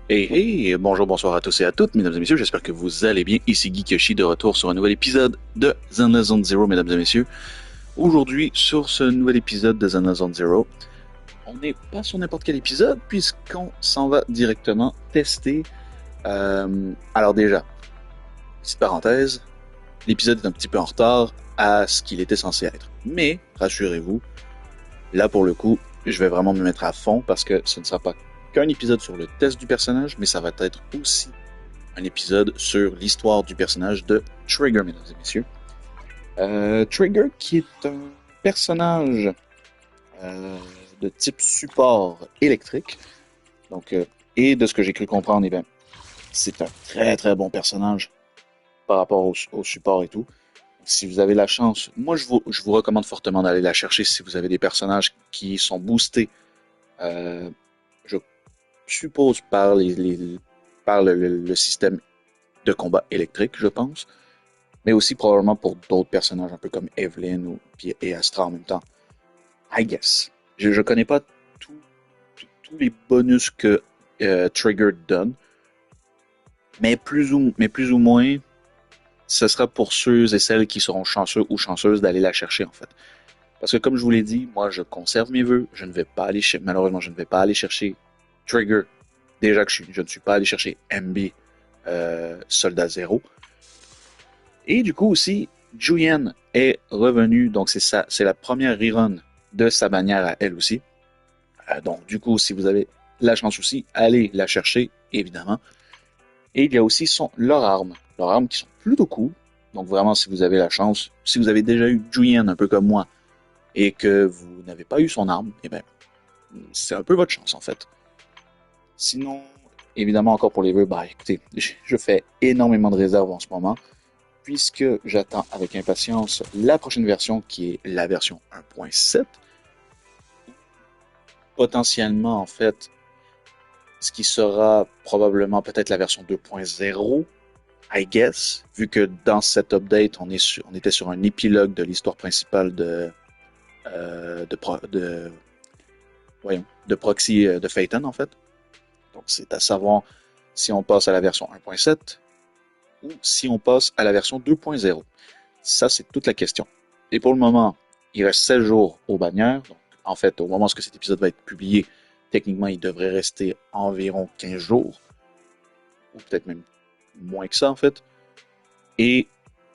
Bonjour, bonsoir à tous et à toutes, mesdames et messieurs, j'espère que vous allez bien. Ici GeekYoshii de retour sur un nouvel épisode de Zenless Zone Zero, mesdames et messieurs. Aujourd'hui, sur ce nouvel épisode de Zenless Zone Zero, on n'est pas sur n'importe quel épisode, puisqu'on s'en va directement tester. Alors déjà, petite parenthèse, l'épisode est un petit peu en retard à ce qu'il était censé être. Mais, rassurez-vous, là pour le coup, je vais vraiment me mettre à fond parce que ce ne sera pas qu'un épisode sur le test du personnage, mais ça va être aussi un épisode sur l'histoire du personnage de Trigger, mesdames et messieurs. Trigger, qui est un personnage de type support électrique, donc, et de ce que j'ai cru comprendre, eh bien, c'est un très très bon personnage par rapport au support et tout. Si vous avez la chance, moi je vous recommande fortement d'aller la chercher si vous avez des personnages qui sont boostés, je suppose par le système de combat électrique, je pense, mais aussi probablement pour d'autres personnages un peu comme Evelyn et Astra en même temps. I guess. Je connais pas tous les bonus que Trigger donne, mais plus ou moins, ce sera pour ceux et celles qui seront chanceux ou chanceuses d'aller la chercher en fait. Parce que comme je vous l'ai dit, moi je conserve mes vœux, je ne vais pas aller malheureusement je ne vais pas aller chercher Trigger. Déjà que je ne suis pas allé chercher MB Soldat Zero. Et du coup aussi, Juyen est revenu, donc c'est la première rerun de sa bannière à elle aussi. Donc du coup, si vous avez la chance aussi, allez la chercher, évidemment. Et il y a aussi leurs armes qui sont plutôt cool. Donc vraiment, si vous avez la chance, si vous avez déjà eu Juyen un peu comme moi, et que vous n'avez pas eu son arme, eh bien, c'est un peu votre chance en fait. Sinon, évidemment, encore pour les vœux, bah écoutez, je fais énormément de réserves en ce moment, puisque j'attends avec impatience la prochaine version qui est la version 1.7. Potentiellement, en fait, ce qui sera probablement peut-être la version 2.0, I guess, vu que dans cet update, on était sur un épilogue de l'histoire principale de, voyons, de Proxy de Phaeton, en fait. Donc, c'est à savoir si on passe à la version 1.7 ou si on passe à la version 2.0. Ça, c'est toute la question. Et pour le moment, il reste 16 jours aux bannières. Donc, en fait, au moment où cet épisode va être publié, techniquement, il devrait rester environ 15 jours. Ou peut-être même moins que ça, en fait. Et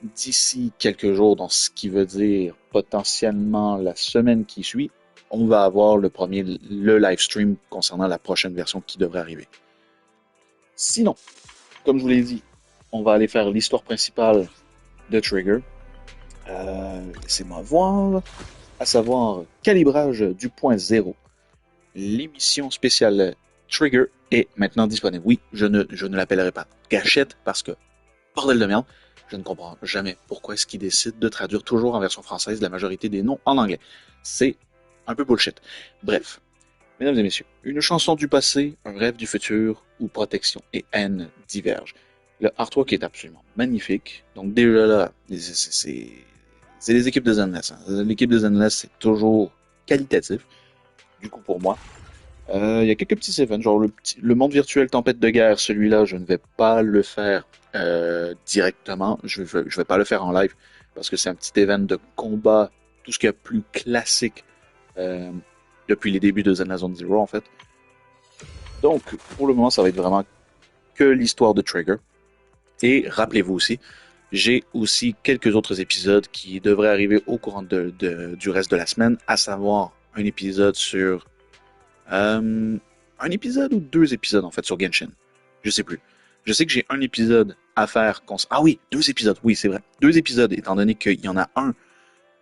d'ici quelques jours, donc ce qui veut dire potentiellement la semaine qui suit, on va avoir le live stream concernant la prochaine version qui devrait arriver. Sinon, comme je vous l'ai dit, on va aller faire l'histoire principale de Trigger. Laissez-moi voir. À savoir, calibrage du point zéro. L'émission spéciale Trigger est maintenant disponible. Oui, je ne l'appellerai pas gâchette parce que, bordel de merde, je ne comprends jamais pourquoi est-ce qu'ils décident de traduire toujours en version française la majorité des noms en anglais. C'est un peu bullshit. Bref, mesdames et messieurs, une chanson du passé, un rêve du futur, où protection et haine divergent. Le artwork est absolument magnifique. Donc déjà là, c'est les équipes de Zenless. Hein. L'équipe de Zenless, c'est toujours qualitatif, du coup pour moi. Il y a quelques petits events, genre le monde virtuel Tempête de guerre, celui-là, je ne vais pas le faire directement. Je vais pas le faire en live parce que c'est un petit event de combat, tout ce qui est plus classique euh, depuis les débuts de Zenless Zone Zero en fait. Donc pour le moment, ça va être vraiment que l'histoire de Trigger. Et rappelez-vous aussi, j'ai aussi quelques autres épisodes qui devraient arriver au courant du reste de la semaine, à savoir un épisode sur un épisode ou deux épisodes en fait sur Genshin. Je sais plus. Je sais que j'ai un épisode à faire. Ah oui, deux épisodes. Oui, c'est vrai. Deux épisodes, étant donné qu'il y en a un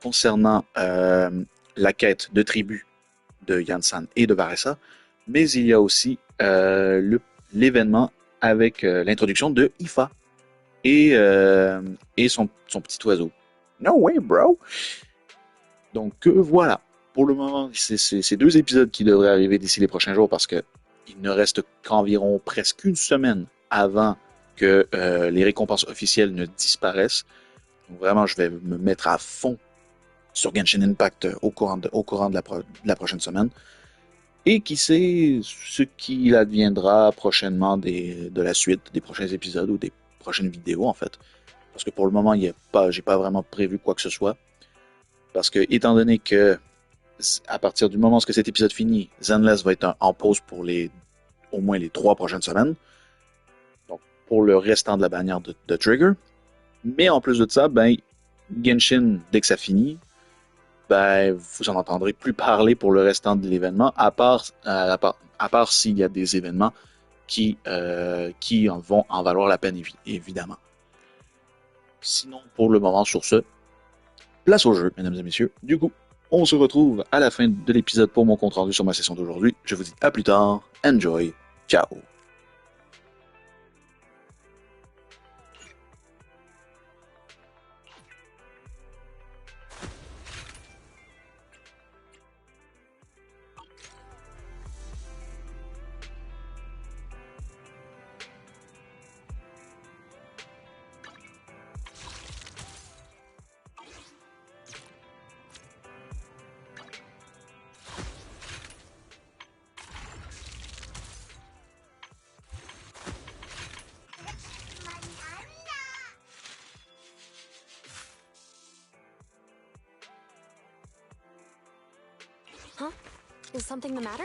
concernant la quête de tribu de Yansan et de Varessa, mais il y a aussi l'événement avec l'introduction de Ifa et son petit oiseau. No way, bro! Donc voilà. Pour le moment, c'est deux épisodes qui devraient arriver d'ici les prochains jours parce que il ne reste qu'environ presque une semaine avant que les récompenses officielles ne disparaissent. Donc vraiment, je vais me mettre à fond sur Genshin Impact au courant de la prochaine semaine. Et qui sait ce qu'il adviendra prochainement de la suite, des prochains épisodes ou des prochaines vidéos en fait. Parce que pour le moment, j'ai pas vraiment prévu quoi que ce soit. Parce que étant donné que à partir du moment où cet épisode finit, Zenless va être en pause pour au moins les 3 prochaines semaines. Donc pour le restant de la bannière de Trigger. Mais en plus de ça, ben Genshin, dès que ça finit, ben vous en entendrez plus parler pour le restant de l'événement, à part s'il y a des événements qui vont en valoir la peine, évidemment. Sinon, pour le moment, sur ce, place au jeu, mesdames et messieurs. Du coup, on se retrouve à la fin de l'épisode pour mon compte rendu sur ma session d'aujourd'hui. Je vous dis à plus tard. Enjoy. Ciao. Huh? Is something the matter?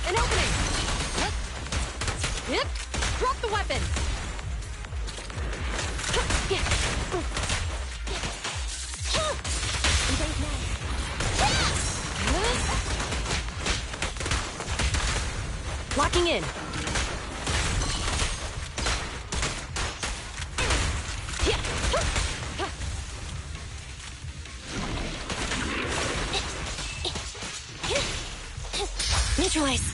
An opening! Yep. Drop the weapon! Locking in. Neutralize.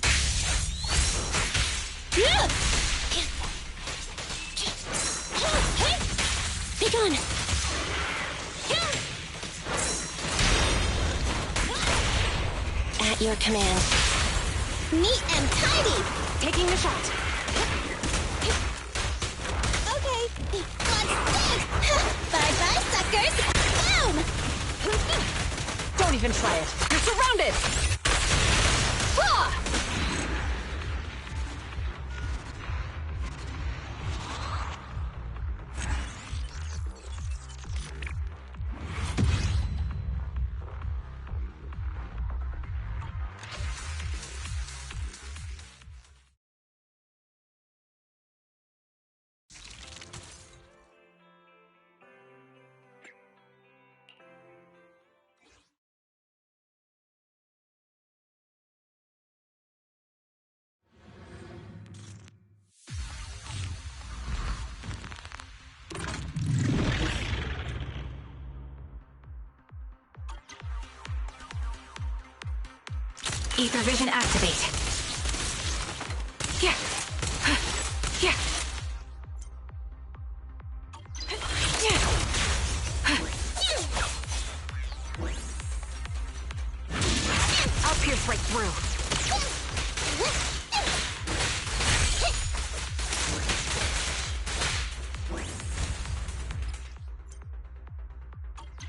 Be gone. At your command. Neat and tidy. Taking the shot. Okay. Let's dig. Bye-bye, suckers. Boom! Don't even try it. You're surrounded! Ah! Ether vision activate. Yeah. Yeah. I'll pierce right through.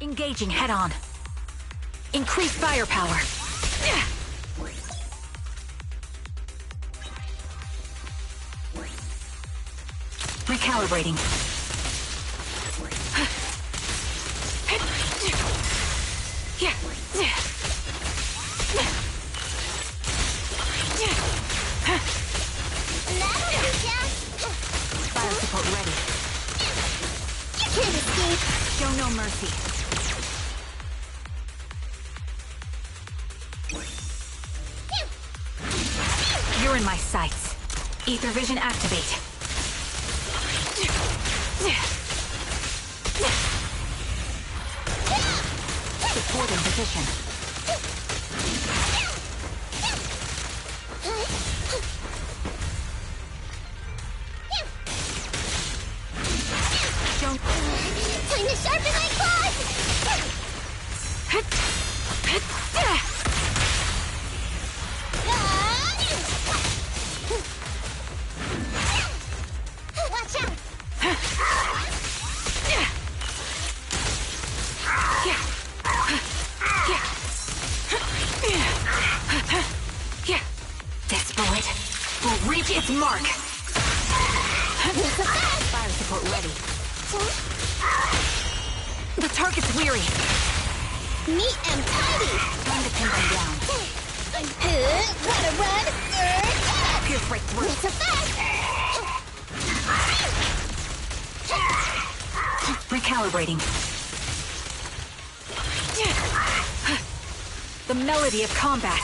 Engaging head on. Increase firepower. Recalibrating. Fire support ready. You can't escape. Show no mercy. You're in my sights. Ether vision activate. Support in position. Don't. Time to sharpen my claws! Watch out! This bullet will reach its mark. Fire support ready. The target's weary. Neat and tidy! Time to pin them down. Wanna run? Pierce right through. Not so fast! Recalibrating. The melody of combat.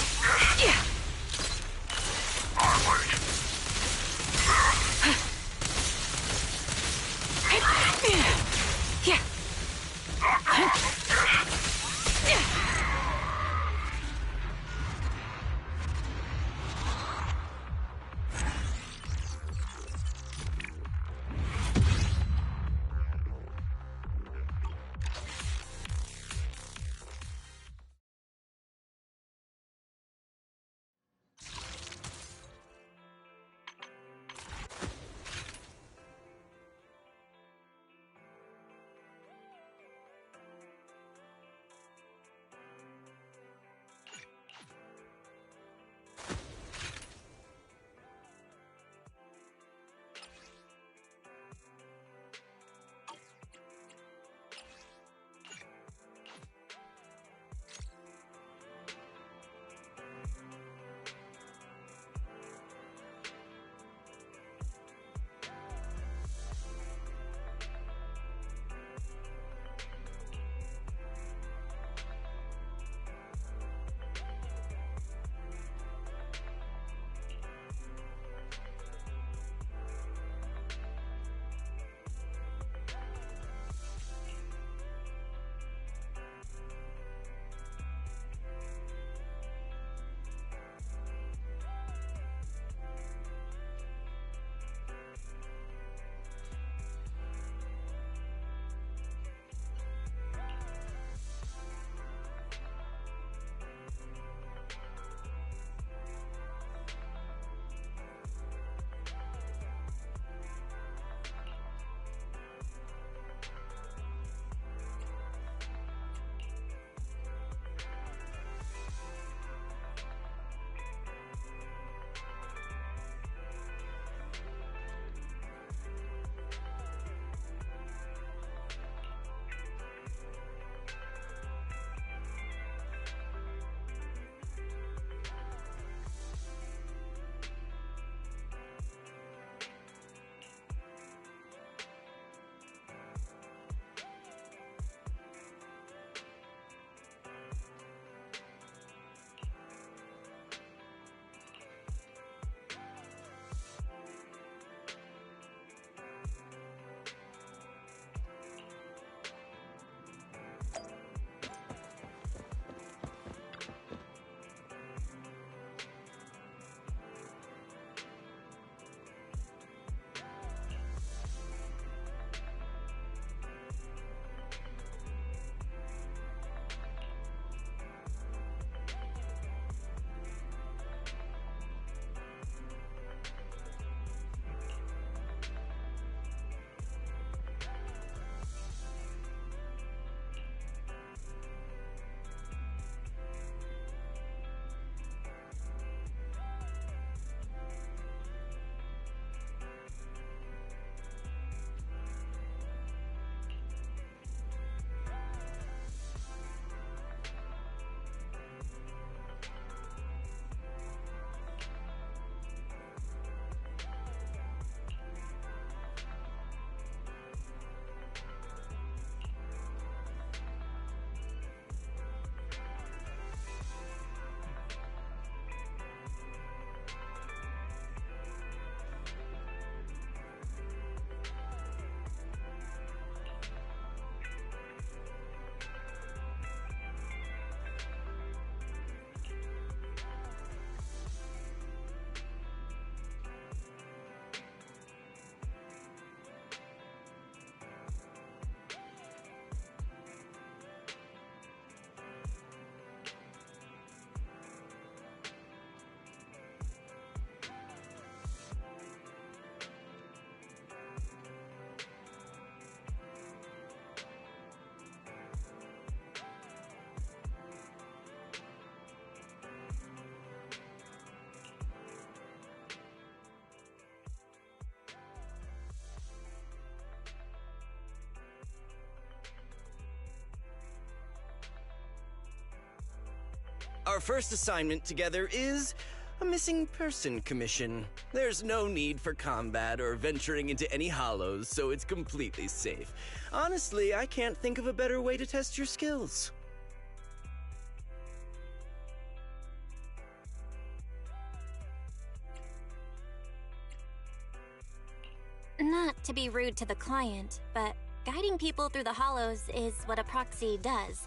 Our first assignment together is a missing person commission. There's no need for combat or venturing into any hollows, so it's completely safe. Honestly, I can't think of a better way to test your skills. Not to be rude to the client, but guiding people through the hollows is what a proxy does.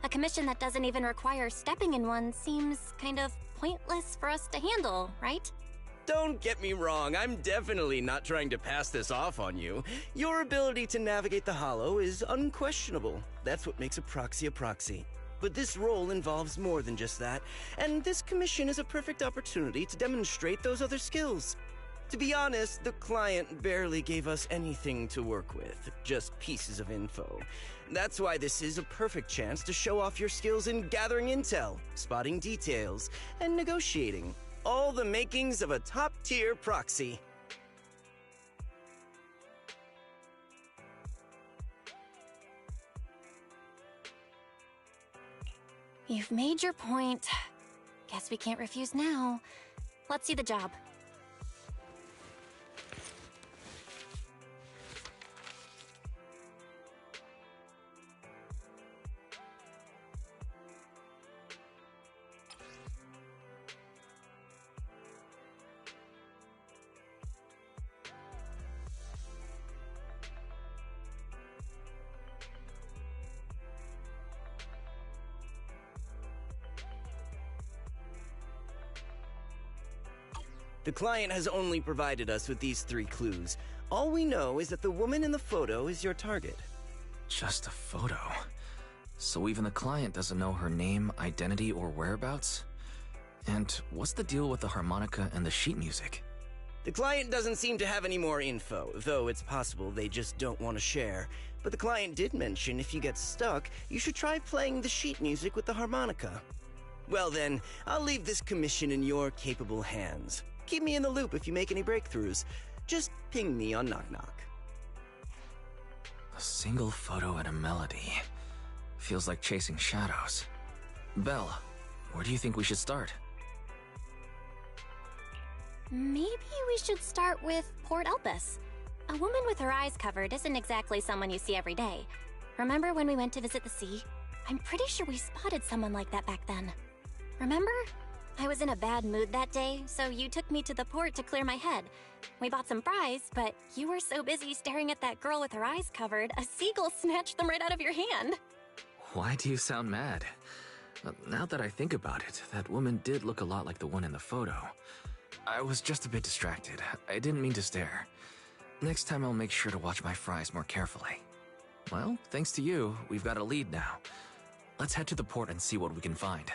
A commission that doesn't even require stepping in one seems kind of pointless for us to handle, right? Don't get me wrong, I'm definitely not trying to pass this off on you. Your ability to navigate the hollow is unquestionable. That's what makes a proxy. But this role involves more than just that, and this commission is a perfect opportunity to demonstrate those other skills. To be honest, the client barely gave us anything to work with, just pieces of info. That's why this is a perfect chance to show off your skills in gathering intel, spotting details, and negotiating. All the makings of a top-tier proxy. You've made your point. Guess we can't refuse now. Let's see the job. The client has only provided us with these 3 clues. All we know is that the woman in the photo is your target. Just a photo. So even the client doesn't know her name, identity, or whereabouts? And what's the deal with the harmonica and the sheet music? The client doesn't seem to have any more info, though it's possible they just don't want to share. But the client did mention if you get stuck, you should try playing the sheet music with the harmonica. Well then, I'll leave this commission in your capable hands. Keep me in the loop if you make any breakthroughs. Just ping me on Knock Knock. A single photo and a melody. Feels like chasing shadows. Belle, where do you think we should start? Maybe we should start with Port Elpis. A woman with her eyes covered isn't exactly someone you see every day. Remember when we went to visit the sea? I'm pretty sure we spotted someone like that back then. Remember? I was in a bad mood that day, so you took me to the port to clear my head. We bought some fries, but you were so busy staring at that girl with her eyes covered, a seagull snatched them right out of your hand. Why do you sound mad? Now that I think about it, that woman did look a lot like the one in the photo. I was just a bit distracted. I didn't mean to stare. Next time I'll make sure to watch my fries more carefully. Well, thanks to you, we've got a lead now. Let's head to the port and see what we can find.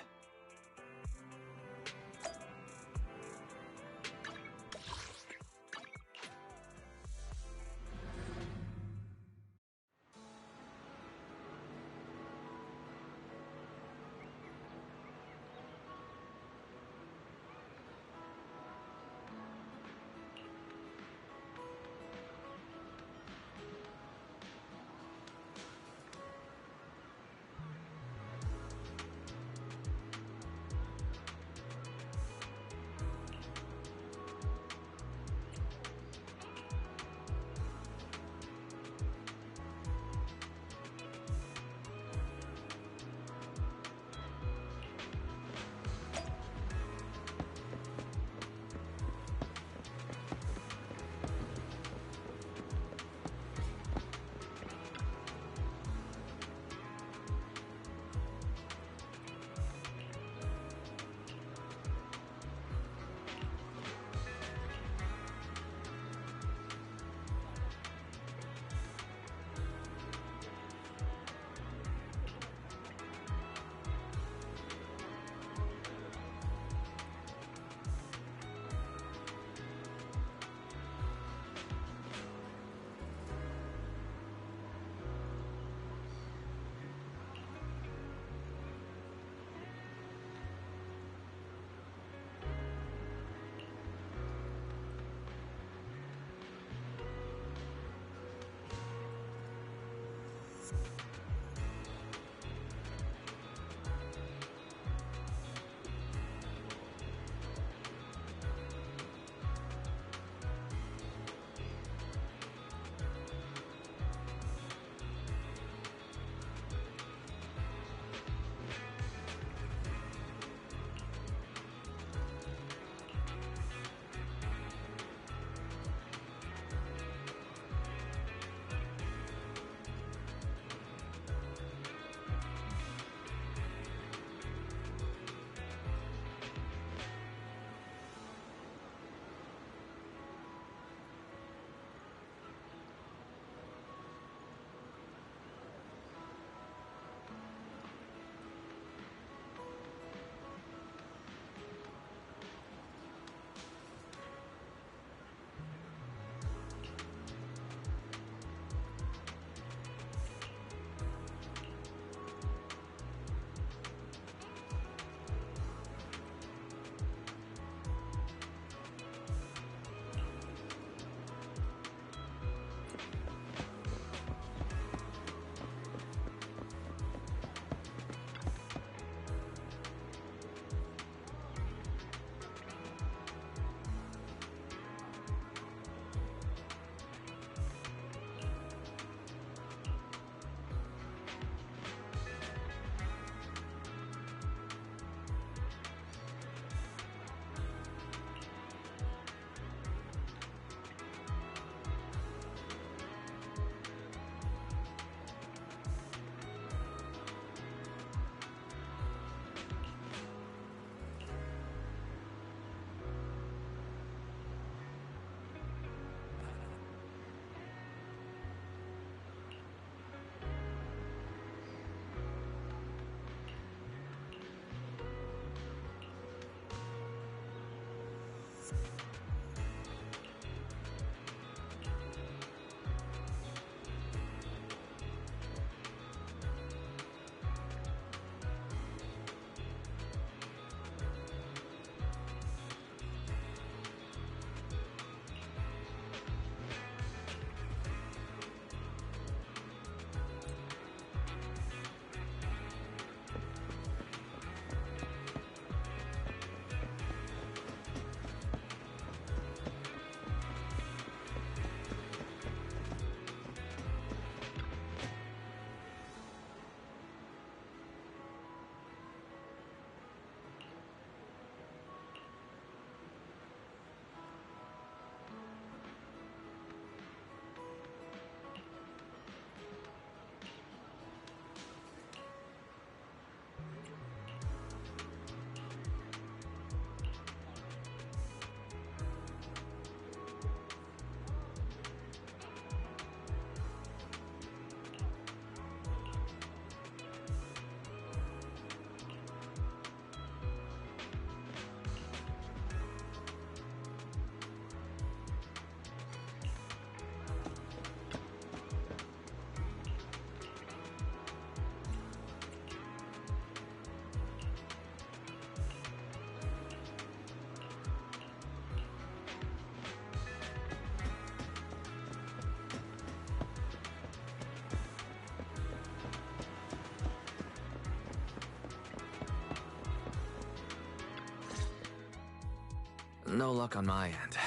No luck on my end.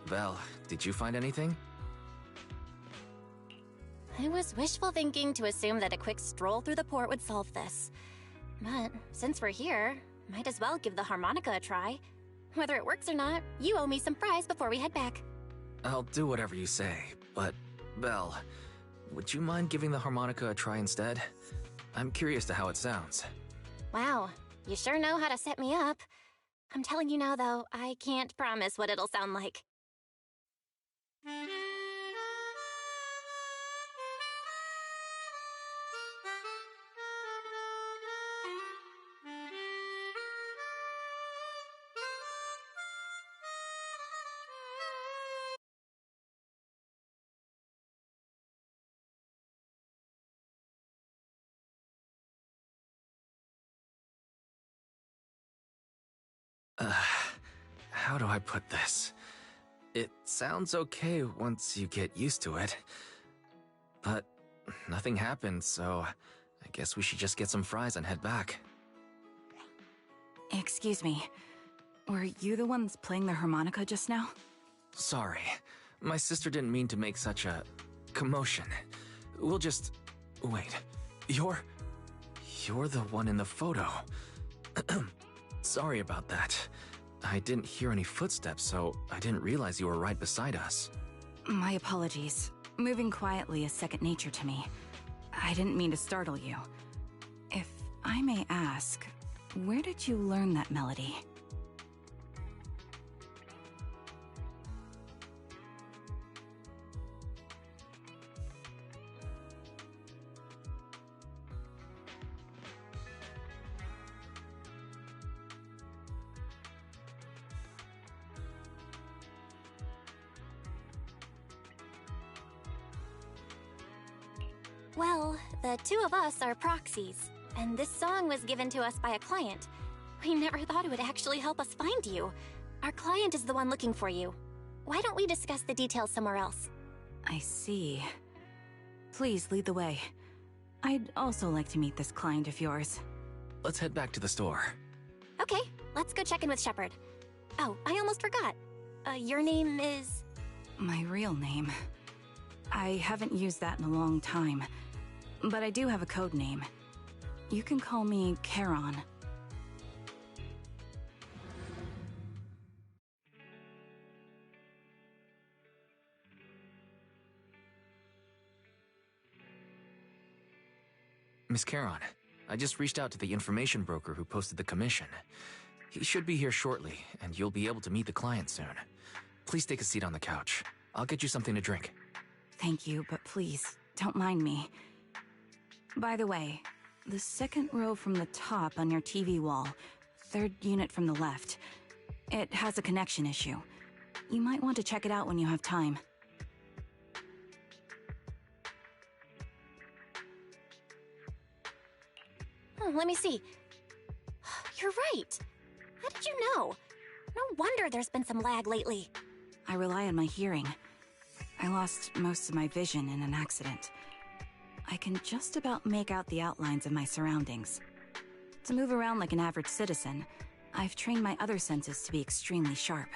Vel, did you find anything? I was wishful thinking to assume that a quick stroll through the port would solve this. But since we're here, might as well give the harmonica a try. Whether it works or not, you owe me some fries before we head back. I'll do whatever you say, but Vel, would you mind giving the harmonica a try instead? I'm curious to how it sounds. Wow, you sure know how to set me up. I'm telling you now, though, I can't promise what it'll sound like. How do I put this? It sounds okay once you get used to it. But nothing happened, so I guess we should just get some fries and head back. Excuse me. Were you the ones playing the harmonica just now? Sorry. My sister didn't mean to make such a commotion. We'll just... Wait. You're the one in the photo. Sorry about that. I didn't hear any footsteps, so I didn't realize you were right beside us. My apologies. Moving quietly is second nature to me. I didn't mean to startle you. If I may ask, where did you learn that melody? Well, the two of us are proxies, and this song was given to us by a client. We never thought it would actually help us find you. Our client is the one looking for you. Why don't we discuss the details somewhere else? I see. Please lead the way. I'd also like to meet this client of yours. Let's head back to the store. Okay, let's go check in with Shepard. Oh, I almost forgot. Your name is... My real name. I haven't used that in a long time, but I do have a code name. You can call me Charon. Miss Charon, I just reached out to the information broker who posted the commission. He should be here shortly, and you'll be able to meet the client soon. Please take a seat on the couch. I'll get you something to drink. Thank you, but please, don't mind me. By the way, the second row from the top on your TV wall, third unit from the left, it has a connection issue. You might want to check it out when you have time. Oh, let me see. You're right. How did you know? No wonder there's been some lag lately. I rely on my hearing. I lost most of my vision in an accident. I can just about make out the outlines of my surroundings. To move around like an average citizen, I've trained my other senses to be extremely sharp.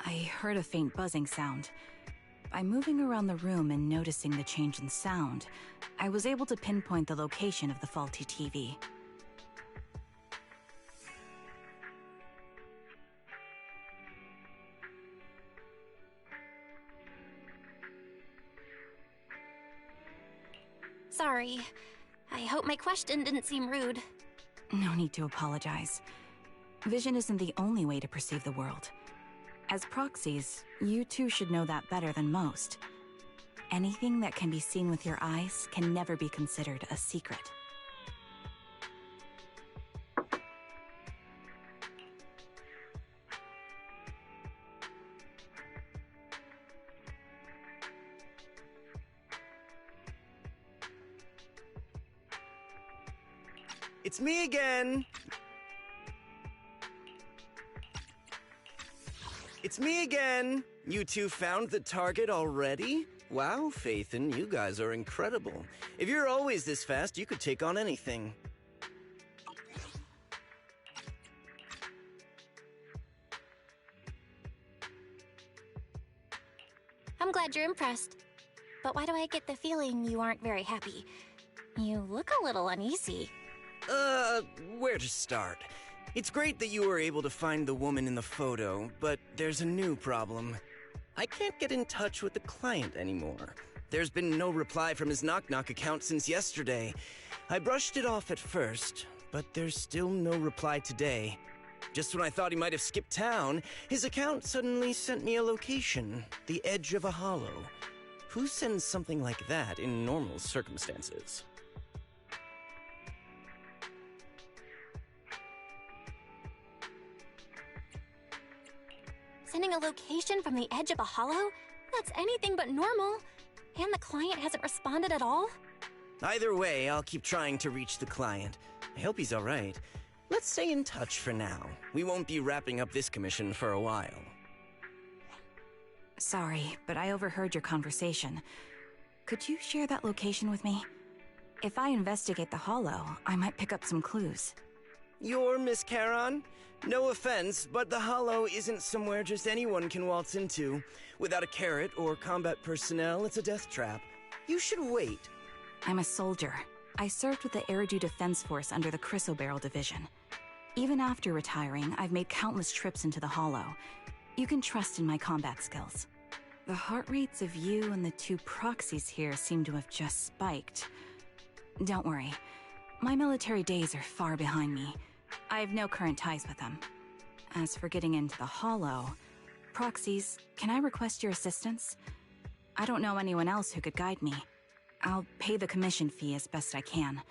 I heard a faint buzzing sound. By moving around the room and noticing the change in sound, I was able to pinpoint the location of the faulty TV. Sorry. I hope my question didn't seem rude. No need to apologize. Vision isn't the only way to perceive the world. As proxies, you two should know that better than most. Anything that can be seen with your eyes can never be considered a secret. It's me again! It's me again! You two found the target already? Wow, Faithin, you guys are incredible. If you're always this fast, you could take on anything. I'm glad you're impressed. But why do I get the feeling you aren't very happy? You look a little uneasy. Where to start? It's great that you were able to find the woman in the photo, but there's a new problem. I can't get in touch with the client anymore. There's been no reply from his Knock Knock account since yesterday. I brushed it off at first, but there's still no reply today. Just when I thought he might have skipped town, his account suddenly sent me a location, the edge of a hollow. Who sends something like that in normal circumstances? Sending a location from the edge of a hollow? That's anything but normal. And the client hasn't responded at all? Either way, I'll keep trying to reach the client. I hope he's alright. Let's stay in touch for now. We won't be wrapping up this commission for a while. Sorry, but I overheard your conversation. Could you share that location with me? If I investigate the hollow, I might pick up some clues. You're Miss Charon? No offense, but the hollow isn't somewhere just anyone can waltz into. Without a carrot or combat personnel, it's a death trap. You should wait. I'm a soldier. I served with the Eridu Defense Force under the Chrysoberyl Division. Even after retiring, I've made countless trips into the hollow. You can trust in my combat skills. The heart rates of you and the two proxies here seem to have just spiked. Don't worry. My military days are far behind me. I have no current ties with them. As for getting into the hollow, proxies, can I request your assistance? I don't know anyone else who could guide me. I'll pay the commission fee as best I can.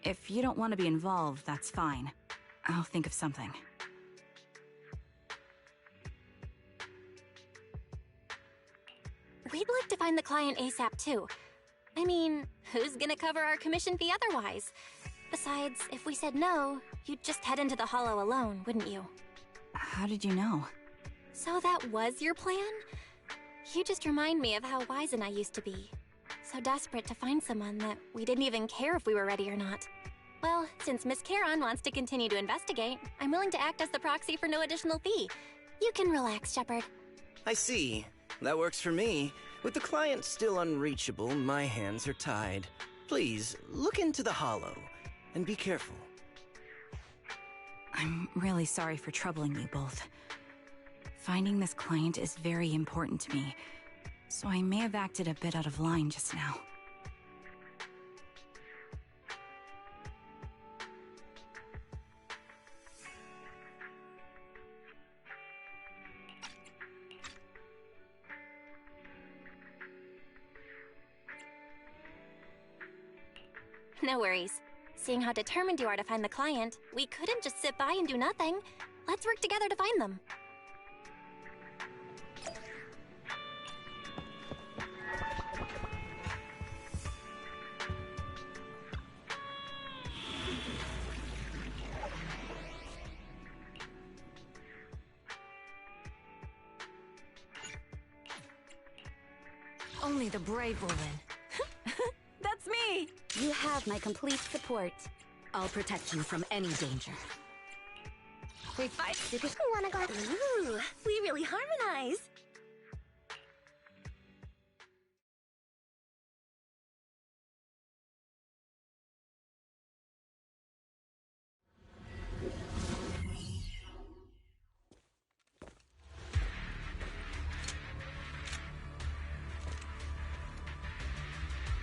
If you don't want to be involved, that's fine. I'll think of something. We'd like to find the client ASAP too. I mean, who's gonna cover our commission fee otherwise? Besides, if we said no, you'd just head into the hollow alone, wouldn't you? How did you know? So that was your plan? You just remind me of how wise and I used to be. So desperate to find someone that we didn't even care if we were ready or not. Well, since Miss Charon wants to continue to investigate, I'm willing to act as the proxy for no additional fee. You can relax, Shepard. I see. That works for me. With the client still unreachable, my hands are tied. Please, look into the hollow, and be careful. I'm really sorry for troubling you both. Finding this client is very important to me, so I may have acted a bit out of line just now. No worries. Seeing how determined you are to find the client, we couldn't just sit by and do nothing. Let's work together to find them. Only the brave will win. That's me! You have my complete support. I'll protect you from any danger. We fight. Wanna go? Ooh, we really harmonize.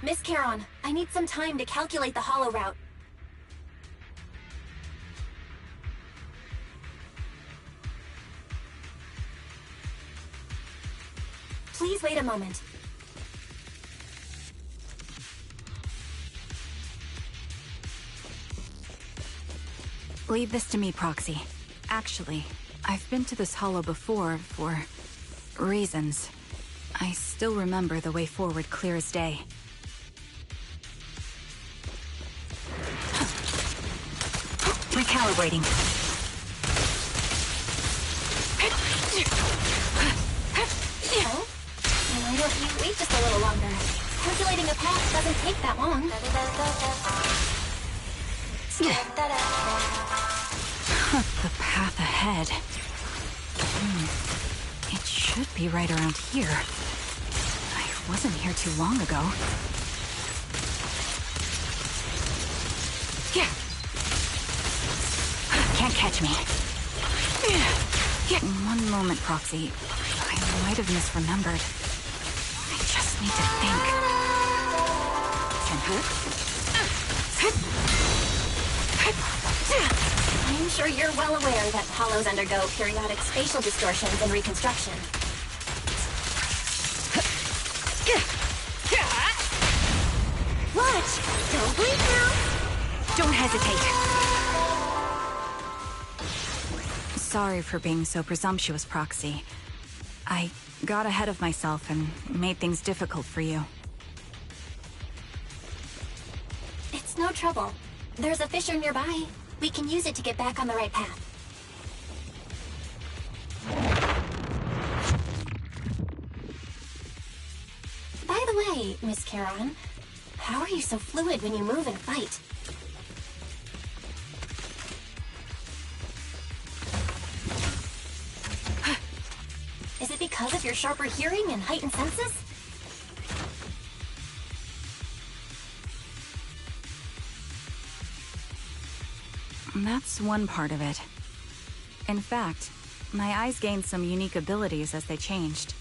Miss Charon, I need some time to calculate the hollow route. Please wait a moment. Leave this to me, Proxy. Actually, I've been to this hollow before for reasons. I still remember the way forward clear as day. Recalibrating. Oh? Why don't you wait just a little longer? Calculating a path doesn't take that long. The path ahead. It should be right around here. I wasn't here too long ago. Yeah. Can't catch me. One moment, Proxy. I might have misremembered. I just need to think. I'm sure you're well aware that hollows undergo periodic spatial distortions and reconstruction. Watch! Don't blink now! Don't hesitate. Sorry for being so presumptuous, Proxy. I got ahead of myself and made things difficult for you. It's no trouble. There's a fissure nearby. We can use it to get back on the right path. By the way, Miss Charon, how are you so fluid when you move and fight? Is it because of your sharper hearing and heightened senses? That's one part of it. In fact, my eyes gained some unique abilities as they changed.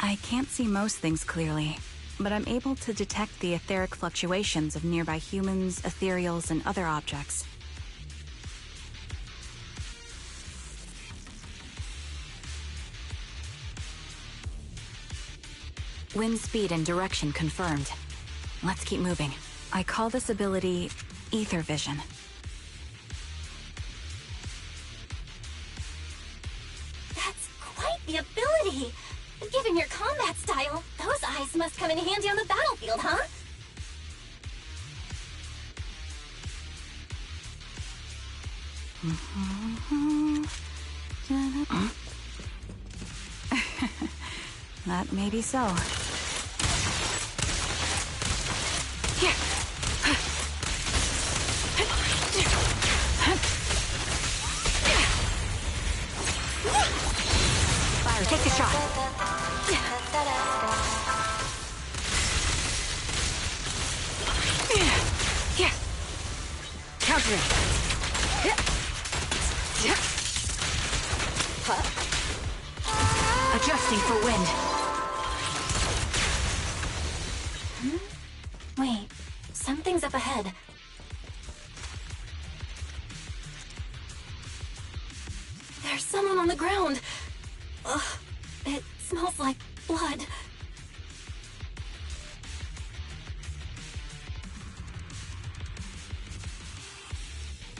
I can't see most things clearly, but I'm able to detect the etheric fluctuations of nearby humans, ethereals, and other objects. Wind speed and direction confirmed. Let's keep moving. I call this ability Ether Vision. That's quite the ability! Given your combat style, those eyes must come in handy on the battlefield, huh? That may be so. Fire, take the shot. Counter it. Adjusting for wind. Wait, something's up ahead. There's someone on the ground. Ugh, it smells like blood.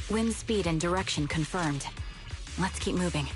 Wind speed and direction confirmed. Let's keep moving.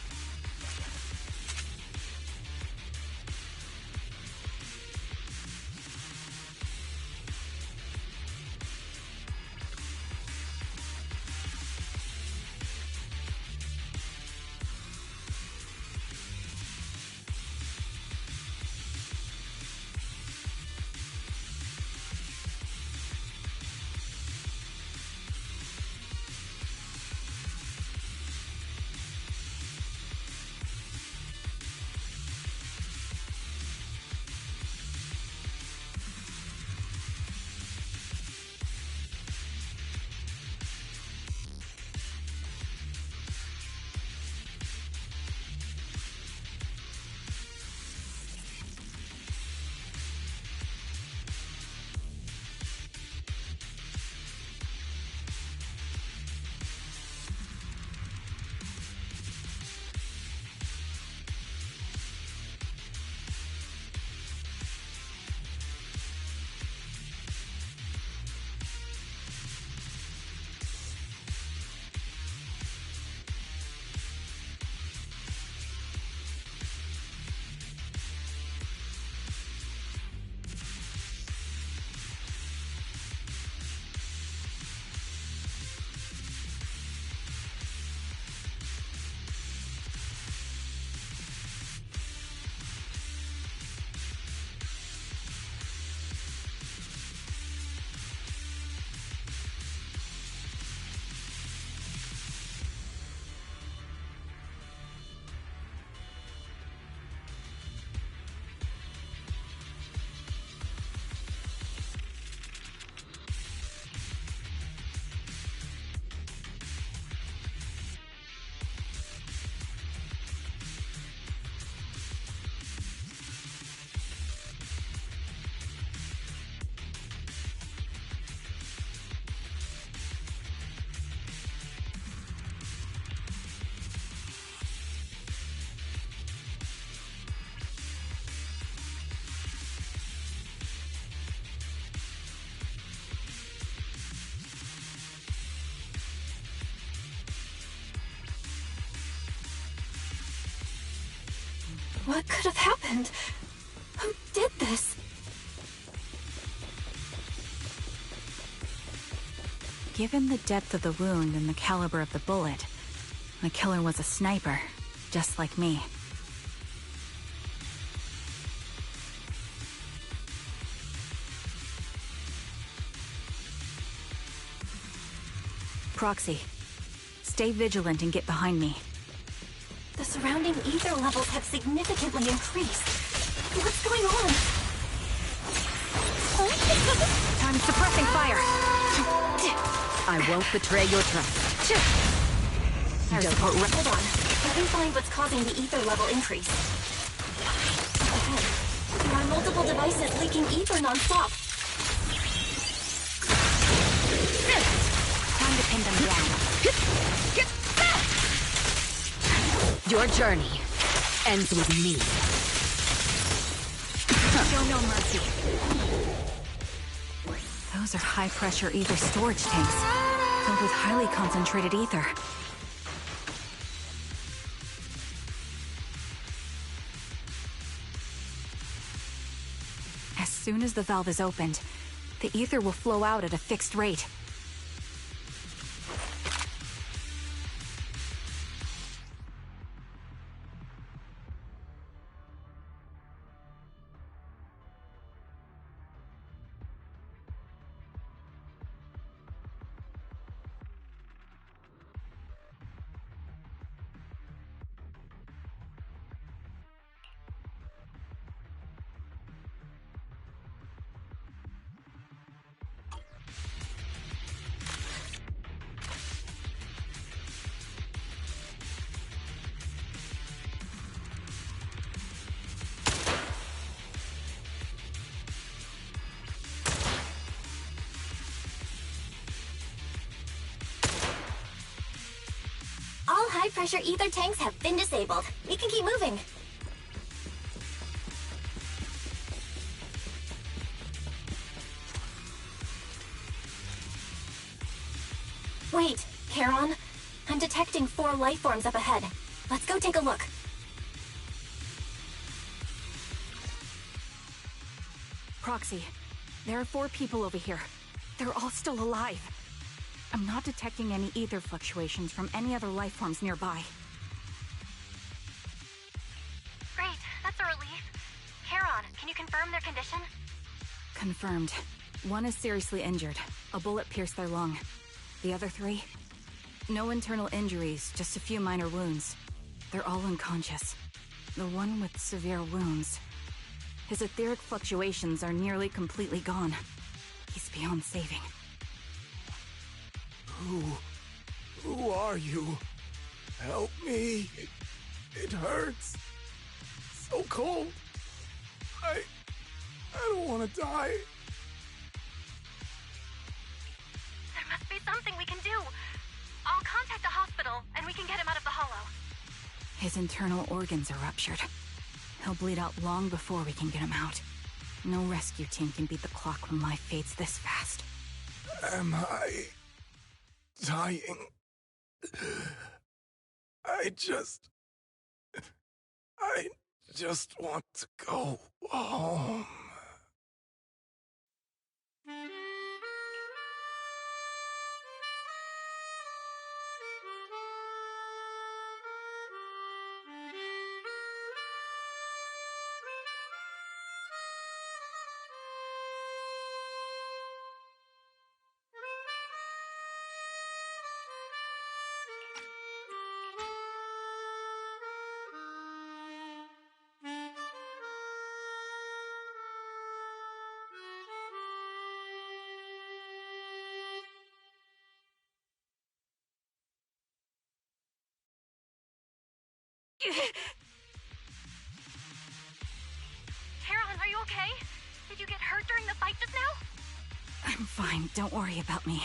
What could have happened? Who did this? Given the depth of the wound and the caliber of the bullet, the killer was a sniper, just like me. Proxy, stay vigilant and get behind me. The surrounding ether levels have significantly increased. What's going on? Time suppressing fire! I won't betray your trust. Hold on. I can find what's causing the ether level increase. Ahead. There are multiple devices leaking ether non-stop. Time to pin them down. Your journey ends with me. Show no mercy. Those are high-pressure ether storage tanks, filled with highly concentrated ether. As soon as the valve is opened, the ether will flow out at a fixed rate. All high-pressure ether tanks have been disabled. We can keep moving. Wait, Charon. I'm detecting 4 life forms up ahead. Let's go take a look. Proxy, there are 4 people over here. They're all still alive. I'm not detecting any ether fluctuations from any other life forms nearby. Great, that's a relief. Charon, can you confirm their condition? Confirmed. 1 is seriously injured. A bullet pierced their lung. The other 3? No internal injuries, just a few minor wounds. They're all unconscious. The one with severe wounds. His etheric fluctuations are nearly completely gone. He's beyond saving. Who are you? Help me. It hurts. So cold. I don't want to die. There must be something we can do. I'll contact the hospital, and we can get him out of the hollow. His internal organs are ruptured. He'll bleed out long before we can get him out. No rescue team can beat the clock when life fades this fast. Am I dying? I just want to go home. Charon, are you okay? Did you get hurt during the fight just now? I'm fine, don't worry about me.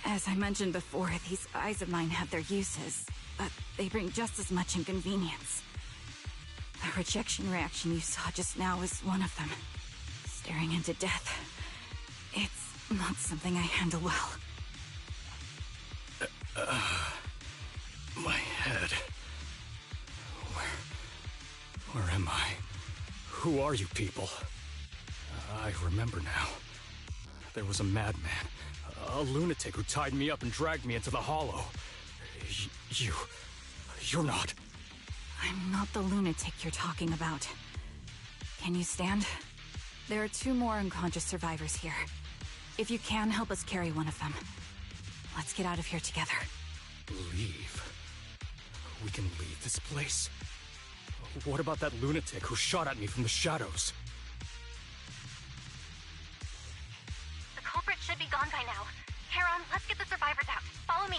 As I mentioned before, these eyes of mine have their uses, but they bring just as much inconvenience. The rejection reaction you saw just now is one of them. Staring into death. It's not something I handle well. My head. am I? Who are you people? I remember now. There was a madman, a lunatic who tied me up and dragged me into the hollow. You're not... I'm not the lunatic you're talking about. Can you stand? There are 2 more unconscious survivors here. If you can, help us carry one of them. Let's get out of here together. Leave? We can leave this place? What about that lunatic who shot at me from the shadows? The culprit should be gone by now. Heron, let's get the survivors out. Follow me.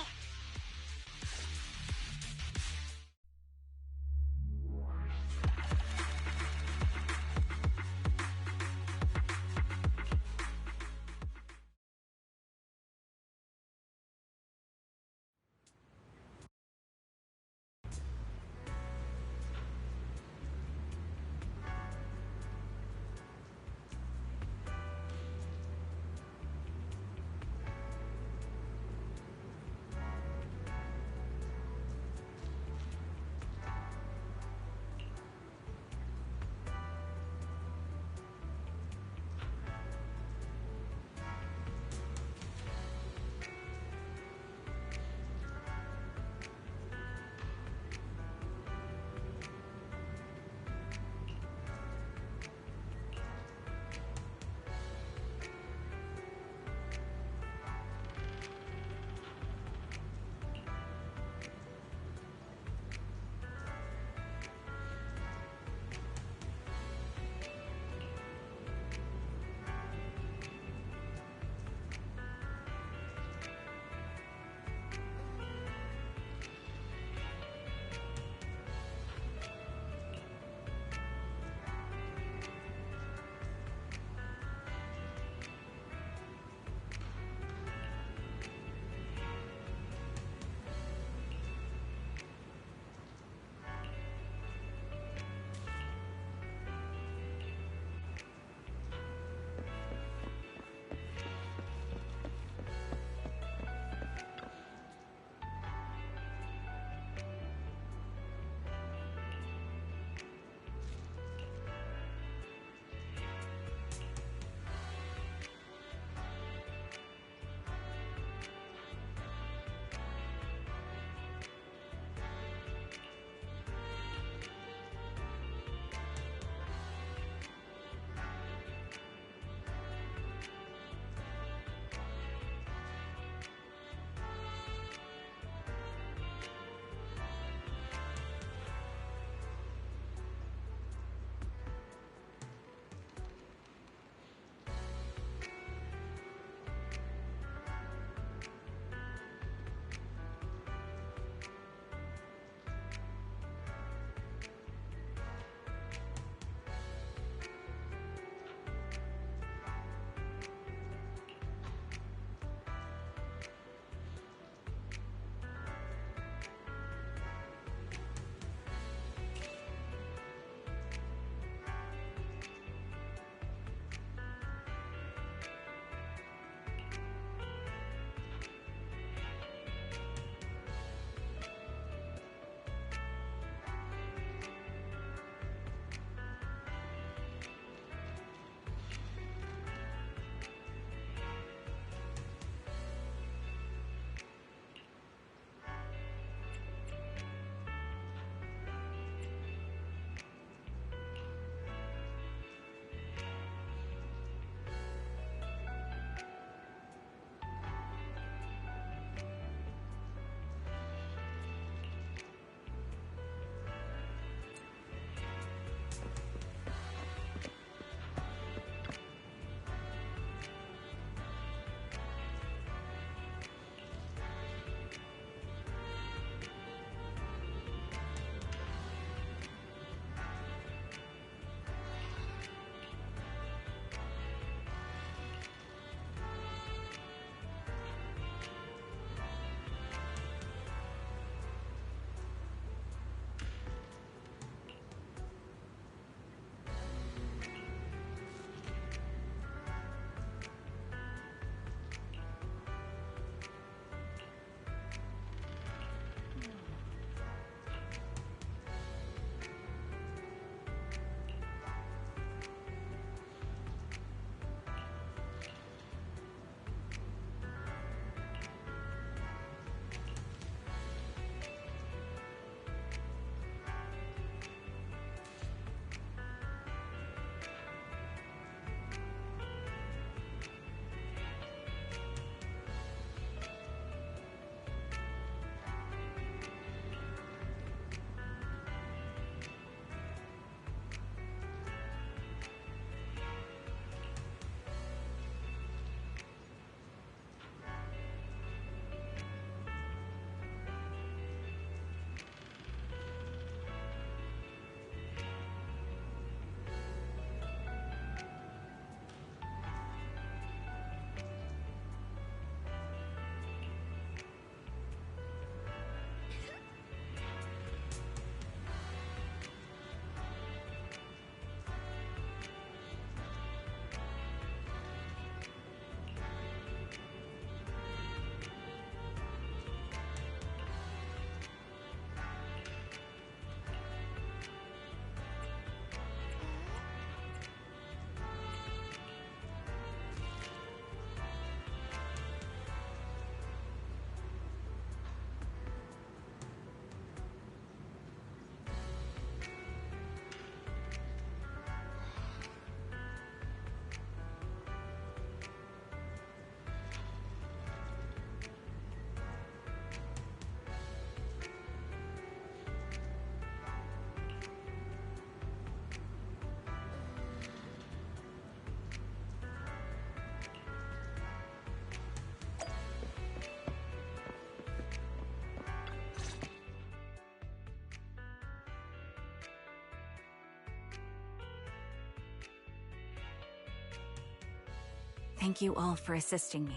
Thank you all for assisting me,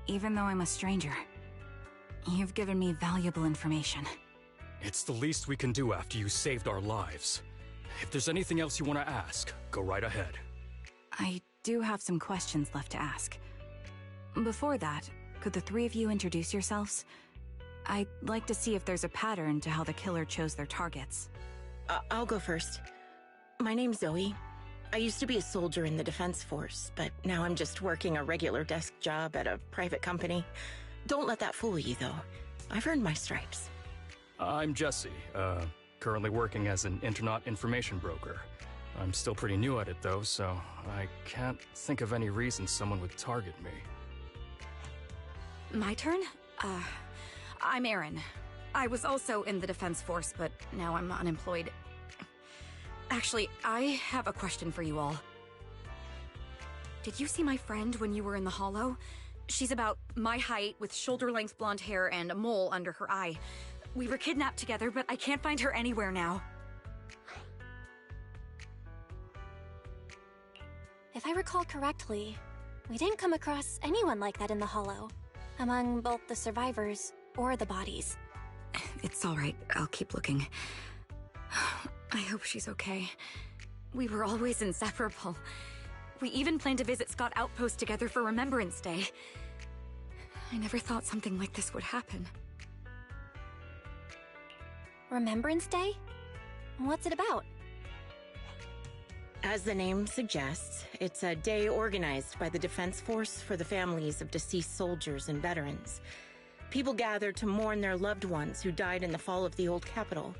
even though I'm a stranger. You've given me valuable information. It's the least we can do after you saved our lives. If there's anything else you want to ask, go right ahead. I do have some questions left to ask. Before that, could the three of you introduce yourselves? I'd like to see if there's a pattern to how the killer chose their targets. I'll go first. My name's Zoe. I used to be a soldier in the Defense Force, but now I'm just working a regular desk job at a private company. Don't let that fool you, though. I've earned my stripes. I'm Jesse, currently working as an internaut information broker. I'm still pretty new at it, though, so I can't think of any reason someone would target me. My turn? I'm Erin. I was also in the Defense Force, but now I'm unemployed. Actually, I have a question for you all. Did you see my friend when you were in the Hollow? She's about my height, with shoulder-length blonde hair and a mole under her eye. We were kidnapped together, but I can't find her anywhere now. If I recall correctly, we didn't come across anyone like that in the Hollow, among both the survivors or the bodies. It's all right. I'll keep looking. I hope she's okay. We were always inseparable. We even planned to visit Scott Outpost together for Remembrance Day. I never thought something like this would happen. Remembrance Day? What's it about? As the name suggests, it's a day organized by the Defense Force for the families of deceased soldiers and veterans. People gather to mourn their loved ones who died in the fall of the old capital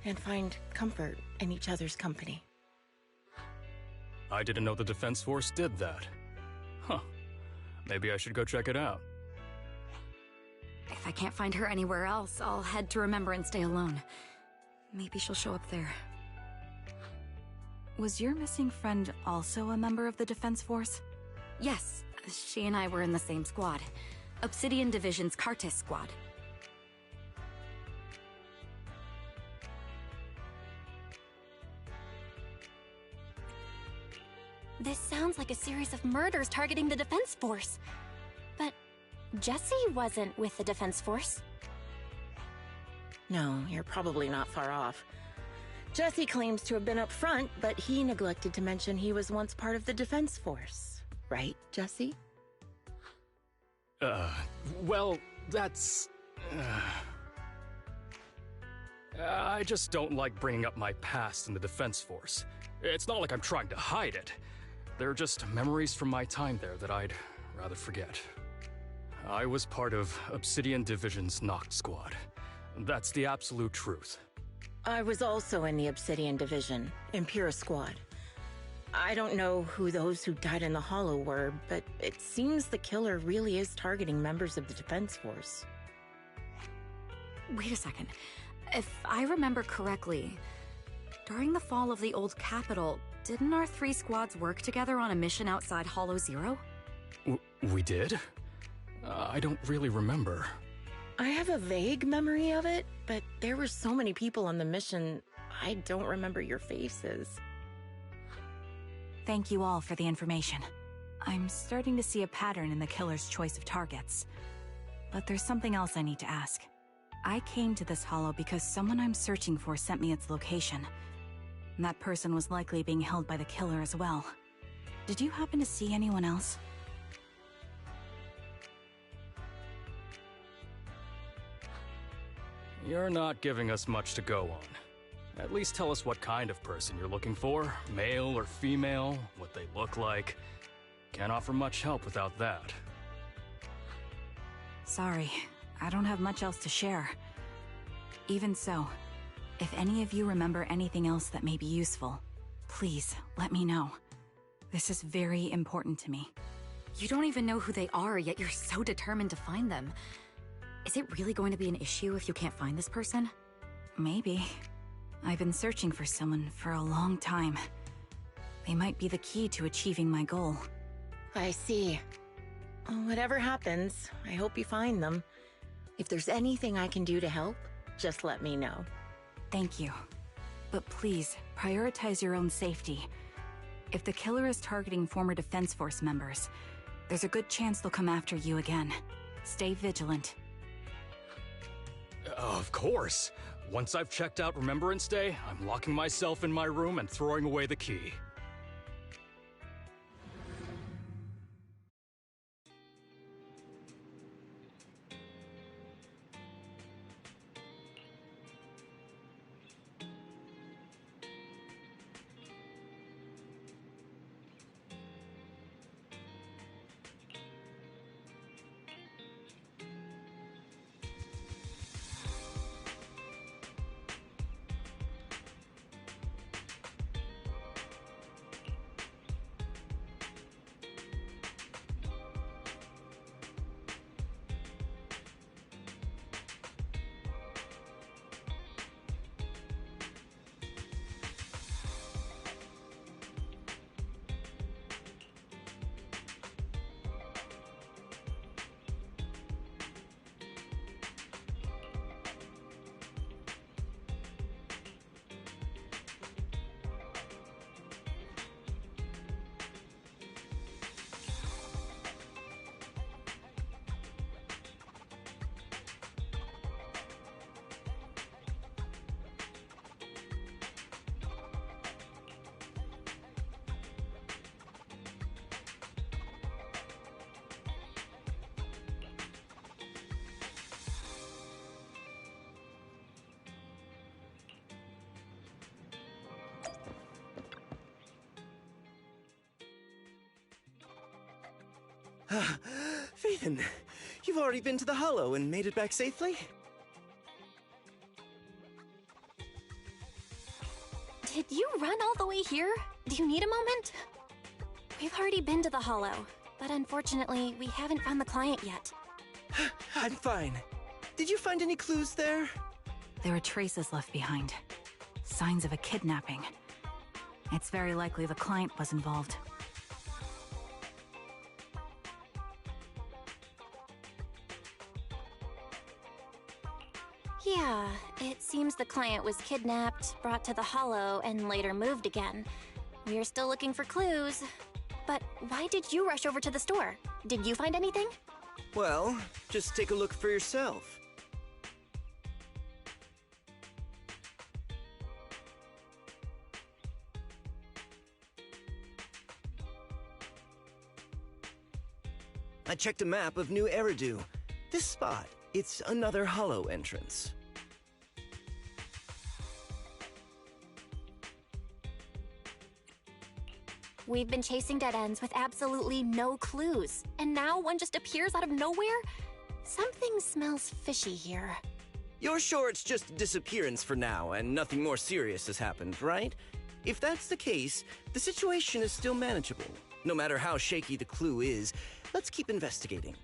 and find comfort in each other's company. I didn't know the Defense Force did that. Huh. Maybe I should go check it out. If I can't find her anywhere else, I'll head to Remembrance Day alone. Maybe she'll show up there. Was your missing friend also a member of the Defense Force? Yes, she and I were in the same squad. Obsidian Division's Cartis squad. This sounds like a series of murders targeting the Defense Force. But Jesse wasn't with the Defense Force. No, you're probably not far off. Jesse claims to have been up front, but he neglected to mention he was once part of the Defense Force. Right, Jesse? Well, that's... I just don't like bringing up my past in the Defense Force. It's not like I'm trying to hide it. They're just memories from my time there that I'd rather forget. I was part of Obsidian Division's Noct Squad. That's the absolute truth. I was also in the Obsidian Division, Impura Squad. I don't know who those who died in the Hollow were, but it seems the killer really is targeting members of the Defense Force. Wait a second. If I remember correctly, during the fall of the old capital, didn't our three squads work together on a mission outside Hollow Zero? We did? I don't really remember. I have a vague memory of it, but there were so many people on the mission, I don't remember your faces. Thank you all for the information. I'm starting to see a pattern in the killer's choice of targets. But there's something else I need to ask. I came to this hollow because someone I'm searching for sent me its location. And that person was likely being held by the killer as well. Did you happen to see anyone else? You're not giving us much to go on. At least tell us what kind of person you're looking for, male or female, what they look like. Can't offer much help without that. Sorry, I don't have much else to share. Even so, if any of you remember anything else that may be useful, please let me know. This is very important to me. You don't even know who they are, yet you're so determined to find them. Is it really going to be an issue if you can't find this person? Maybe. I've been searching for someone for a long time. They might be the key to achieving my goal. I see. Whatever happens, I hope you find them. If there's anything I can do to help, just let me know. Thank you. But please, prioritize your own safety. If the killer is targeting former Defense Force members, There's a good chance they'll come after you again. Stay vigilant. Of course. Once I've checked out Remembrance Day, I'm locking myself in my room and throwing away the key. Phelan, you've already been to the Hollow and made it back safely? Did you run all the way here? Do you need a moment? We've already been to the Hollow, but unfortunately, we haven't found the client yet. I'm fine. Did you find any clues there? There are traces left behind. Signs of a kidnapping. It's very likely the client was involved. Yeah, it seems the client was kidnapped, brought to the Hollow, and later moved again. We're still looking for clues. But why did you rush over to the store? Did you find anything? Well, just take a look for yourself. I checked a map of New Eridu. This spot, it's another Hollow entrance. We've been chasing dead ends with absolutely no clues, and now one just appears out of nowhere? Something smells fishy here. You're sure it's just a disappearance for now and nothing more serious has happened, right? If that's the case, the situation is still manageable. No matter how shaky the clue is, let's keep investigating.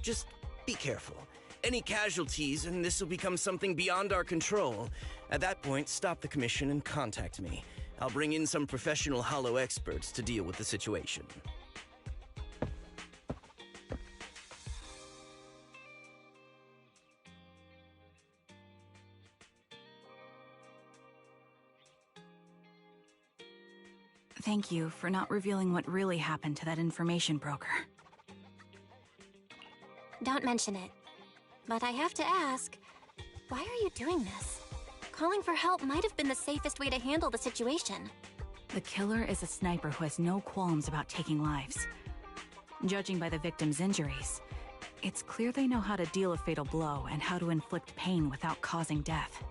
Just be careful. Any casualties and this will become something beyond our control. At that point, stop the commission and contact me. I'll bring in some professional Hollow experts to deal with the situation. Thank you for not revealing what really happened to that information broker. Don't mention it. But I have to ask, why are you doing this? Calling for help might have been the safest way to handle the situation. The killer is a sniper who has no qualms about taking lives. Judging by the victim's injuries, it's clear they know how to deal a fatal blow and how to inflict pain without causing death.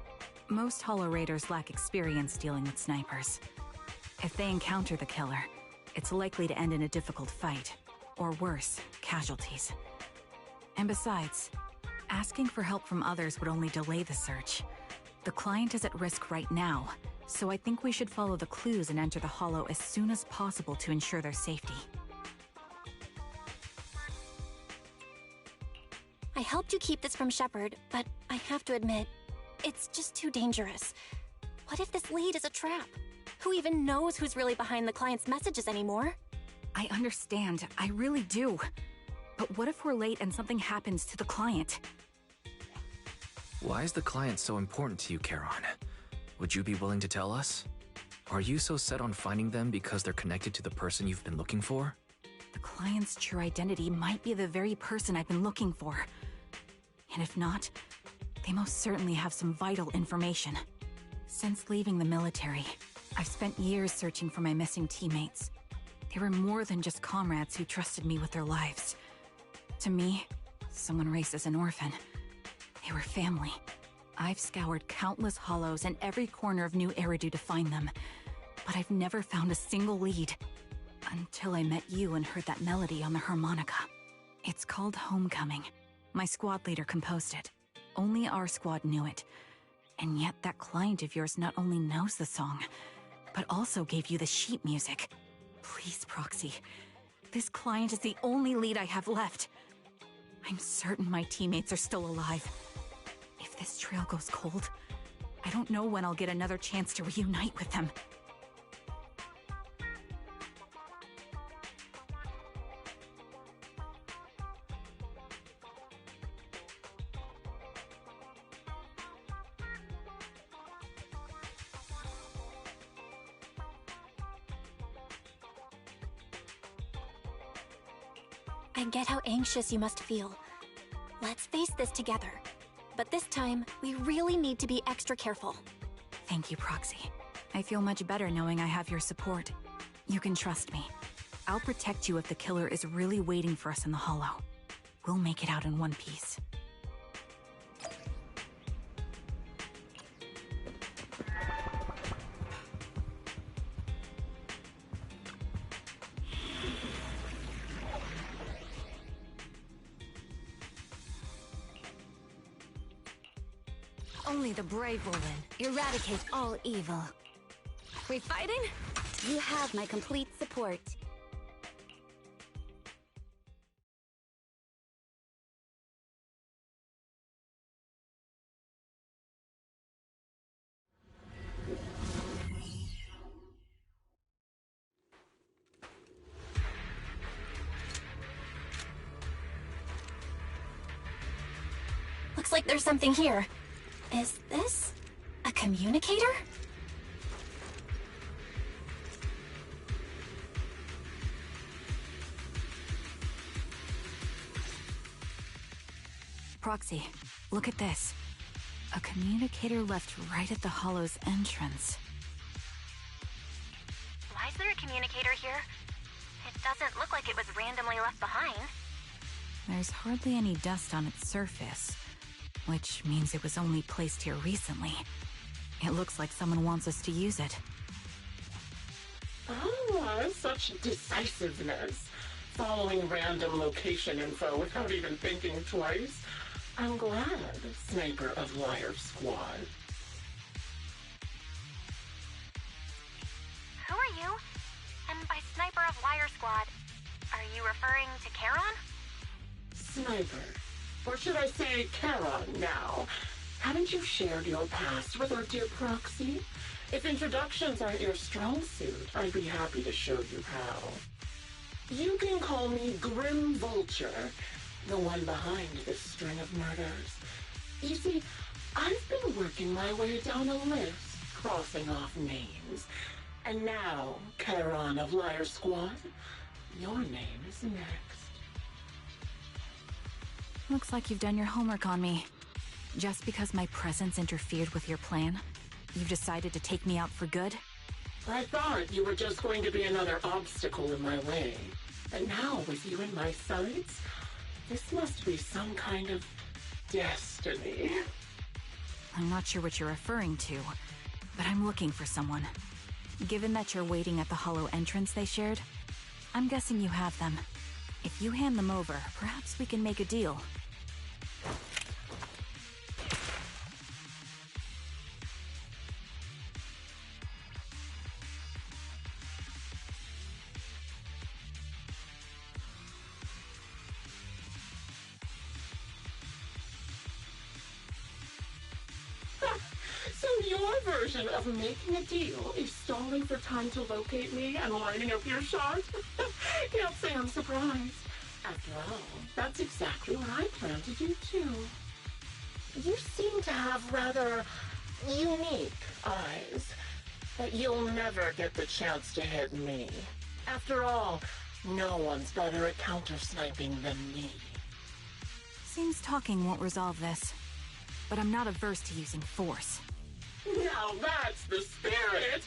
Most Hollow Raiders lack experience dealing with snipers. If they encounter the killer, it's likely to end in a difficult fight, or worse, casualties. And besides, asking for help from others would only delay the search. The client is at risk right now, so I think we should follow the clues and enter the Hollow as soon as possible to ensure their safety. I helped you keep this from Shepard, but I have to admit, it's just too dangerous. What if this lead is a trap? Who even knows who's really behind the client's messages anymore? I understand, I really do. But what if we're late and something happens to the client? Why is the client so important to you, Charon? Would you be willing to tell us? Are you so set on finding them because they're connected to the person you've been looking for? the client's true identity might be the very person I've been looking for. And if not, they most certainly have some vital information. Since leaving the military, I've spent years searching for my missing teammates. They were more than just comrades who trusted me with their lives. To me, someone raised as an orphan, they were family. I've scoured countless hollows and every corner of New Eridu to find them, but I've never found a single lead. Until I met you and heard that melody on the harmonica. It's called Homecoming. My squad leader composed it. Only our squad knew it. And yet that client of yours not only knows the song, but also gave you the sheet music. Please, Proxy. This client is the only lead I have left. I'm certain my teammates are still alive. If this trail goes cold, I don't know when I'll get another chance to reunite with them. I get how anxious you must feel. Let's face this together. But this time, we really need to be extra careful. Thank you, Proxy. I feel much better knowing I have your support. You can trust me. I'll protect you if the killer is really waiting for us in the hollow. We'll make it out in one piece. Only the brave will win. Eradicate all evil. We fighting? You have my complete support. Looks like there's something here. Is this a communicator? Proxy, look at this. A communicator left right at the hollow's entrance. Why is there a communicator here? It doesn't look like it was randomly left behind. There's hardly any dust on its surface, which means it was only placed here recently. It looks like someone wants us to use it. Oh, such decisiveness. Following random location info without even thinking twice. I'm glad, Sniper of Wire Squad. Who are you? And by Sniper of Wire Squad, are you referring to Charon? Sniper. Or should I say Charon now? Haven't you shared your past with our dear Proxy? If introductions aren't your strong suit, I'd be happy to show you how. You can call me Grim Vulture, the one behind this string of murders. You see, I've been working my way down a list, crossing off names. And now, Charon of Liar Squad, your name is next. Looks like you've done your homework on me. Just because my presence interfered with your plan, you've decided to take me out for good? I thought you were just going to be another obstacle in my way. And now, with you in my sights, this must be some kind of destiny. I'm not sure what you're referring to, but I'm looking for someone. Given that you're waiting at the hollow entrance they shared, I'm guessing you have them. If you hand them over, perhaps we can make a deal. So your version of making a deal is stalling for time to locate me and lining up your shot? Can't say I'm surprised. After all, that's exactly what I plan to do too. You seem to have rather unique eyes, but you'll never get the chance to hit me. After all, No one's better at counter-sniping than me. Seems talking won't resolve this, but I'm not averse to using force. Now that's the spirit!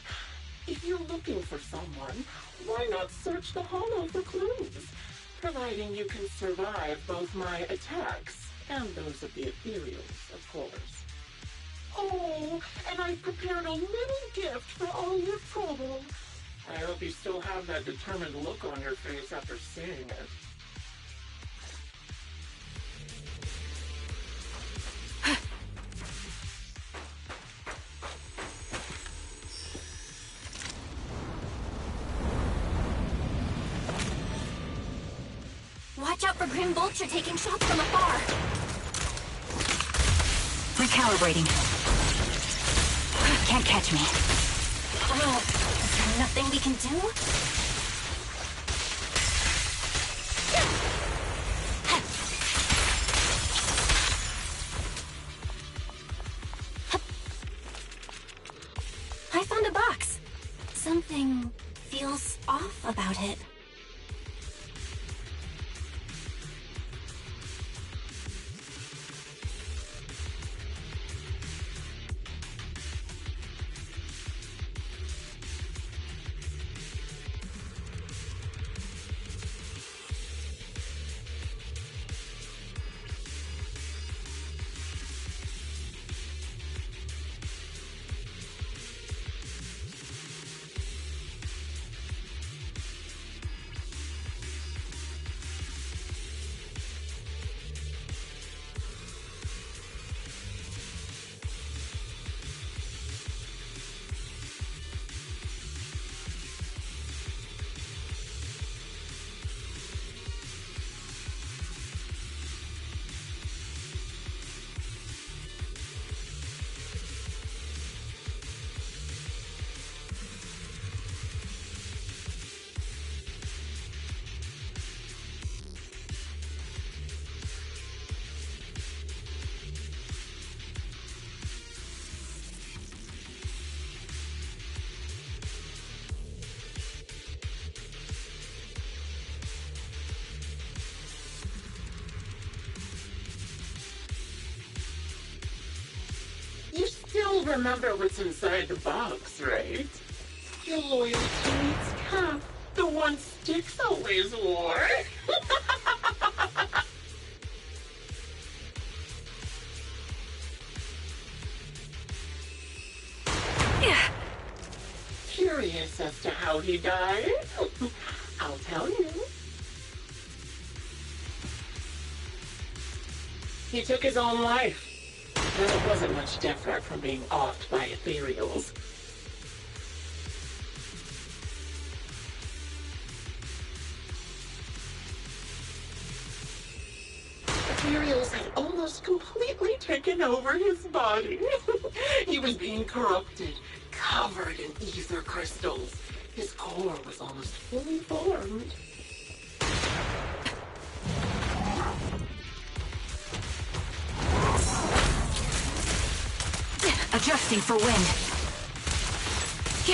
If you're looking for someone, why not search the hollow for clues? Providing you can survive both my attacks and those of the ethereals, of course. Oh, and I've prepared a little gift for all your trouble. I hope you still have that determined look on your face after seeing it. Watch out for Grim Vulture taking shots from afar. Recalibrating. Can't catch me. Oh, is there nothing we can do? I found a box. Something feels off about it. You'll remember what's inside the box, right? Your loyal teammate's cap, the one Styx always wore. Curious as to how he died? I'll tell you. He took his own life. And it wasn't much different from being offed by ethereals. Ethereals had almost completely taken over his body. He was being corrupted, covered in ether crystals. His core was almost fully formed. Adjusting for wind. He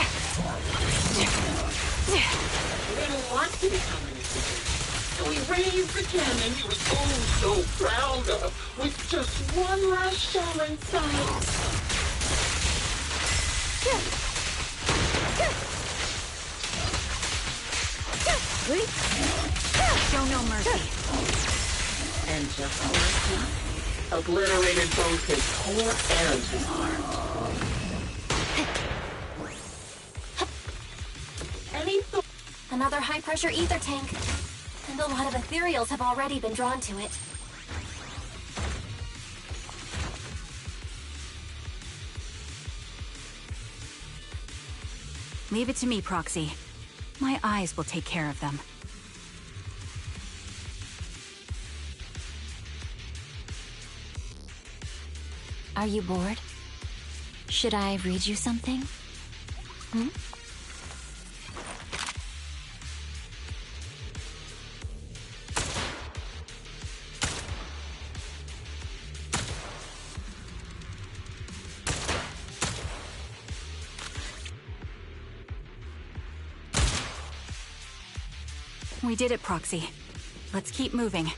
didn't want to become an ethereal, so he raised the cannon he was oh so proud of, with just one last shell inside. Show no mercy. And just like that, obliterated both his core and his heart. Another high-pressure ether tank. And a lot of ethereals have already been drawn to it. Leave it to me, Proxy. My eyes will take care of them. Are you bored? Should I read you something? Hmm? We did it, Proxy. Let's keep moving.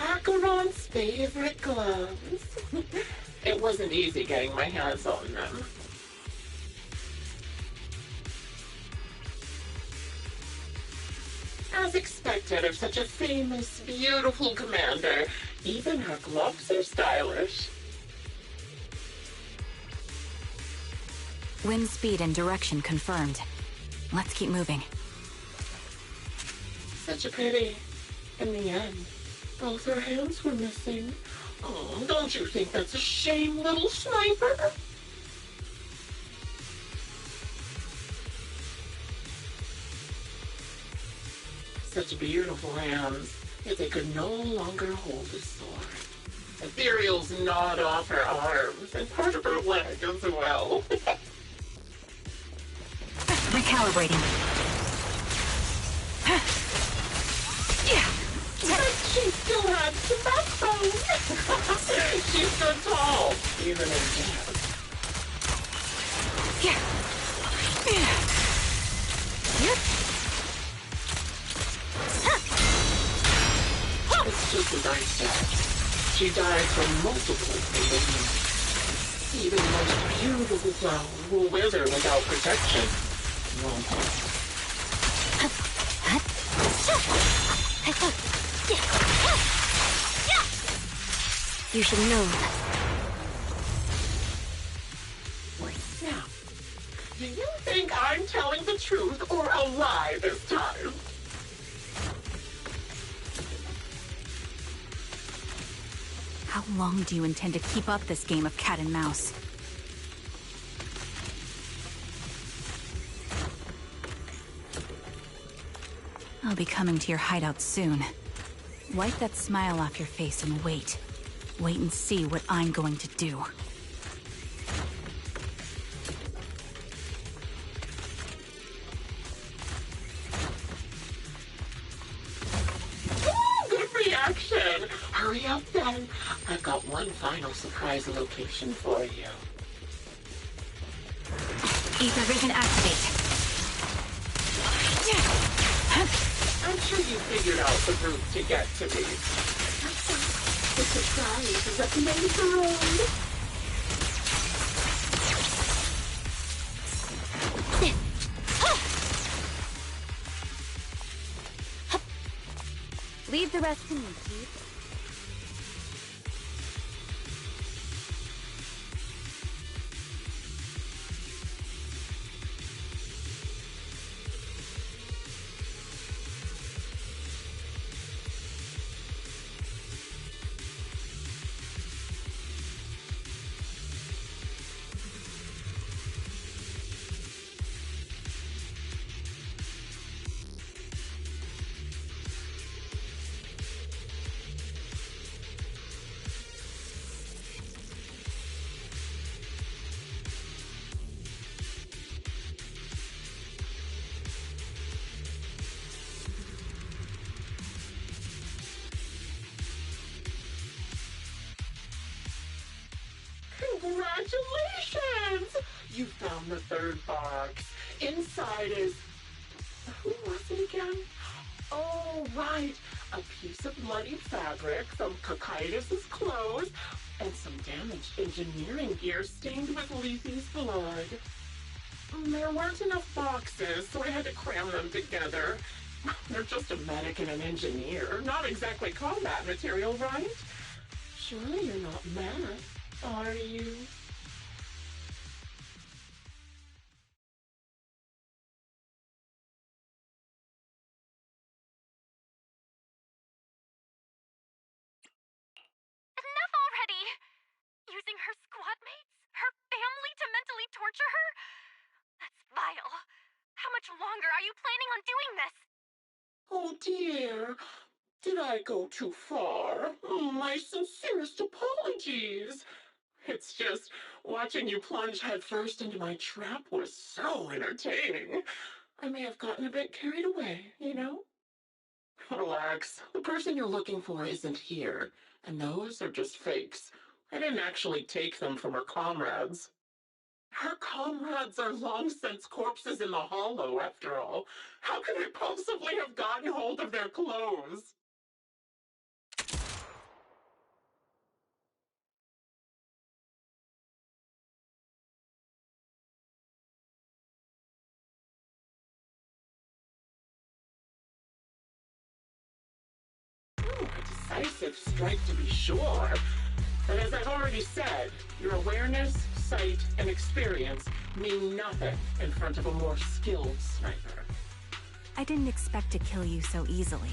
Acheron's favorite gloves. It wasn't easy getting my hands on them. As expected of such a famous, beautiful commander, even her gloves are stylish. Wind speed and direction confirmed. Let's keep moving. Such a pity. In the end, both her hands were missing. Oh, don't you think that's a shame, little sniper? Such beautiful hands, yet they could no longer hold a sword. Ethereal's gnawed off her arms, and part of her leg as well. Recalibrating. But she still had some backbone. She stood tall, even in death. It's just as I said. She died from multiple conditions. Even the most beautiful flower will wither without protection. Won't it? You should know. Now, do you think I'm telling the truth or a lie this time? How long do you intend to keep up this game of cat and mouse? I'll be coming to your hideout soon. Wipe that smile off your face and wait. Wait and see what I'm going to do. Good reaction. Hurry up then. I've got one final surprise location for you. Ether vision activate. I'm sure you figured out the route to get to me. The surprise is at the end of the road. Leave the rest to me, Chief. Congratulations! You found the third box. Inside is... Who was it again? Oh, right. A piece of bloody fabric from Cocytus's clothes and some damaged engineering gear stained with Lethy's blood. There weren't enough boxes, so I had to cram them together. They're just a medic and an engineer, not exactly combat material, right? Surely you're not mad, are you? Enough already! Using her squad mates? Her family to mentally torture her? That's vile. How much longer are you planning on doing this? Oh dear. Did I go too far? My sincerest apologies. It's just, watching you plunge headfirst into my trap was so entertaining. I may have gotten a bit carried away, you know? Relax. The person you're looking for isn't here, and those are just fakes. I didn't actually take them from her comrades. Her comrades are long since corpses in the hollow, after all. How could I possibly have gotten hold of their clothes? A decisive strike to be sure. But as I've already said, your awareness, sight, and experience mean nothing in front of a more skilled sniper. I didn't expect to kill you so easily.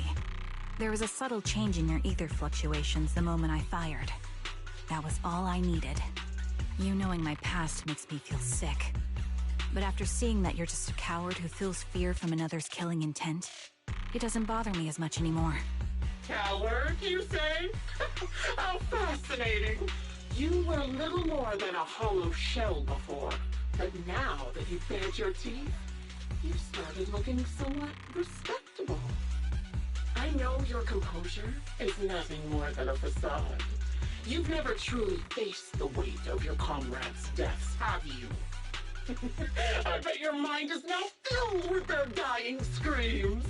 There was a subtle change in your ether fluctuations the moment I fired. That was all I needed. You knowing my past makes me feel sick. But after seeing that you're just a coward who feels fear from another's killing intent, it doesn't bother me as much anymore. Coward, you say? How fascinating. You were little more than a hollow shell before, but now that you've bared your teeth, you've started looking somewhat respectable. I know your composure is nothing more than a facade. You've never truly faced the weight of your comrades' deaths, have you? I bet your mind is now filled with their dying screams.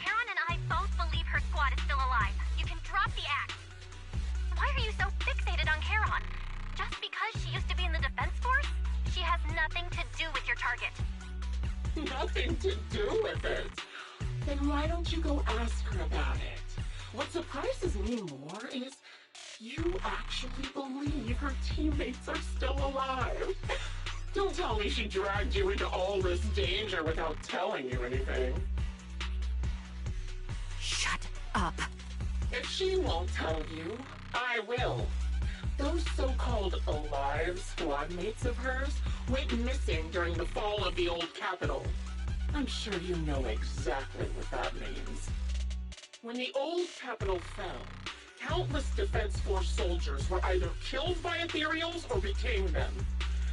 Karen and I both believe her squad is still alive. You can drop the act. Why are you so fixated on Karen? Just because she used to be in the defense force? She has nothing to do with your target. Nothing to do with it? Then why don't you go ask her about it? What surprises me more is you actually believe her teammates are still alive. Don't tell me she dragged you into all this danger without telling you anything. Shut up. If she won't tell you, I will. Those so-called alive squad mates of hers went missing during the fall of the old capital. I'm sure you know exactly what that means. When the old capital fell, countless Defense Force soldiers were either killed by ethereals or became them.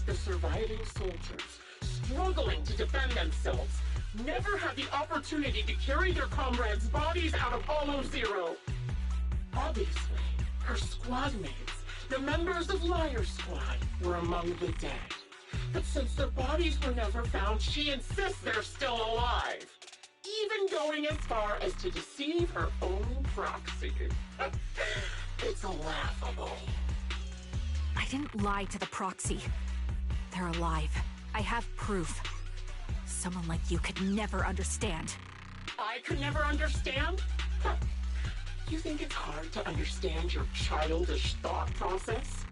The surviving soldiers, struggling to defend themselves, never had the opportunity to carry their comrades' bodies out of Hollow Zero. Obviously, her squad mates, the members of Liar's Squad, were among the dead. But since their bodies were never found, she insists they're still alive. Even going as far as to deceive her own proxy. It's laughable. I didn't lie to the proxy. They're alive. I have proof. Someone like you could never understand. I could never understand? Huh. You think it's hard to understand your childish thought process?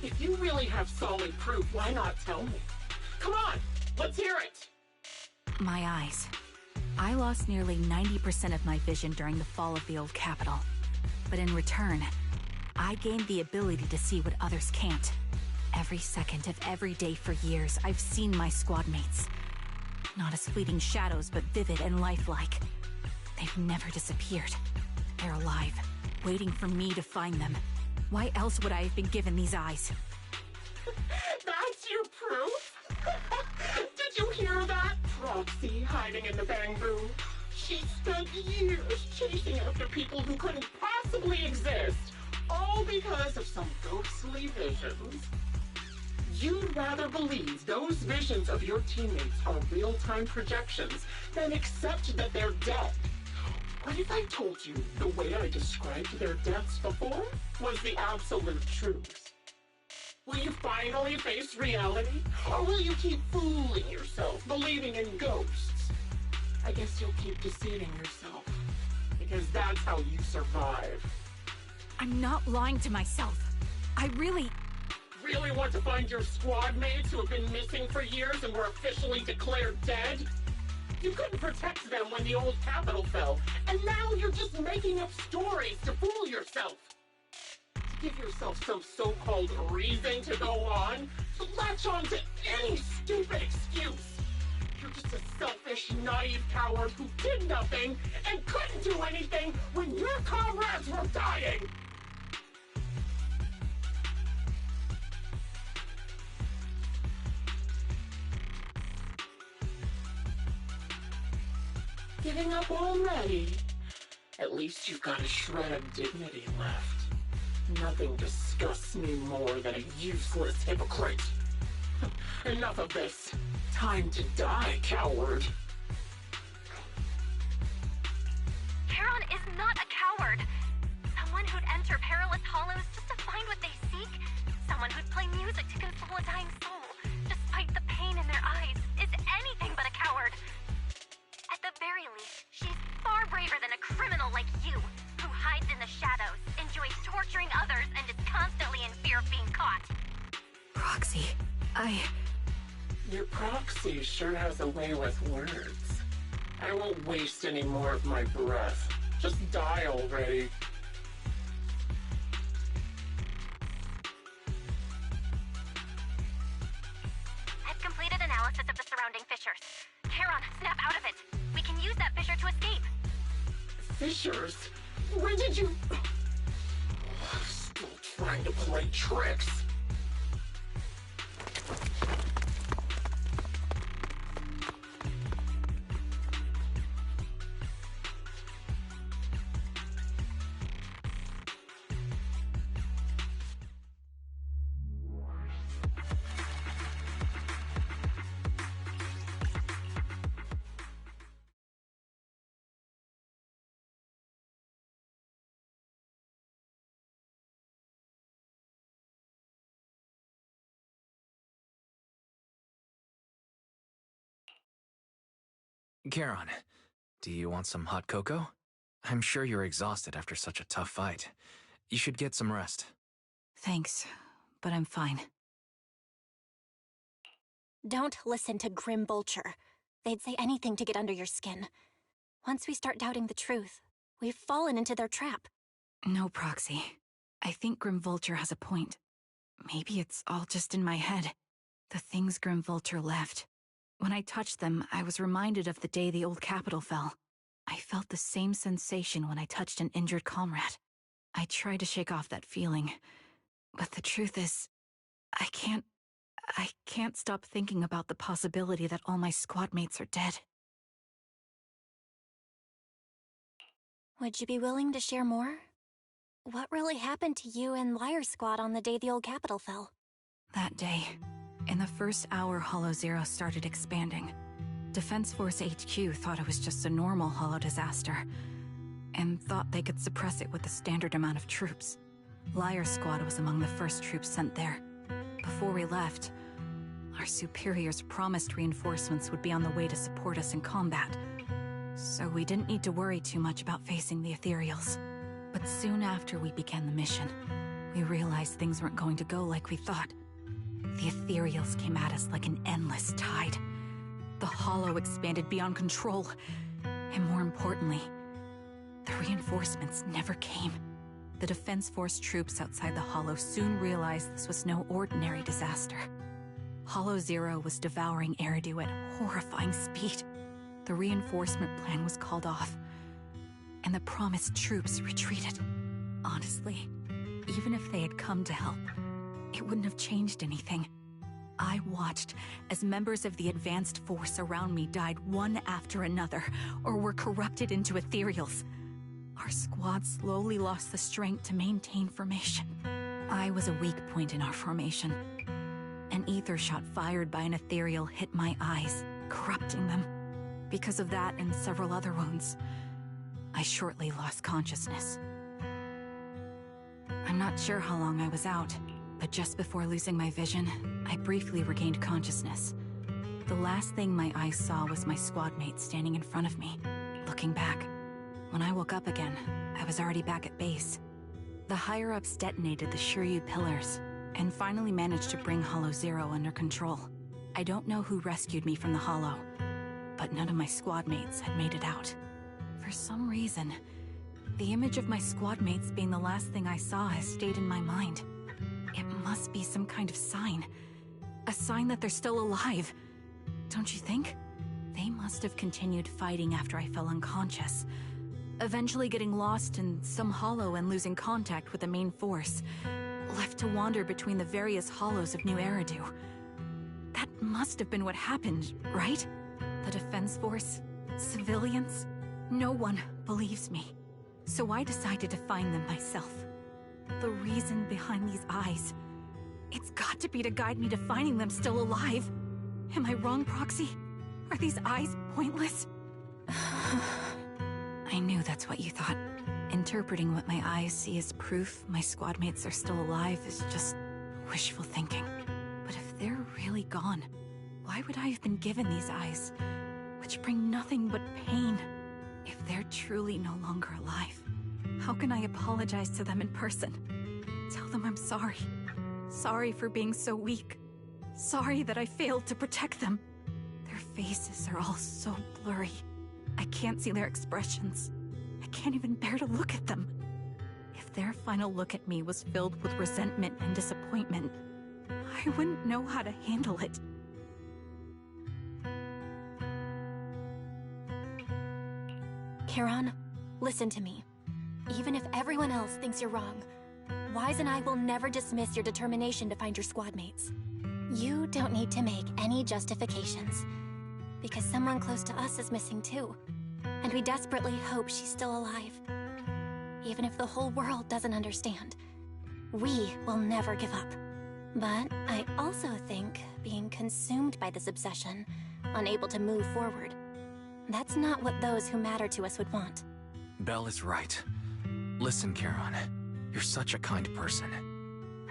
If you really have solid proof, why not tell me? Come on, let's hear it! My eyes. I lost nearly 90% of my vision during the fall of the old capital. But in return, I gained the ability to see what others can't. Every second of every day for years, I've seen my squad mates. Not as fleeting shadows, but vivid and lifelike. They've never disappeared. They're alive, waiting for me to find them. Why else would I have been given these eyes? That's your proof? Did you hear that? Proxy hiding in the bamboo. She spent years chasing after people who couldn't possibly exist, all because of some ghostly visions. You'd rather believe those visions of your teammates are real-time projections than accept that they're dead. What if I told you the way I described their deaths before was the absolute truth? Will you finally face reality? Or will you keep fooling yourself, believing in ghosts? I guess you'll keep deceiving yourself. Because that's how you survive. I'm not lying to myself. I really want to find your squad mates who have been missing for years and were officially declared dead? You couldn't protect them when the old capital fell, and now you're just making up stories to fool yourself. To give yourself some so-called reason to go on, to latch on to any stupid excuse. You're just a selfish, naive coward who did nothing and couldn't do anything when your comrades were dying! Giving up already? At least you've got a shred of dignity left. Nothing disgusts me more than a useless hypocrite. Enough of this. Time to die, coward. Charon is not a coward. Someone who'd enter perilous hollows just to find what they seek. Someone who'd play music to console a dying soul, despite the pain in their eyes, is anything but a coward. At the very least, she's far braver than a criminal like you, who hides in the shadows, enjoys torturing others, and is constantly in fear of being caught. Proxy, Your proxy sure has a way with words. I won't waste any more of my breath. Just die already. I've completed analysis of the surrounding fissures. Charon, snap out of it. We can use that fissure to escape. Fissures? When did you... Still trying to play tricks. Charon, do you want some hot cocoa? I'm sure you're exhausted after such a tough fight. You should get some rest. thanks, but I'm fine. Don't listen to Grim Vulture. They'd say anything to get under your skin. Once we start doubting the truth, we've fallen into their trap. No, Proxy. I think Grim Vulture has a point. Maybe it's all just in my head. The things Grim Vulture left. When I touched them, I was reminded of the day the old capital fell. I felt the same sensation when I touched an injured comrade. I tried to shake off that feeling, but the truth is, I can't stop thinking about the possibility that all my squad mates are dead. Would you be willing to share more? What really happened to you and Liar Squad on the day the old capital fell? That day, in the first hour Hollow Zero started expanding, Defense Force HQ thought it was just a normal Hollow disaster, and thought they could suppress it with the standard amount of troops. Liar Squad was among the first troops sent there. Before we left, our superiors promised reinforcements would be on the way to support us in combat, so we didn't need to worry too much about facing the Ethereals. But soon after we began the mission, we realized things weren't going to go like we thought. The Ethereals came at us like an endless tide. The Hollow expanded beyond control, and more importantly, the reinforcements never came. The Defense Force troops outside the Hollow soon realized this was no ordinary disaster. Hollow Zero was devouring Eridu at horrifying speed. The reinforcement plan was called off, and the promised troops retreated. Honestly, even if they had come to help, it wouldn't have changed anything. I watched as members of the advanced force around me died one after another, or were corrupted into Ethereals. Our squad slowly lost the strength to maintain formation. I was a weak point in our formation. An ether shot fired by an Ethereal hit my eyes, corrupting them. Because of that and several other wounds, I shortly lost consciousness. I'm not sure how long I was out, But just before losing my vision, I briefly regained consciousness. The last thing my eyes saw was my squad mate standing in front of me, looking back. When I woke up again, I was already back at base. The higher-ups detonated the Shiryu pillars, and finally managed to bring Hollow Zero under control. I don't know who rescued me from the Hollow, but none of my squad mates had made it out. For some reason, the image of my squad mates being the last thing I saw has stayed in my mind. It must be some kind of sign. A sign that they're still alive. Don't you think? They must have continued fighting after I fell unconscious, eventually getting lost in some hollow and losing contact with the main force, left to wander between the various hollows of New Eridu. That must have been what happened, right? The defense force, civilians, no one believes me. So I decided to find them myself. The reason behind these eyes, it's got to be to guide me to finding them still alive. Am I wrong, Proxy? Are these eyes pointless? I knew that's what you thought. Interpreting what my eyes see as proof my squad mates are still alive is just wishful thinking. But if they're really gone, why would I have been given these eyes, which bring nothing but pain? If they're truly no longer alive, how can I apologize to them in person? Tell them I'm sorry. Sorry for being so weak. Sorry that I failed to protect them. Their faces are all so blurry. I can't see their expressions. I can't even bear to look at them. If their final look at me was filled with resentment and disappointment, I wouldn't know how to handle it. Charon, listen to me. Even if everyone else thinks you're wrong, Wise and I will never dismiss your determination to find your squad mates. You don't need to make any justifications, because someone close to us is missing too, and we desperately hope she's still alive. Even if the whole world doesn't understand, we will never give up. But I also think being consumed by this obsession, unable to move forward, that's not what those who matter to us would want. Belle is right. Listen, Charon, you're such a kind person.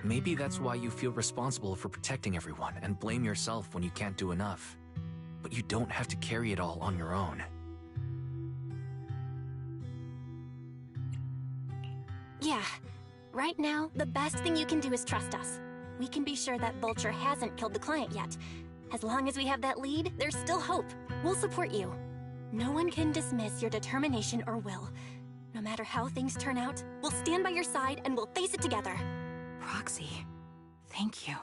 Maybe that's why you feel responsible for protecting everyone and blame yourself when you can't do enough. But you don't have to carry it all on your own. Yeah. Right now, the best thing you can do is trust us. We can be sure that Vulture hasn't killed the client yet. As long as we have that lead, there's still hope. We'll support you. No one can dismiss your determination or will. No matter how things turn out, we'll stand by your side and we'll face it together. Proxy, thank you.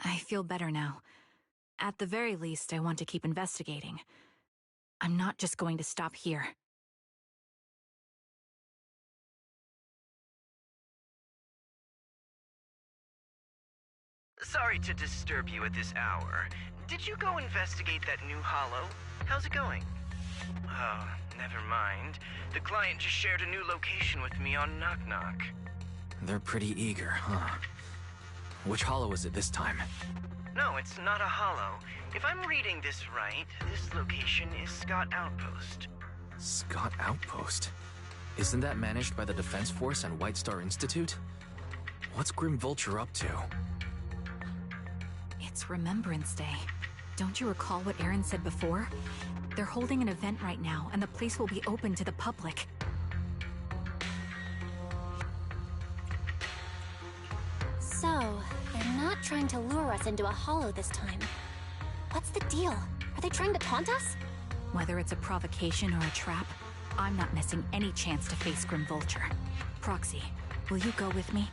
I feel better now. At the very least, I want to keep investigating. I'm not just going to stop here. Sorry to disturb you at this hour. Did you go investigate that new hollow? How's it going? Oh, never mind. The client just shared a new location with me on Knock Knock. They're pretty eager, huh? Which hollow is it this time? No, it's not a hollow. If I'm reading this right, this location is Scott Outpost. Scott Outpost? Isn't that managed by the Defense Force and White Star Institute? What's Grim Vulture up to? It's Remembrance Day. Don't you recall what Aaron said before? They're holding an event right now, and the place will be open to the public. So, they're not trying to lure us into a hollow this time. What's the deal? Are they trying to taunt us? Whether it's a provocation or a trap, I'm not missing any chance to face Grim Vulture. Proxy, will you go with me?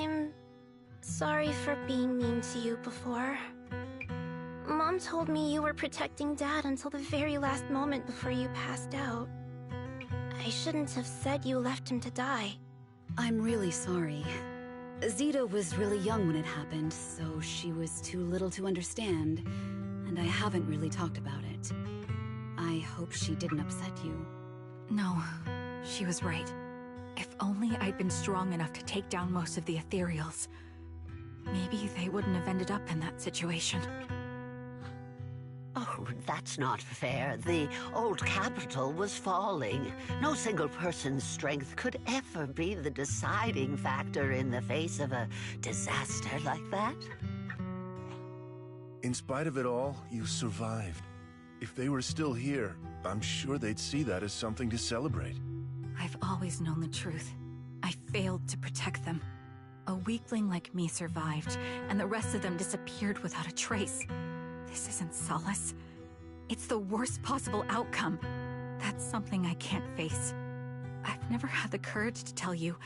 I'm sorry for being mean to you before. Mom told me you were protecting Dad until the very last moment before you passed out. I shouldn't have said you left him to die. I'm really sorry. Zita was really young when it happened, so she was too little to understand, and I haven't really talked about it. I hope she didn't upset you. No, she was right. If only I'd been strong enough to take down most of the ethereals. Maybe they wouldn't have ended up in that situation. Oh, that's not fair. The old capital was falling. No single person's strength could ever be the deciding factor in the face of a disaster like that. In spite of it all, you survived. If they were still here, I'm sure they'd see that as something to celebrate. I've always known the truth. I failed to protect them. A weakling like me survived, and the rest of them disappeared without a trace. This isn't solace. It's the worst possible outcome. That's something I can't face. I've never had the courage to tell you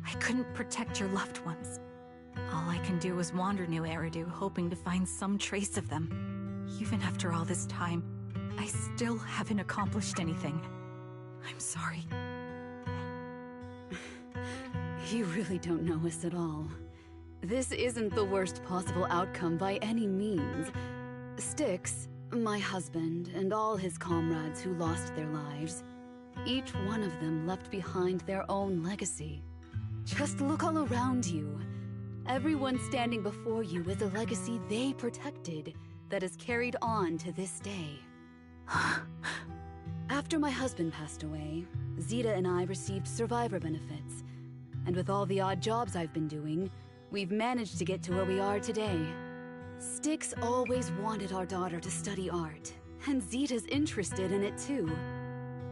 I couldn't protect your loved ones. All I can do is wander New Eridu, hoping to find some trace of them. Even after all this time, I still haven't accomplished anything. I'm sorry. You really don't know us at all. This isn't the worst possible outcome by any means. Styx, my husband, and all his comrades who lost their lives, each one of them left behind their own legacy. Just look all around you. Everyone standing before you is a legacy they protected that is carried on to this day. After my husband passed away, Zita and I received survivor benefits. And with all the odd jobs I've been doing, we've managed to get to where we are today. Styx always wanted our daughter to study art, and Zita's interested in it too.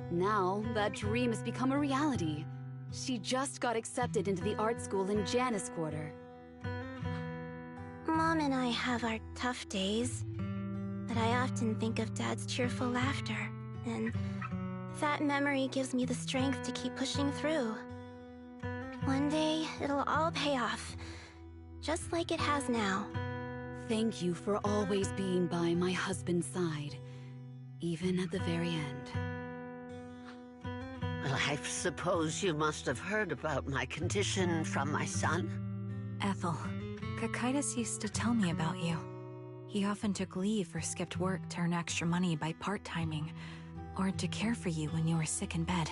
Now, that dream has become a reality. She just got accepted into the art school in Janus Quarter. Mom and I have our tough days, but I often think of Dad's cheerful laughter, and that memory gives me the strength to keep pushing through. One day, it'll all pay off, just like it has now. Thank you for always being by my husband's side, even at the very end. Well, I suppose you must have heard about my condition from my son. Ethel, Kakaitis used to tell me about you. He often took leave or skipped work to earn extra money by part-timing, or to care for you when you were sick in bed.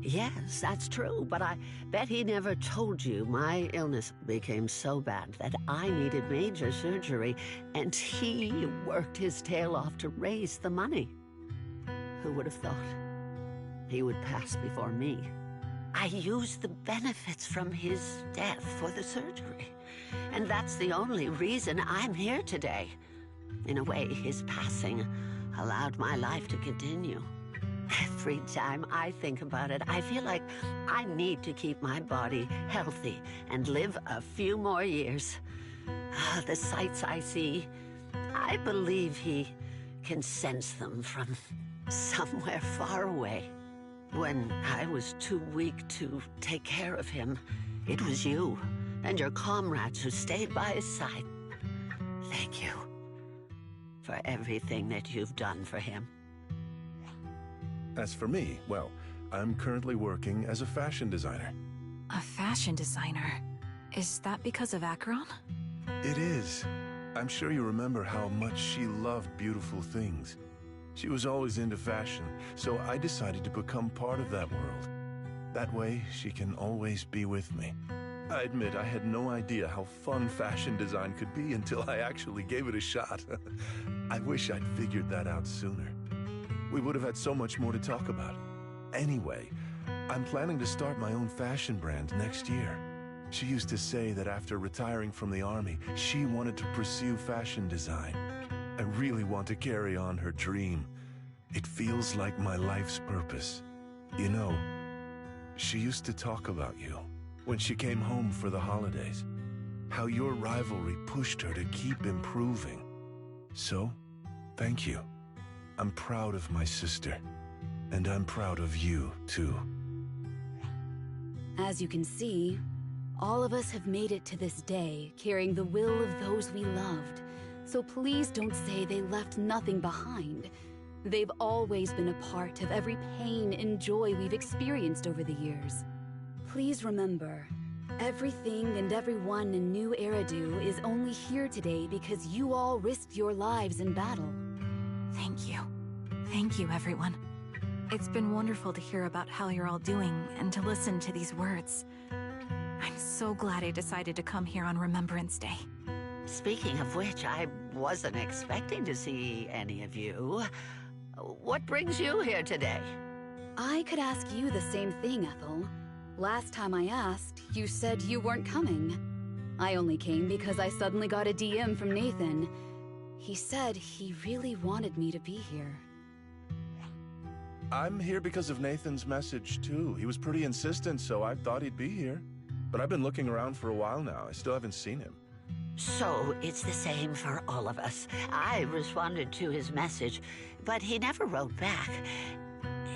Yes, that's true, but I bet he never told you my illness became so bad that I needed major surgery, and he worked his tail off to raise the money. Who would have thought he would pass before me? I used the benefits from his death for the surgery, and that's the only reason I'm here today. In a way, his passing allowed my life to continue. Every time I think about it, I feel like I need to keep my body healthy and live a few more years. The sights I see, I believe he can sense them from somewhere far away. When I was too weak to take care of him, it was you and your comrades who stayed by his side. Thank you for everything that you've done for him. As for me, well, I'm currently working as a fashion designer. A fashion designer? Is that because of Acheron? It is. I'm sure you remember how much she loved beautiful things. She was always into fashion, so I decided to become part of that world. That way, she can always be with me. I admit I had no idea how fun fashion design could be until I actually gave it a shot. I wish I'd figured that out sooner. We would have had so much more to talk about. Anyway, I'm planning to start my own fashion brand next year. She used to say that after retiring from the army, she wanted to pursue fashion design. I really want to carry on her dream. It feels like my life's purpose. You know, she used to talk about you when she came home for the holidays. How your rivalry pushed her to keep improving. So, thank you. I'm proud of my sister, and I'm proud of you, too. As you can see, All of us have made it to this day, carrying the will of those we loved. So please don't say they left nothing behind. They've always been a part of every pain and joy we've experienced over the years. Please remember, everything and everyone in New Eridu is only here today because you all risked your lives in battle. Thank you. Thank you, everyone. It's been wonderful to hear about how you're all doing and to listen to these words. I'm so glad I decided to come here on Remembrance Day. Speaking of which, I wasn't expecting to see any of you. What brings you here today? I could ask you the same thing, Ethel. Last time I asked, you said you weren't coming. I only came because I suddenly got a DM from Nathan. He said he really wanted me to be here. I'm here because of Nathan's message, too. He was pretty insistent, so I thought he'd be here. But I've been looking around for a while now. I still haven't seen him. So it's the same for all of us. I responded to his message, but he never wrote back.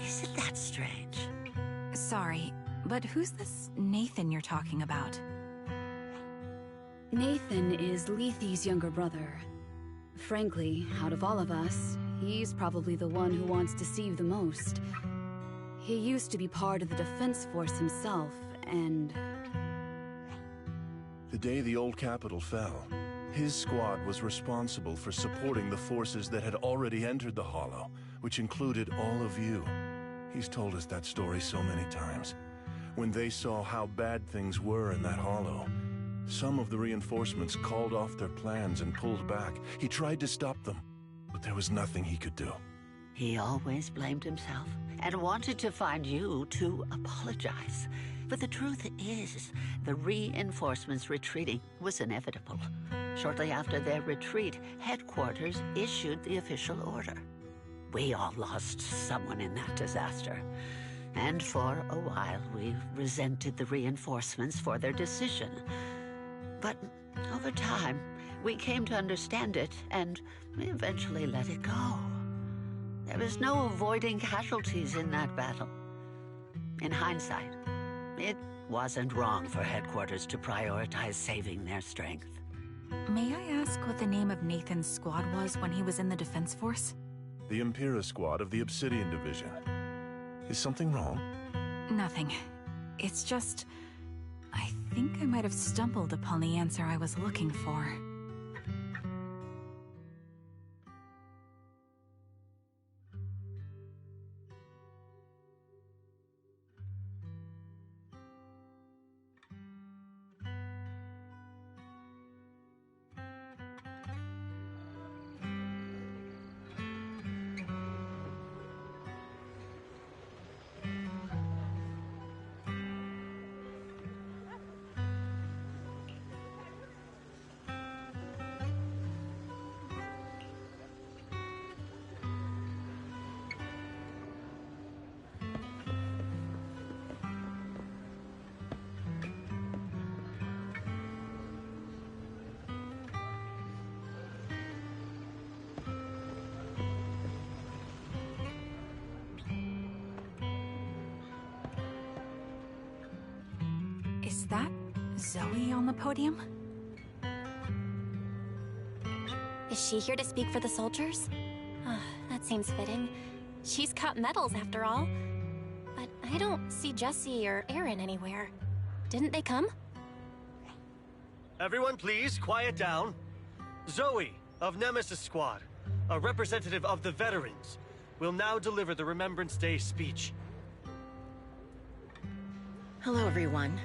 Isn't that strange? Sorry, but who's this Nathan you're talking about? Nathan is Lethe's younger brother. Frankly, out of all of us, he's probably the one who wants to see you the most. He used to be part of the defense force himself, and... The day the old capital fell, his squad was responsible for supporting the forces that had already entered the Hollow, which included all of you. He's told us that story so many times. When they saw how bad things were in that Hollow, some of the reinforcements called off their plans and pulled back. He tried to stop them, but there was nothing he could do. He always blamed himself and wanted to find you to apologize. But the truth is, the reinforcements retreating was inevitable. Shortly after their retreat, headquarters issued the official order. We all lost someone in that disaster. And for a while, we resented the reinforcements for their decision. But over time, we came to understand it, and we eventually let it go. There was no avoiding casualties in that battle. In hindsight, it wasn't wrong for headquarters to prioritize saving their strength. May I ask what the name of Nathan's squad was when he was in the defense force? The Impera squad of the Obsidian Division. Is something wrong? Nothing. It's just... I think I might have stumbled upon the answer I was looking for. Is that Zoe on the podium? Is she here to speak for the soldiers? That seems fitting. She's got medals after all. But I don't see Jesse or Aaron anywhere. Didn't they come? Everyone please, quiet down. Zoe, of Nemesis Squad, a representative of the veterans, will now deliver the Remembrance Day speech. Hello, everyone.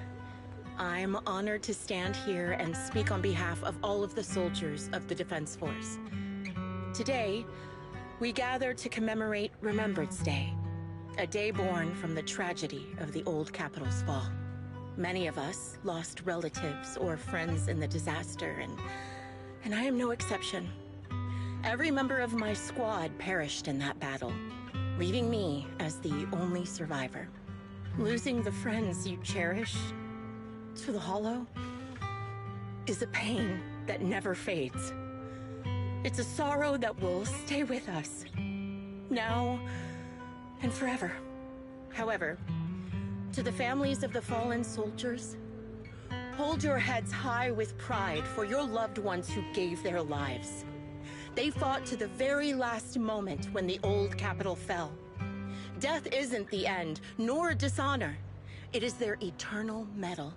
I'm honored to stand here and speak on behalf of all of the soldiers of the Defense Force. Today, we gather to commemorate Remembrance Day, a day born from the tragedy of the old capital's fall. Many of us lost relatives or friends in the disaster, and I am no exception. Every member of my squad perished in that battle, leaving me as the only survivor. Losing the friends you cherish to the Hollow is a pain that never fades. It's a sorrow that will stay with us, now and forever. However, to the families of the fallen soldiers, Hold your heads high with pride for your loved ones who gave their lives. They fought to the very last moment when the old capital fell. Death isn't the end, nor dishonor. It is their eternal medal.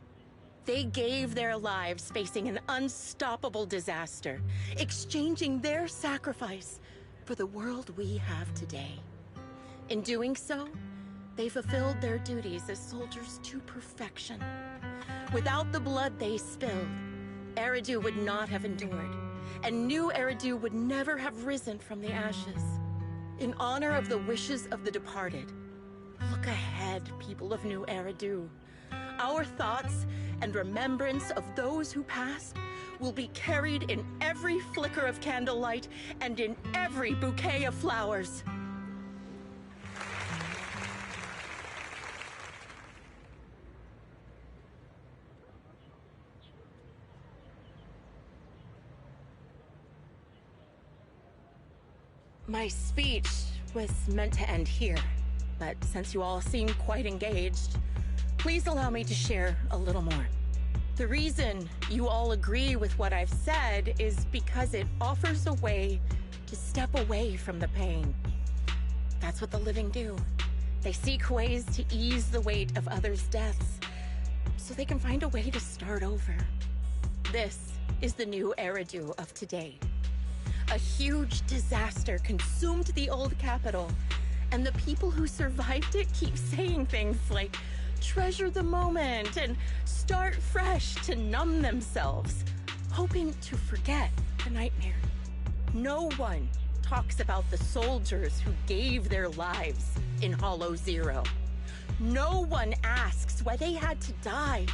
They gave their lives facing an unstoppable disaster, exchanging their sacrifice for the world we have today. In doing so, they fulfilled their duties as soldiers to perfection. Without the blood they spilled, Eridu would not have endured, and new Eridu would never have risen from the ashes. In honor of the wishes of the departed, look ahead, people of New Eridu. Our thoughts and remembrance of those who passed will be carried in every flicker of candlelight and in every bouquet of flowers. My speech was meant to end here, but since you all seem quite engaged, please allow me to share a little more. The reason you all agree with what I've said is because it offers a way to step away from the pain. That's what the living do. They seek ways to ease the weight of others' deaths, so they can find a way to start over. This is the new Eridu of today. A huge disaster consumed the old capital, and the people who survived it keep saying things like, treasure the moment and start fresh to numb themselves, hoping to forget the nightmare. No one talks about the soldiers who gave their lives in Hollow Zero. No one asks why they had to die.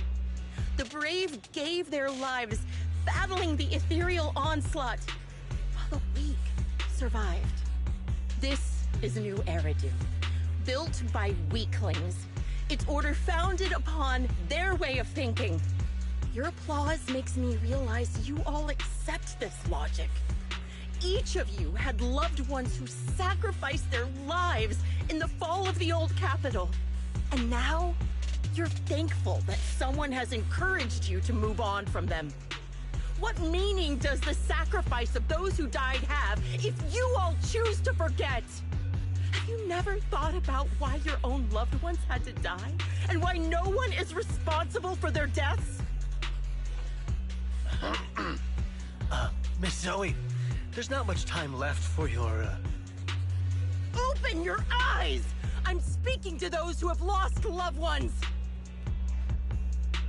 The brave gave their lives battling the ethereal onslaught, while the weak survived. This is New Eridu, built by weaklings. Its order founded upon their way of thinking. Your applause makes me realize you all accept this logic. Each of you had loved ones who sacrificed their lives in the fall of the old capital. And now, you're thankful that someone has encouraged you to move on from them. What meaning does the sacrifice of those who died have if you all choose to forget? Have you never thought about why your own loved ones had to die? And why no one is responsible for their deaths? Miss Zoe, there's not much time left for your, Open your eyes! I'm speaking to those who have lost loved ones!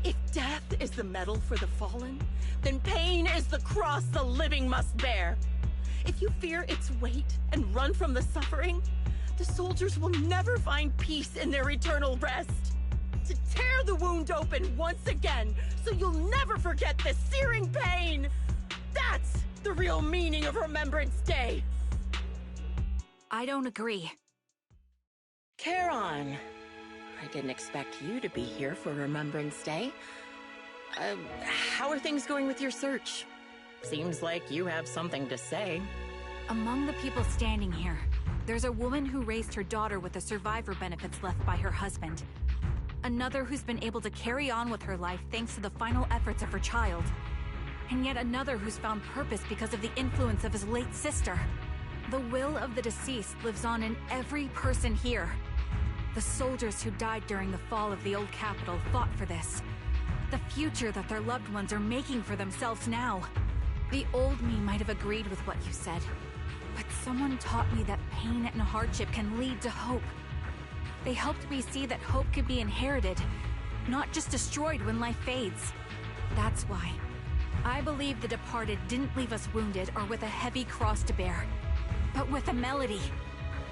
If death is the medal for the fallen, then pain is the cross the living must bear. If you fear its weight and run from the suffering, the soldiers will never find peace in their eternal rest. To tear the wound open once again, so you'll never forget the searing pain! That's the real meaning of Remembrance Day! I don't agree. Charon, I didn't expect you to be here for Remembrance Day. How are things going with your search? Seems like you have something to say. Among the people standing here, there's a woman who raised her daughter with the survivor benefits left by her husband. Another who's been able to carry on with her life thanks to the final efforts of her child. And yet another who's found purpose because of the influence of his late sister. The will of the deceased lives on in every person here. The soldiers who died during the fall of the old capital fought for this. The future that their loved ones are making for themselves now. The old me might have agreed with what you said, but someone taught me that pain and hardship can lead to hope. They helped me see that hope could be inherited, not just destroyed when life fades. That's why I believe the departed didn't leave us wounded or with a heavy cross to bear, but with a melody.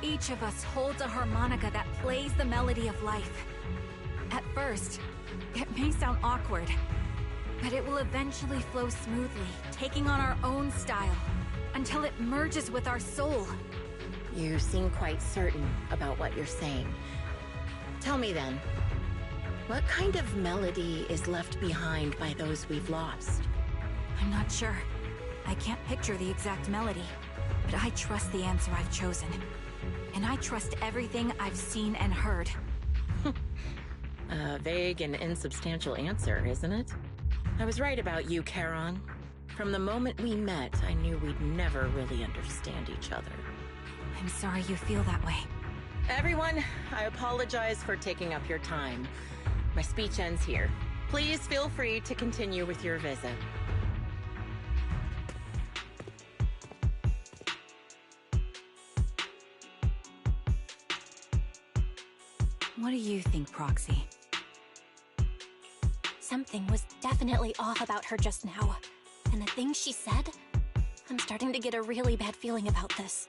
Each of us holds a harmonica that plays the melody of life. At first, it may sound awkward, but it will eventually flow smoothly, taking on our own style, until it merges with our soul. You seem quite certain about what you're saying. Tell me then, what kind of melody is left behind by those we've lost? I'm not sure. I can't picture the exact melody, but I trust the answer I've chosen. And I trust everything I've seen and heard. A vague and insubstantial answer, isn't it? I was right about you, Charon. From the moment we met, I knew we'd never really understand each other. I'm sorry you feel that way. Everyone, I apologize for taking up your time. My speech ends here. Please feel free to continue with your visit. What do you think, Proxy? Something was definitely off about her just now. And the things she said, I'm starting to get a really bad feeling about this.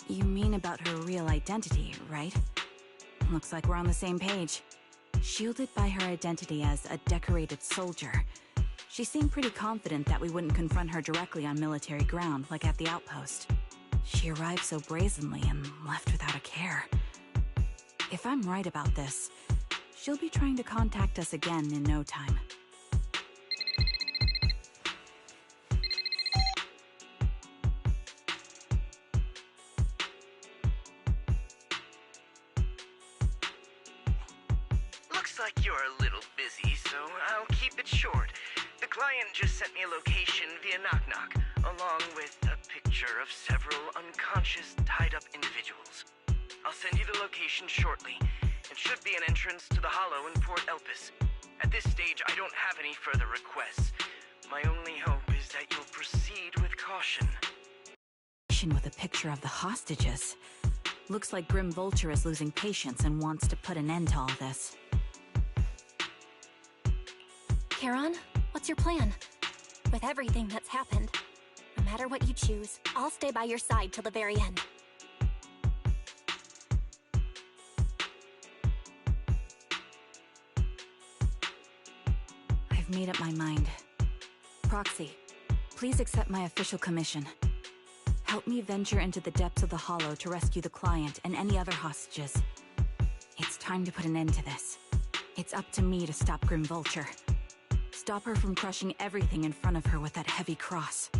You mean about her real identity, right? Looks like we're on the same page. Shielded by her identity as a decorated soldier, she seemed pretty confident that we wouldn't confront her directly on military ground like at the outpost. She arrived so brazenly and left without a care. If I'm right about this, she'll be trying to contact us again in no time. Looks like you're a little busy, so I'll keep it short. The client just sent me a location via knock-knock, along with a picture of several unconscious, tied-up individuals. I'll send you the location shortly. It should be an entrance to the Hollow in Port Elpis. At this stage, I don't have any further requests. My only hope is that you'll proceed with caution. With a picture of the hostages. Looks like Grim Vulture is losing patience and wants to put an end to all this. Charon, what's your plan? With everything that's happened, no matter what you choose, I'll stay by your side till the very end. I've made up my mind. Proxy, please accept my official commission. Help me venture into the depths of the Hollow to rescue the client and any other hostages. It's time to put an end to this. It's up to me to stop Grim Vulture. Stop her from crushing everything in front of her with that heavy cross.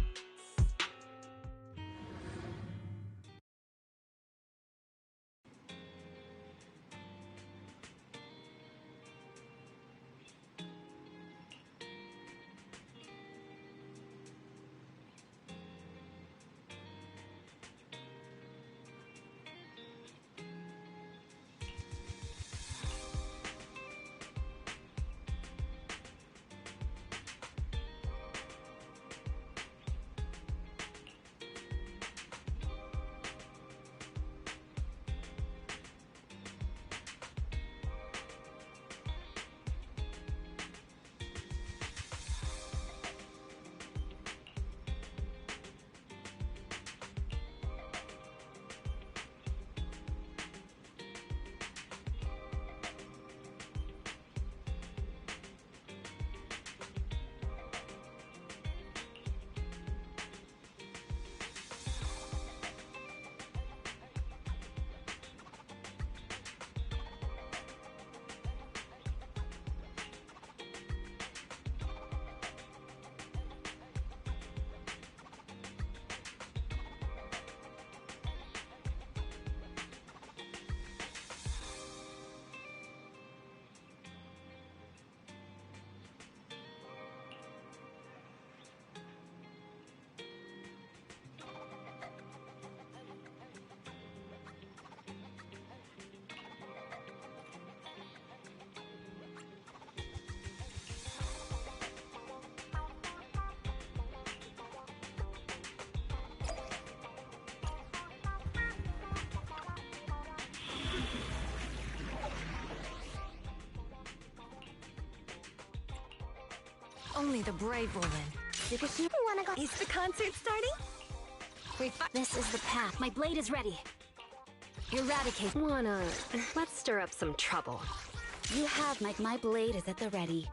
Only the brave will win. Wanna go? Is the concert starting? This is the path. My blade is ready. Eradicate. Let's stir up some trouble. You have my blade is at the ready.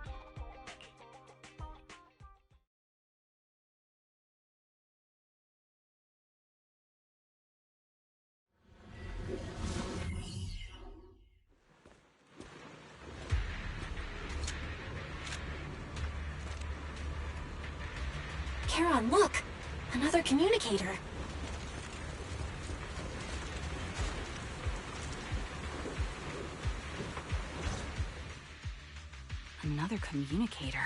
Charon, look! Another communicator. Another communicator.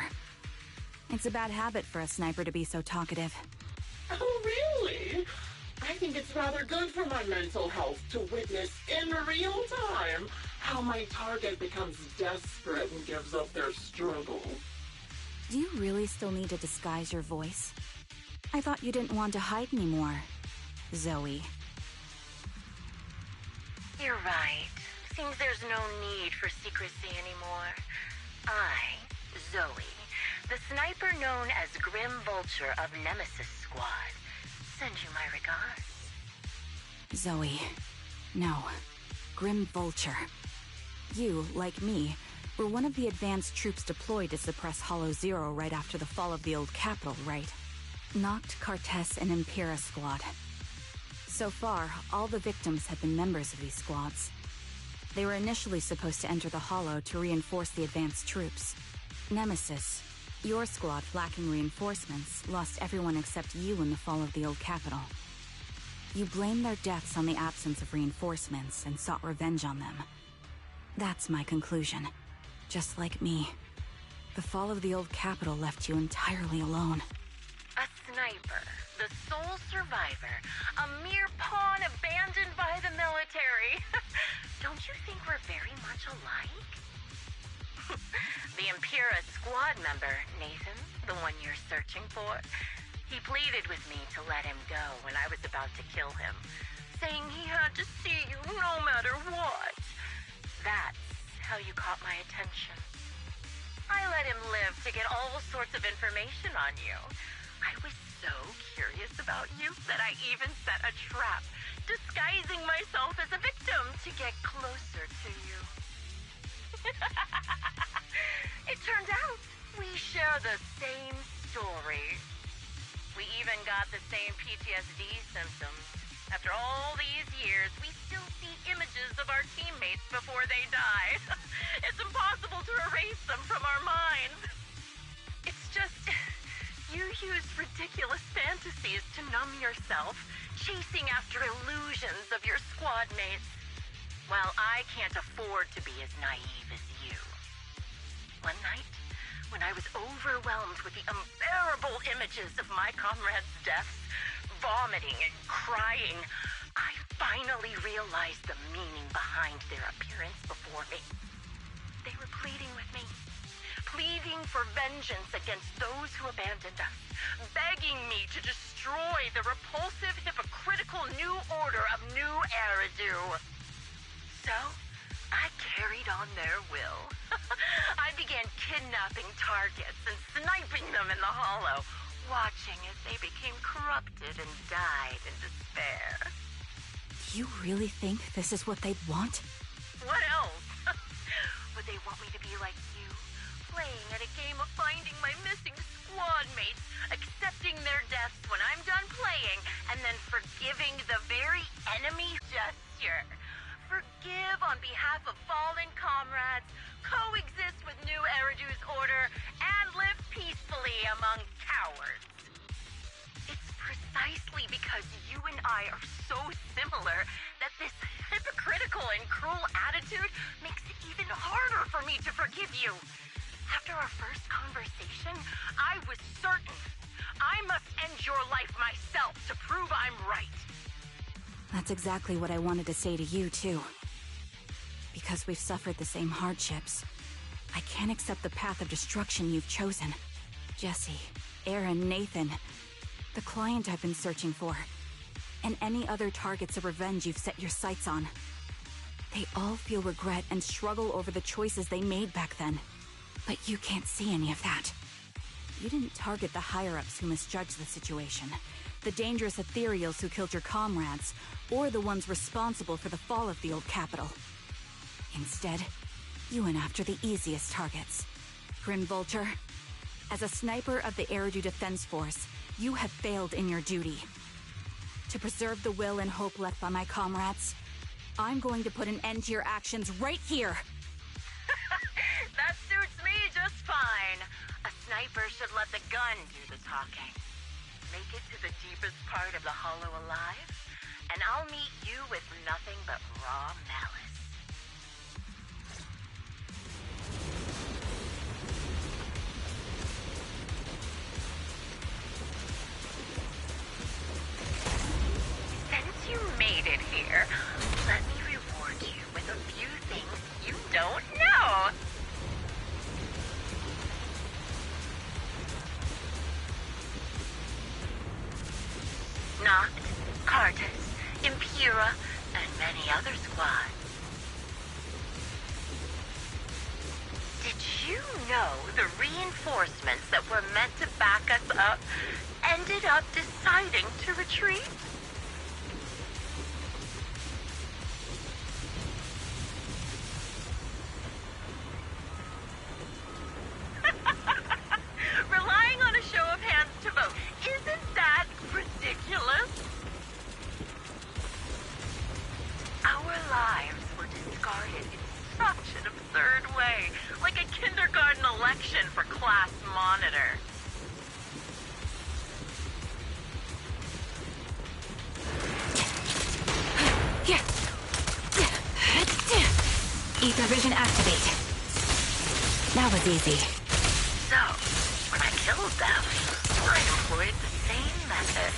It's a bad habit for a sniper to be so talkative. Oh, really? I think it's rather good for my mental health to witness in real time how my target becomes desperate and gives up their struggle. Do you really still need to disguise your voice? I thought you didn't want to hide anymore, Zoe. You're right. Seems there's no need for secrecy anymore. I, Zoe, the sniper known as Grim Vulture of Nemesis Squad, send you my regards. Zoe. No. Grim Vulture. You, like me, were one of the advanced troops deployed to suppress Hollow Zero right after the fall of the old capital, right? Noct, Cartes, and Impera Squad. So far, all the victims have been members of these squads. They were initially supposed to enter the Hollow to reinforce the advanced troops. Nemesis, your squad, lacking reinforcements, lost everyone except you in the fall of the old capital. You blamed their deaths on the absence of reinforcements and sought revenge on them. That's my conclusion. Just like me. The fall of the old capital left you entirely alone. A sniper, the sole survivor, a mere pawn abandoned by the military. Don't you think we're very much alike? The Impera squad member, Nathan, the one you're searching for, he pleaded with me to let him go when I was about to kill him, saying he had to see you no matter what. That's how you caught my attention. I let him live to get all sorts of information on you. I was so curious about you that I even set a trap, disguising myself as a victim to get closer to you. It turned out we share the same story. We even got the same PTSD symptoms. After all these years, we still see images of our teammates before they die. It's impossible to erase them from our minds. It's just, you use ridiculous fantasies to numb yourself, chasing after illusions of your squad mates, while I can't afford to be as naive as you. One night, when I was overwhelmed with the unbearable images of my comrades' deaths, vomiting and crying, I finally realized the meaning behind their appearance before me. They were pleading with me, pleading for vengeance against those who abandoned us, begging me to destroy the repulsive, hypocritical new order of New Eridu. So, I carried on their will. I began kidnapping targets and sniping them in the Hollow, watching as they became corrupted and died in despair. Do you really think this is what they'd want? What else? Would they want me to be like you, playing at a game of finding my missing squad mates, accepting their deaths when I'm done playing, and then forgiving the very enemy gesture? Forgive on behalf of fallen comrades, coexist with New Eridu's order, and live peacefully among cowards. It's precisely because you and I are so similar that this hypocritical and cruel attitude makes it even harder for me to forgive you. After our first conversation, I was certain I must end your life myself to prove I'm right. That's exactly what I wanted to say to you, too. Because we've suffered the same hardships, I can't accept the path of destruction you've chosen. Jesse, Aaron, Nathan, the client I've been searching for, and any other targets of revenge you've set your sights on. They all feel regret and struggle over the choices they made back then. But you can't see any of that. You didn't target the higher-ups who misjudged the situation, the dangerous ethereals who killed your comrades, or the ones responsible for the fall of the old capital. Instead, you went after the easiest targets. Grim Vulture, as a sniper of the Eridu Defense Force, you have failed in your duty. To preserve the will and hope left by my comrades, I'm going to put an end to your actions right here! That suits me just fine. A sniper should let the gun do the talking. Make it to the deepest part of the Hollow alive, and I'll meet you with nothing but raw malice. Noct, Cartus, Impura, and many other squads. Did you know the reinforcements that were meant to back us up ended up deciding to retreat? Relying on a show of hands to vote. Isn't that ridiculous? Our lives were discarded in such an absurd way, like a kindergarten election for class monitor. Ether vision activate. That was easy. So, when I killed them, I employed the same method.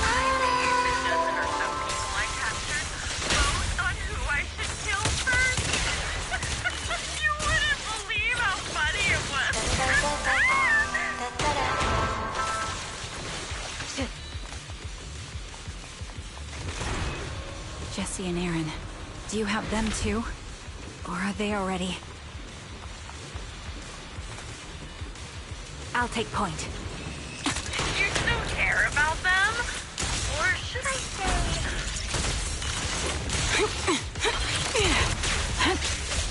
I made the dozen or so people I captured vote on who I should kill first. You wouldn't believe how funny it was. Jesse and Aaron, do you have them too? Or are they already? I'll take point. You still care about them? Or should I say...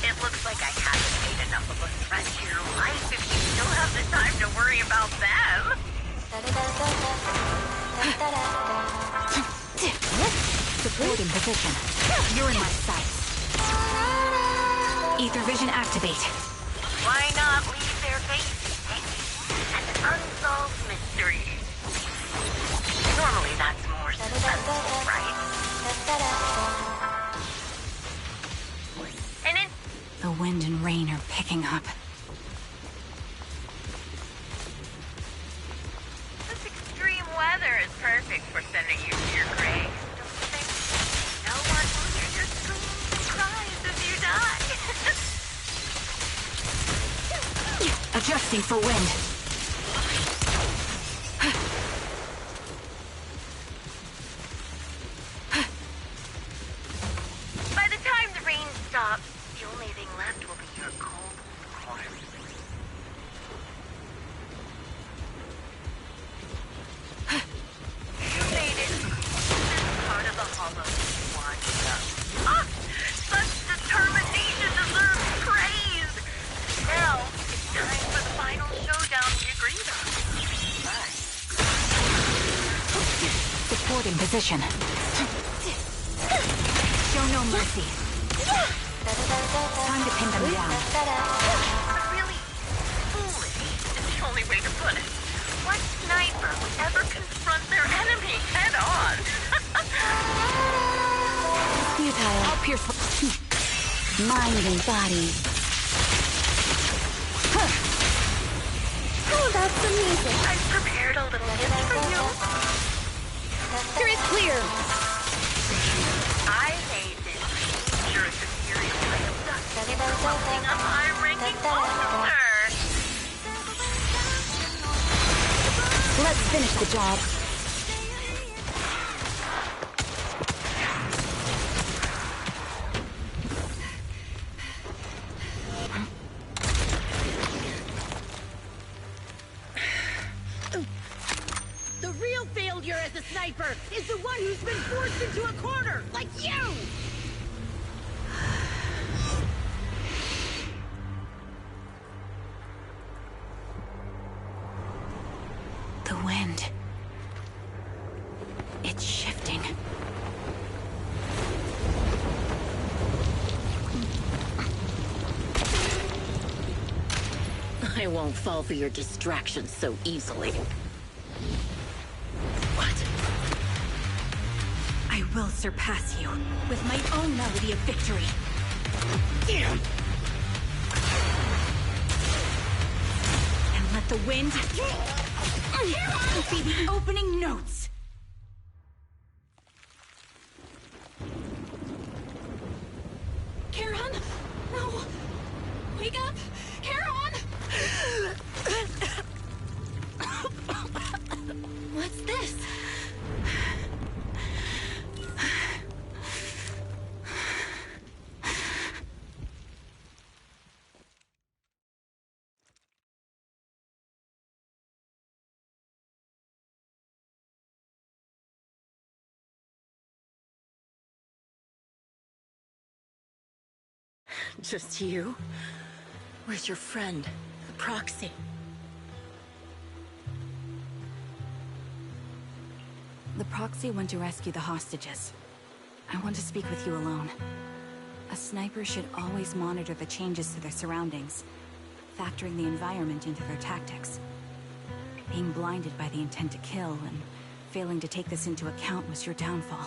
It looks like I haven't made enough of a threat to your life if you still have the time to worry about them. Supporting position. You're in my sights. Ether vision activate. Why not leave their faces hanging as unsolved mysteries? Normally that's more suspenseful, right? And in... The wind and rain are picking up. This extreme weather is perfect for sending you to your grave. No one will hear your screams and cries as you die. Adjusting for wind. By the time the rain stops, the only thing left will be your cold corpse. You made it. This part of the hollow you wanted up. Ah! Such determination deserves praise! Now, it's time for the final showdown we agreed on. Right. Supporting position. Show no mercy. Time to pin them down. Really foolish is the only way to put it. What sniper would ever confront their enemy head on? Futile. I'll pierce mind and body. How about some music? I've prepared a little gift for you. There is clear. I made this dangerous ethereal play of dust into something a high-ranking officer. Let's finish the job. The real failure as a sniper is the one who's been forced into a corner, like you! The wind. It's shifting. I won't fall for your distractions so easily. What? I will surpass you with my own melody of victory. And let the wind be the opening notes. Charon? No! Wake up! Charon! Just you? Where's your friend, the proxy? The proxy went to rescue the hostages. I want to speak with you alone. A sniper should always monitor the changes to their surroundings, factoring the environment into their tactics. Being blinded by the intent to kill and failing to take this into account was your downfall.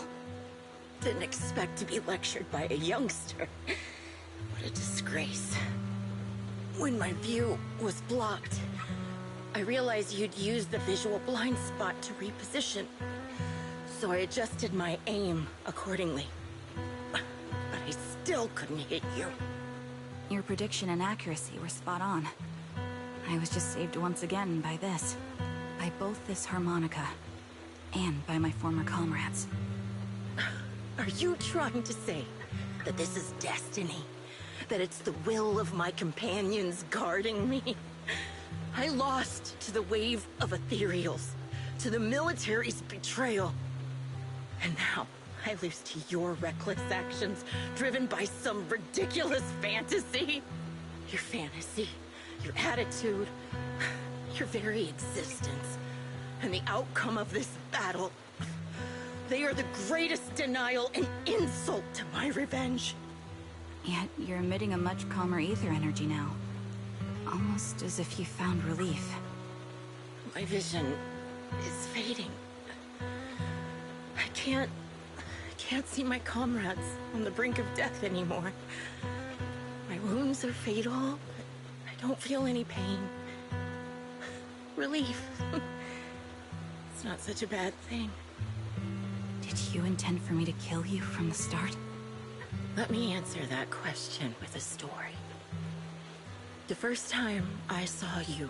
Didn't expect to be lectured by a youngster. What a disgrace. When my view was blocked, I realized you'd used the visual blind spot to reposition. So I adjusted my aim accordingly. But I still couldn't hit you. Your prediction and accuracy were spot on. I was just saved once again by this. By both this harmonica and by my former comrades. Are you trying to say that this is destiny? That it's the will of my companions guarding me? I lost to the wave of ethereals, to the military's betrayal. And now I lose to your reckless actions, driven by some ridiculous fantasy. Your fantasy, your attitude, your very existence, and the outcome of this battle. They are the greatest denial and insult to my revenge. Yet you're emitting a much calmer ether energy now. Almost as if you found relief. My vision is fading. I can't see my comrades on the brink of death anymore. My wounds are fatal, but I don't feel any pain. Relief. It's not such a bad thing. Did you intend for me to kill you from the start? Let me answer that question with a story. The first time I saw you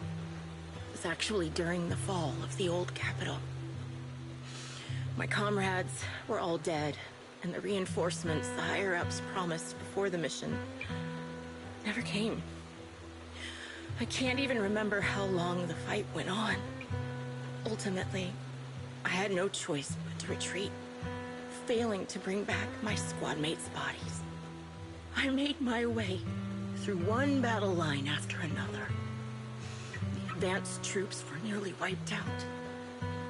was actually during the fall of the old capital. My comrades were all dead, and the reinforcements the higher-ups promised before the mission never came. I can't even remember how long the fight went on. Ultimately, I had no choice but to retreat, failing to bring back my squad mates' bodies. I made my way through one battle line after another. The advanced troops were nearly wiped out.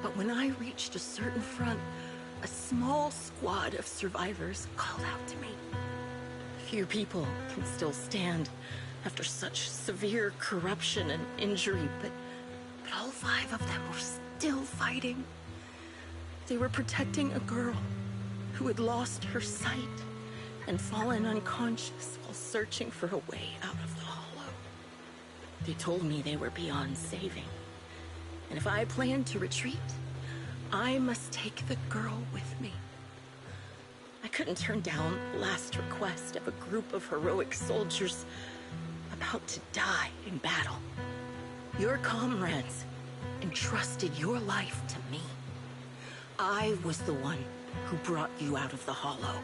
But when I reached a certain front, a small squad of survivors called out to me. Few people can still stand after such severe corruption and injury, but all 5 of them were still fighting. They were protecting a girl who had lost her sight and fallen unconscious while searching for a way out of the hollow. They told me they were beyond saving, and if I planned to retreat, I must take the girl with me. I couldn't turn down the last request of a group of heroic soldiers about to die in battle. Your comrades entrusted your life to me. I was the one who brought you out of the hollow.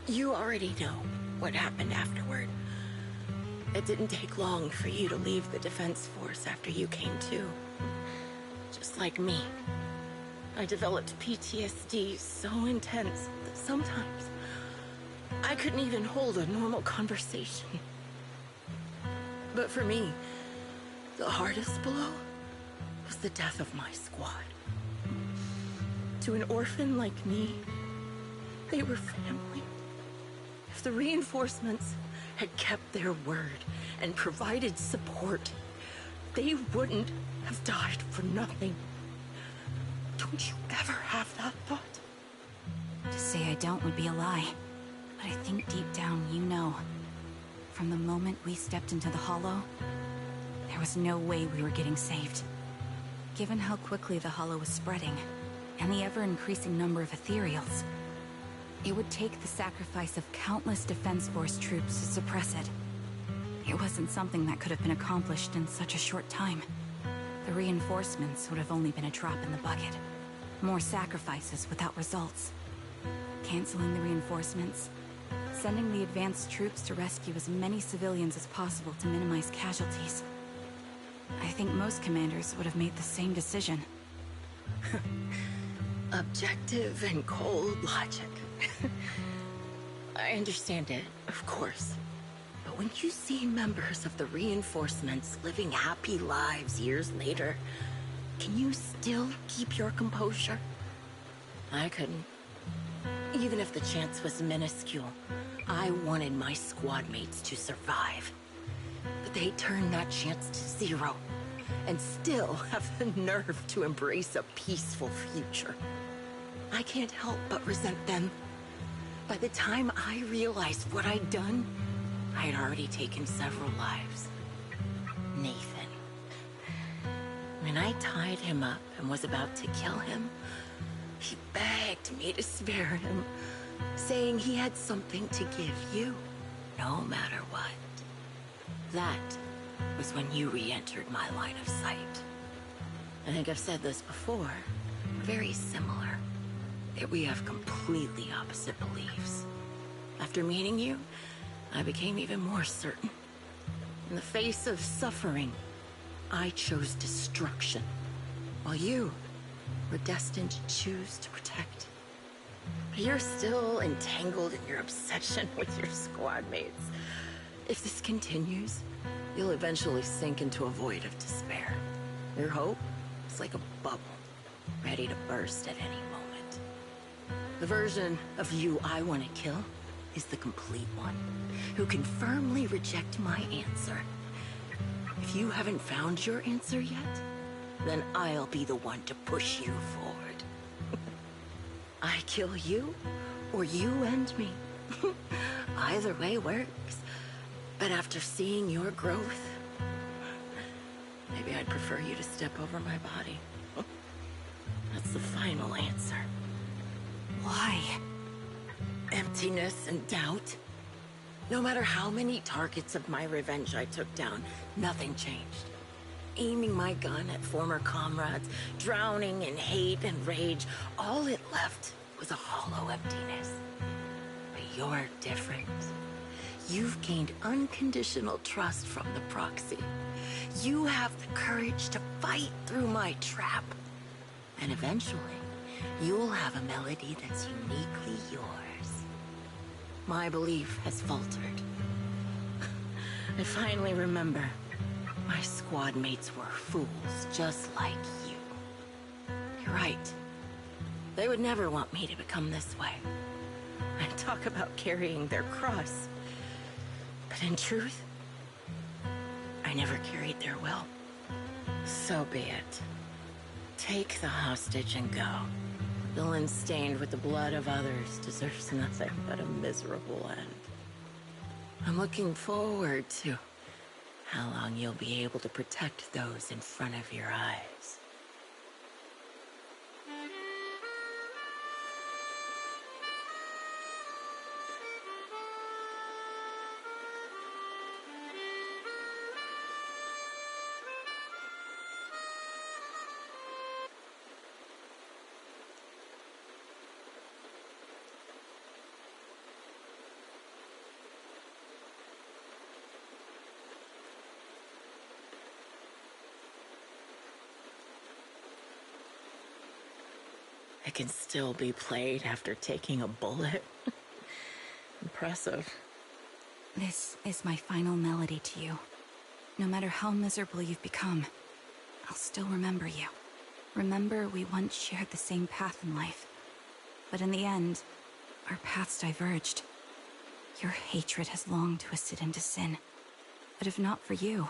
You already know what happened afterward. It didn't take long for you to leave the Defense Force after you came to. Just like me. I developed PTSD so intense that sometimes I couldn't even hold a normal conversation. But for me, the hardest blow was the death of my squad. To an orphan like me, they were family. If the reinforcements had kept their word and provided support, they wouldn't have died for nothing. Don't you ever have that thought? To say I don't would be a lie. But I think deep down you know. From the moment we stepped into the hollow, there was no way we were getting saved. Given how quickly the hollow was spreading, and the ever-increasing number of ethereals, it would take the sacrifice of countless Defense Force troops to suppress it. It wasn't something that could have been accomplished in such a short time. The reinforcements would have only been a drop in the bucket. More sacrifices without results. Canceling the reinforcements, sending the advanced troops to rescue as many civilians as possible to minimize casualties. I think most commanders would have made the same decision. Objective and cold logic. I understand it, of course. But when you see members of the reinforcements living happy lives years later, can you still keep your composure? I couldn't. Even if the chance was minuscule, I wanted my squad mates to survive. But they turned that chance to zero, and still have the nerve to embrace a peaceful future. I can't help but resent them. By the time I realized what I'd done, I had already taken several lives. Nathan. When I tied him up and was about to kill him, he begged me to spare him, saying he had something to give you, no matter what. That was when you re-entered my line of sight. I think I've said this before. We're very similar. Yet we have completely opposite beliefs. After meeting you, I became even more certain. In the face of suffering, I chose destruction, while you were destined to choose to protect. But you're still entangled in your obsession with your squad mates. If this continues, you'll eventually sink into a void of despair. Your hope is like a bubble, ready to burst at any moment. The version of you I want to kill is the complete one, who can firmly reject my answer. If you haven't found your answer yet, then I'll be the one to push you forward. I kill you, or you end me. Either way works. But after seeing your growth, maybe I'd prefer you to step over my body. That's the final answer. Why? Emptiness and doubt. No matter how many targets of my revenge I took down, nothing changed. Aiming my gun at former comrades, drowning in hate and rage, all it left was a hollow emptiness. But you're different. You've gained unconditional trust from the proxy. You have the courage to fight through my trap. And eventually, you'll have a melody that's uniquely yours. My belief has faltered. I finally remember. My squad mates were fools, just like you. You're right. They would never want me to become this way. I talk about carrying their cross. But in truth, I never carried their will. So be it. Take the hostage and go. Villain stained with the blood of others deserves nothing but a miserable end. I'm looking forward to how long you'll be able to protect those in front of your eyes. It can still be played after taking a bullet. Impressive. This is my final melody to you. No matter how miserable you've become, I'll still remember you. Remember we once shared the same path in life. But in the end, our paths diverged. Your hatred has long twisted into sin. But if not for you,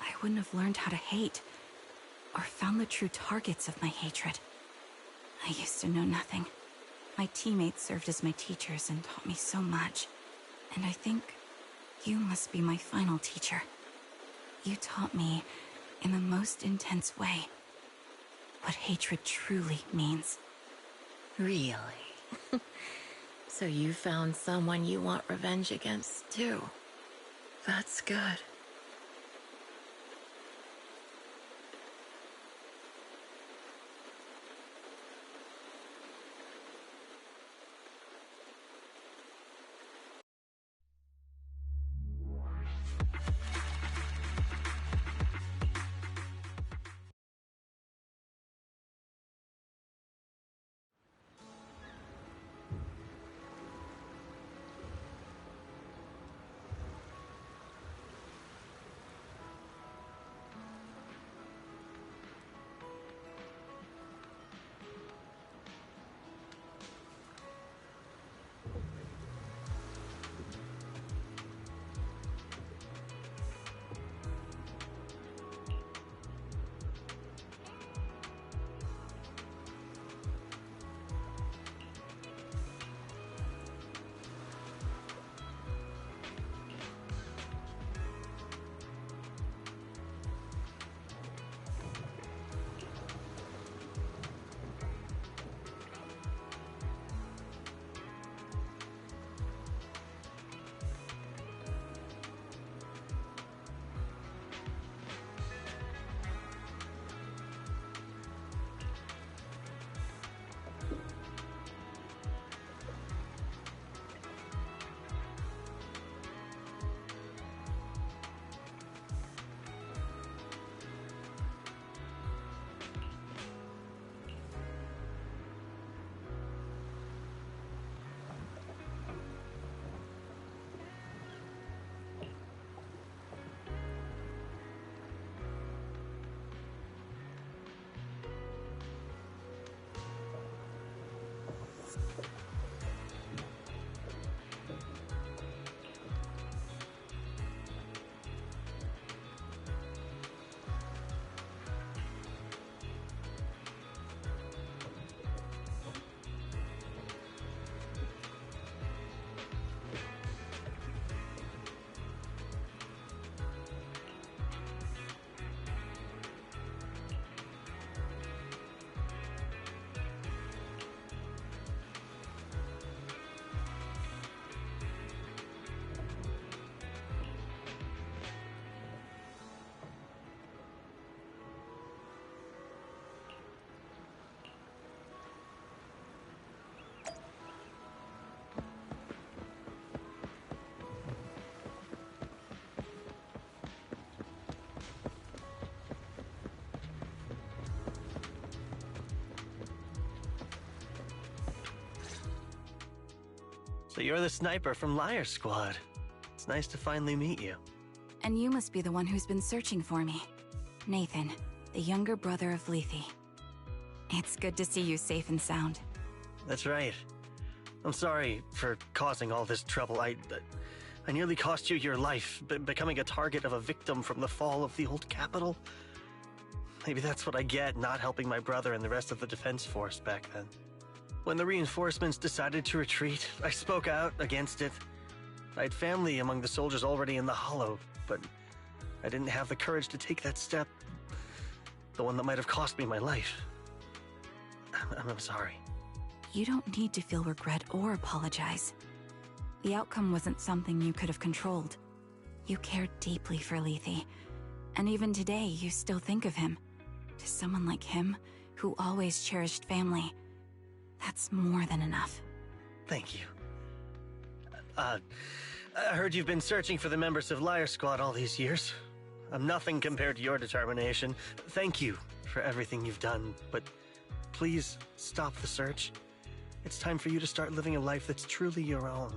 I wouldn't have learned how to hate, or found the true targets of my hatred. I used to know nothing. My teammates served as my teachers and taught me so much. And I think you must be my final teacher. You taught me, in the most intense way, what hatred truly means. Really? So you found someone you want revenge against, too. That's good. So you're the sniper from Liar Squad. It's nice to finally meet you. And you must be the one who's been searching for me. Nathan, the younger brother of Lethe. It's good to see you safe and sound. That's right. I'm sorry for causing all this trouble. I nearly cost you your life, becoming a target of a victim from the fall of the old capital. Maybe that's what I get, not helping my brother and the rest of the defense force back then. When the reinforcements decided to retreat, I spoke out against it. I had family among the soldiers already in the Hollow, but I didn't have the courage to take that step. The one that might have cost me my life. I'm sorry. You don't need to feel regret or apologize. The outcome wasn't something you could have controlled. You cared deeply for Lethe, and even today you still think of him. To someone like him, who always cherished family, that's more than enough. Thank you. I heard you've been searching for the members of Liar Squad all these years. I'm nothing compared to your determination. Thank you for everything you've done, but please stop the search. It's time for you to start living a life that's truly your own.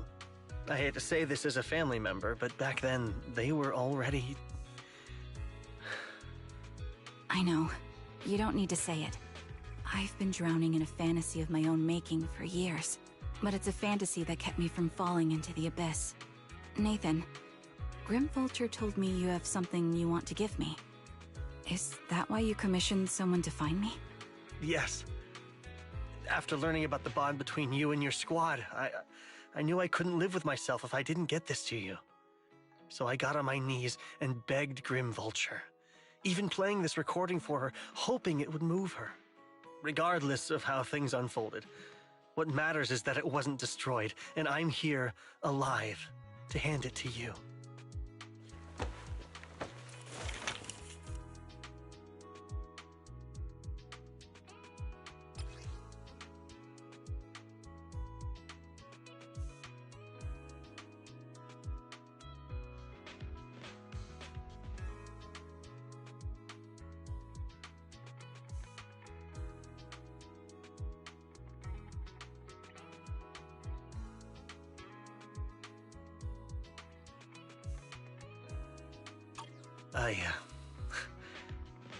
I hate to say this as a family member, but back then, they were already... I know. You don't need to say it. I've been drowning in a fantasy of my own making for years, but it's a fantasy that kept me from falling into the abyss. Nathan, Grim Vulture told me you have something you want to give me. Is that why you commissioned someone to find me? Yes. After learning about the bond between you and your squad, I knew I couldn't live with myself if I didn't get this to you. So I got on my knees and begged Grim Vulture, even playing this recording for her, hoping it would move her. Regardless of how things unfolded, what matters is that it wasn't destroyed, and I'm here, alive, to hand it to you.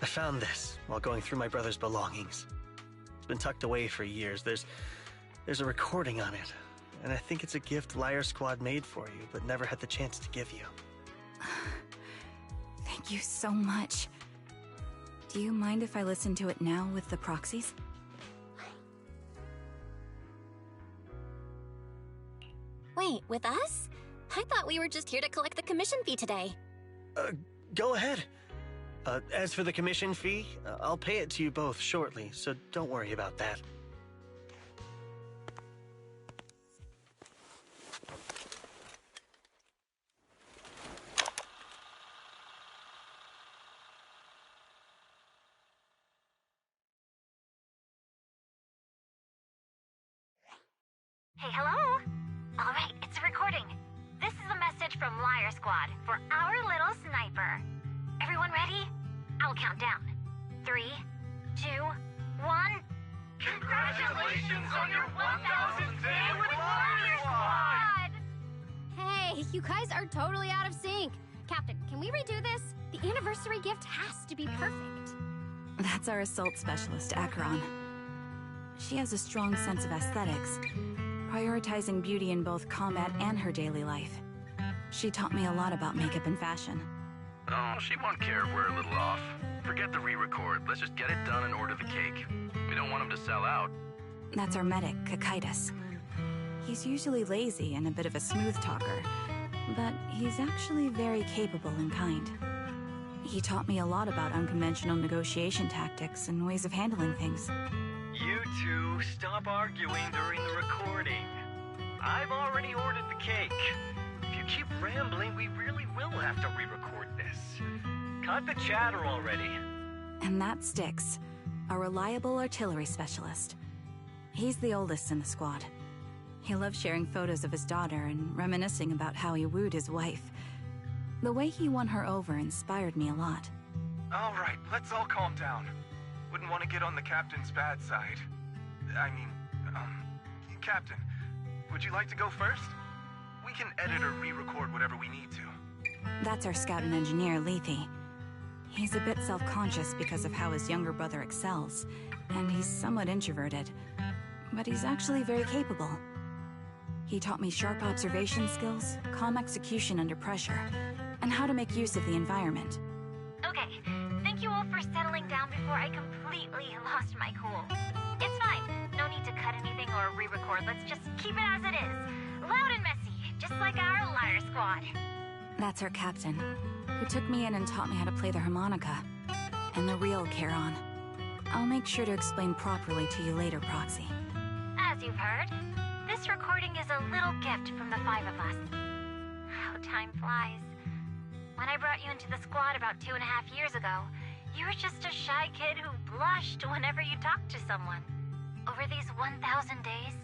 I found this while going through my brother's belongings. It's been tucked away for years. There's a recording on it, and I think it's a gift Liar Squad made for you, but never had the chance to give you. Thank you so much. Do you mind if I listen to it now with the proxies? Wait, with us? I thought we were just here to collect the commission fee today. Go ahead. As for the commission fee, I'll pay it to you both shortly, so don't worry about that. Hey, hello? All right, it's a recording. This is a message from Liar Squad for our little sniper. Everyone ready? I'll count down. 3, 2, 1. Congratulations on your 1000th day with Liar Squad! Hey, you guys are totally out of sync. Captain, can we redo this? The anniversary gift has to be perfect. That's our assault specialist, Acheron. She has a strong sense of aesthetics, prioritizing beauty in both combat and her daily life. She taught me a lot about makeup and fashion. Oh, she won't care if we're a little off. Forget the re-record. Let's just get it done and order the cake. We don't want him to sell out. That's our medic, Kakaitis. He's usually lazy and a bit of a smooth talker, but he's actually very capable and kind. He taught me a lot about unconventional negotiation tactics and ways of handling things. You two, stop arguing during the recording. I've already ordered the cake. If you keep rambling, we really will have to re-record this. Cut the chatter already. And that's Styx, a reliable artillery specialist. He's the oldest in the squad. He loves sharing photos of his daughter and reminiscing about how he wooed his wife. The way he won her over inspired me a lot. All right, let's all calm down. Wouldn't want to get on the captain's bad side. I mean, Captain, would you like to go first? We can edit or re-record whatever we need to. That's our scout and engineer, Lethe. He's a bit self-conscious because of how his younger brother excels, and he's somewhat introverted. But he's actually very capable. He taught me sharp observation skills, calm execution under pressure, and how to make use of the environment. Okay, thank you all for settling down before I completely lost my cool. It's fine, no need to cut anything or re-record, let's just keep it as it is. Loud and messy, just like our Liar Squad. That's our captain, who took me in and taught me how to play the harmonica. And the real Charon. I'll make sure to explain properly to you later, Proxy. As you've heard, this recording is a little gift from the 5 of us. How time flies. When I brought you into the squad about 2.5 years ago, you were just a shy kid who blushed whenever you talked to someone. Over these 1,000 days,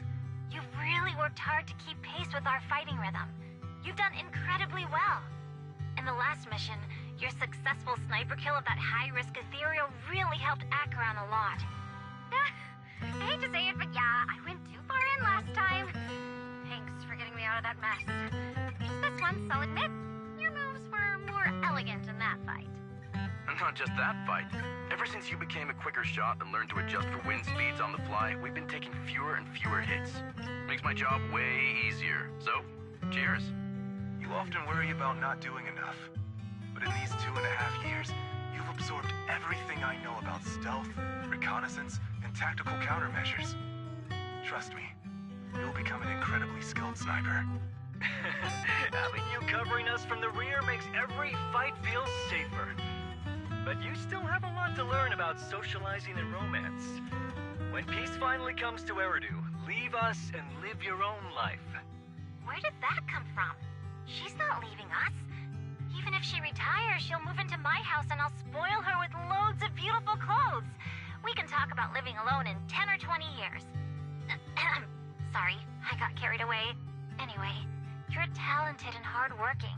you've really worked hard to keep pace with our fighting rhythm. You've done incredibly well. In the last mission, your successful sniper kill of that high-risk ethereal really helped Acheron a lot. I hate to say it, but yeah, I went too far in last time. Thanks for getting me out of that mess. Just this once, I'll admit, your moves were more elegant in that fight. And not just that fight. Ever since you became a quicker shot and learned to adjust for wind speeds on the fly, we've been taking fewer and fewer hits. Makes my job way easier. So, cheers. You often worry about not doing enough. But in these 2.5 years, you've absorbed everything I know about stealth, reconnaissance, and tactical countermeasures. Trust me, you'll become an incredibly skilled sniper. Having you covering us from the rear makes every fight feel safer. But you still have a lot to learn about socializing and romance. When peace finally comes to Eridu, leave us and live your own life. Where did that come from? She's not leaving us. Even if she retires, she'll move into my house and I'll spoil her with loads of beautiful clothes. We can talk about living alone in 10 or 20 years. Sorry, I got carried away. Anyway, you're talented and hardworking.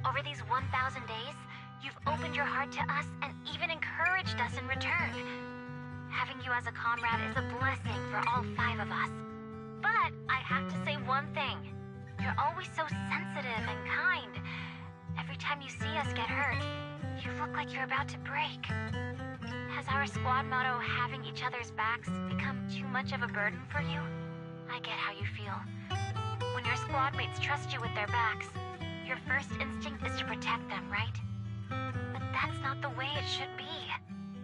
Over these 1,000 days, you've opened your heart to us and even encouraged us in return. Having you as a comrade is a blessing for all 5 of us. But I have to say one thing. You're always so sensitive and kind. Every time you see us get hurt, you look like you're about to break. Has our squad motto, having each other's backs, become too much of a burden for you? I get how you feel. When your squad mates trust you with their backs, your first instinct is to protect them, right? But that's not the way it should be.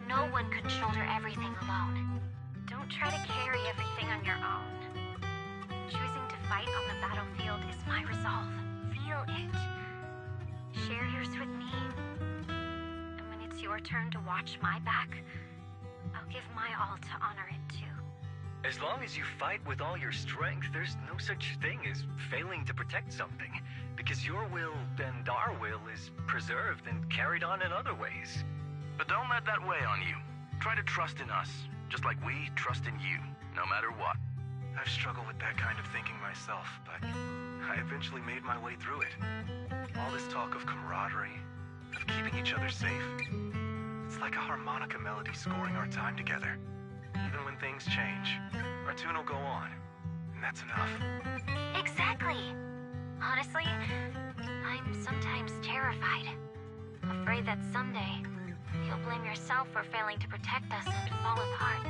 No one can shoulder everything alone. Don't try to carry everything on your own. Choosing to fight on the battlefield is my resolve. Feel it. Share yours with me. And when it's your turn to watch my back, I'll give my all to honor it too. As long as you fight with all your strength, there's no such thing as failing to protect something, because your will and our will is preserved and carried on in other ways. But don't let that weigh on you. Try to trust in us, just like we trust in you, no matter what. I've struggled with that kind of thinking myself, but I eventually made my way through it. All this talk of camaraderie, of keeping each other safe, it's like a harmonica melody scoring our time together. Even when things change, our tune will go on, and that's enough. Exactly. Honestly, I'm sometimes terrified. Afraid that someday, you'll blame yourself for failing to protect us and fall apart.